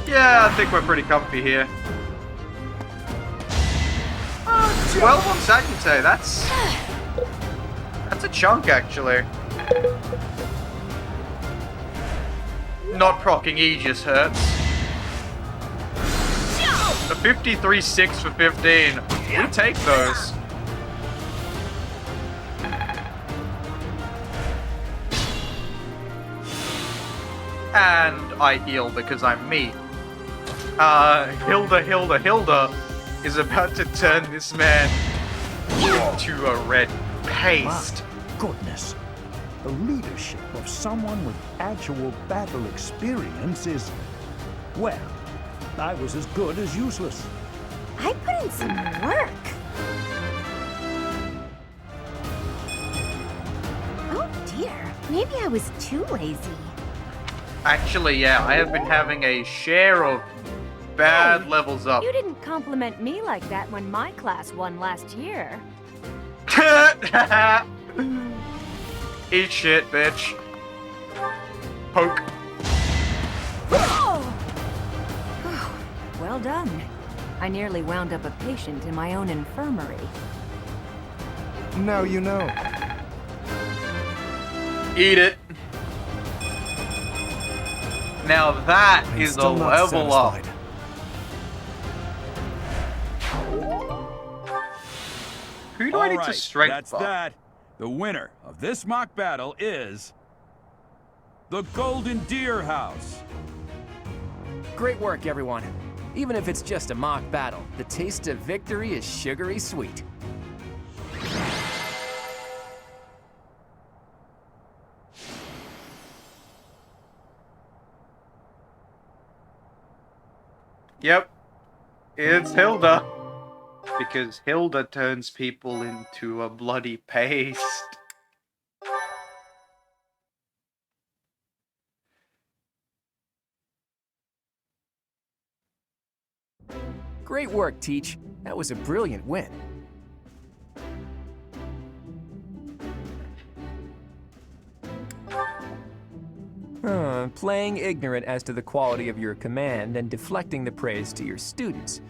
Yeah, I think we're pretty comfy here. 12 on Sagittarius, that's a chunk, actually. Not proccing Aegis hurts. A 53-6 for 15. We take those. And I heal because I'm me. Hilda is about to turn this man into a red paste. My goodness. The leadership of someone with actual battle experience is... Well, I was as good as useless. I put in some work. Oh dear, maybe I was too lazy. Actually, yeah, I have been having a share of bad levels up. You didn't compliment me like that when my class won last year. Eat shit, bitch. Poke. Well done. I nearly wound up a patient in my own infirmary. Now you know. Eat it. Now that is a level up. Who do I need to strength that's buff? that. The winner of this mock battle is... the Golden Deer House. Great work, everyone. Even if it's just a mock battle, the taste of victory is sugary sweet. Yep. It's Hilda. Because Hilda turns people into a bloody paste. Great work, Teach. That was a brilliant win. Playing ignorant as to the quality of your command and deflecting the praise to your students.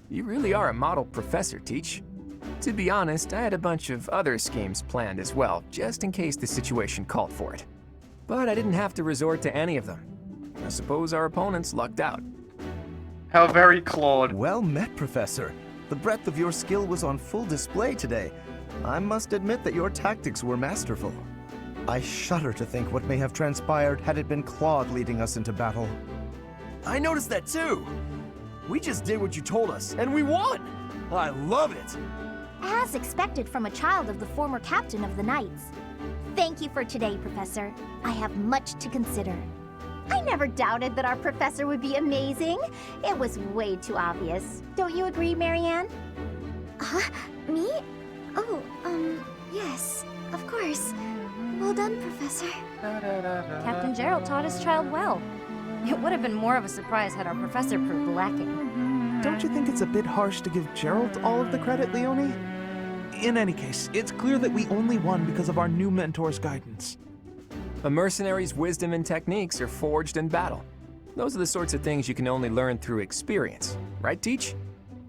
You really are a model professor, Teach. To be honest, I had a bunch of other schemes planned as well, just in case the situation called for it. But I didn't have to resort to any of them. I suppose our opponents lucked out. How very Claude. Well met, Professor. The breadth of your skill was on full display today. I must admit that your tactics were masterful. I shudder to think what may have transpired had it been Claude leading us into battle. I noticed that too. We just did what you told us, and we won! I love it! As expected from a child of the former captain of the Knights. Thank you for today, Professor. I have much to consider. I never doubted that our professor would be amazing. It was way too obvious. Don't you agree, Marianne? Me? Oh, yes, of course. Well done, Professor. Captain Gerald taught his child well. It would have been more of a surprise had our professor proved lacking. Don't you think it's a bit harsh to give Gerald all of the credit, Leonie? In any case, it's clear that we only won because of our new mentor's guidance. A mercenary's wisdom and techniques are forged in battle. Those are the sorts of things you can only learn through experience, right, Teach?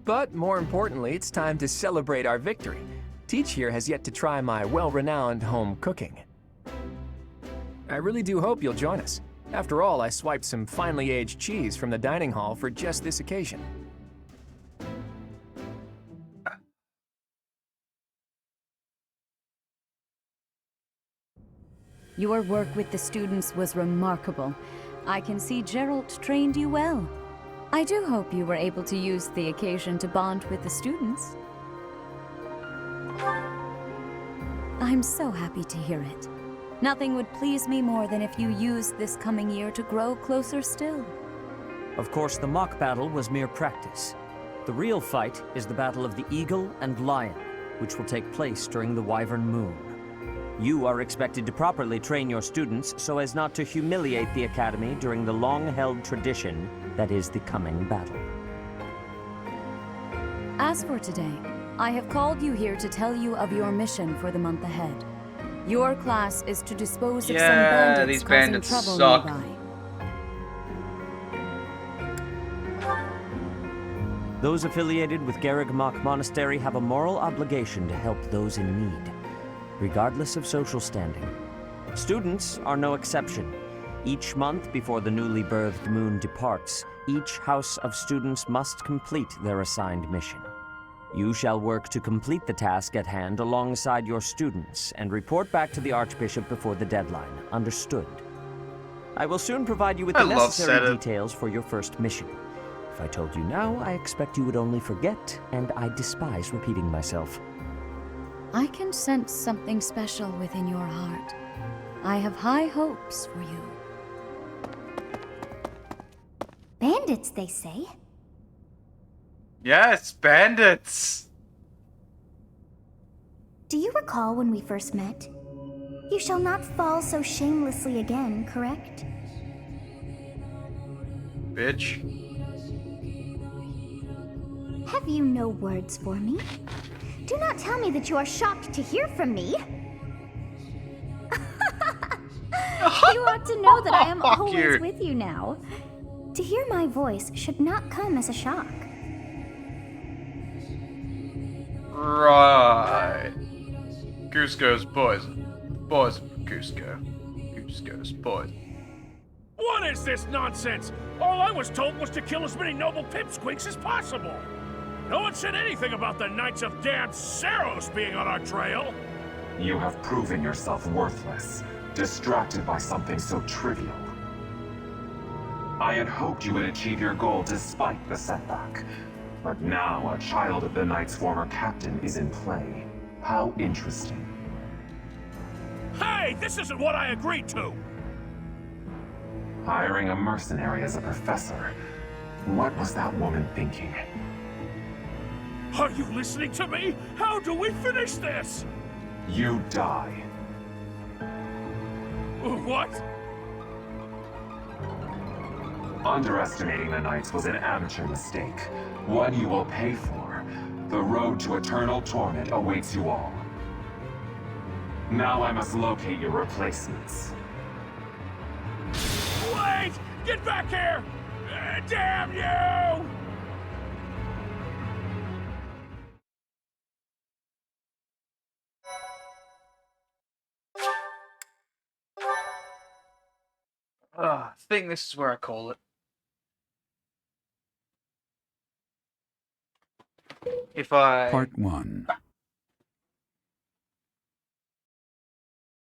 But more importantly, it's time to celebrate our victory. Teach here has yet to try my well-renowned home cooking. I really do hope you'll join us. After all, I swiped some finely aged cheese from the dining hall for just this occasion. Your work with the students was remarkable. I can see Gerald trained you well. I do hope you were able to use the occasion to bond with the students. I'm so happy to hear it. Nothing would please me more than if you used this coming year to grow closer still. Of course, the mock battle was mere practice. The real fight is the battle of the Eagle and Lion, which will take place during the Wyvern Moon. You are expected to properly train your students so as not to humiliate the Academy during the long-held tradition that is the coming battle. As for today, I have called you here to tell you of your mission for the month ahead. Your class is to dispose of some bandits these causing bandits trouble suck. nearby. Those affiliated with Garreg-Mach Monastery have a moral obligation to help those in need, regardless of social standing. Students are no exception. Each month before the newly birthed moon departs, each house of students must complete their assigned mission. You shall work to complete the task at hand alongside your students and report back to the Archbishop before the deadline. Understood? I will soon provide you with the necessary details for your first mission. If I told you now, I expect you would only forget, and I despise repeating myself. I can sense something special within your heart. I have high hopes for you. Bandits, they say. Yes, bandits! Do you recall when we first met? You shall not fall so shamelessly again, correct? Bitch. Have you no words for me? Do not tell me that you are shocked to hear from me. You ought to know that I am always with you now. To hear my voice should not come as a shock. Right. Cusco's poison. Poison for Cusco. Cusco's poison. What is this nonsense? All I was told was to kill as many noble pipsqueaks as possible. No one said anything about the Knights of Damned Saros being on our trail. You have proven yourself worthless, distracted by something so trivial. I had hoped you would achieve your goal despite the setback. But now a child of the Knight's former captain is in play. How interesting. Hey, this isn't what I agreed to! Hiring a mercenary as a professor. What was that woman thinking? Are you listening to me? How do we finish this? You die. What? Underestimating the Knights was an amateur mistake. One you will pay for. The road to eternal torment awaits you all. Now I must locate your replacements. Wait! Get back here! Damn you! I think this is where I call it. If I... Part 1.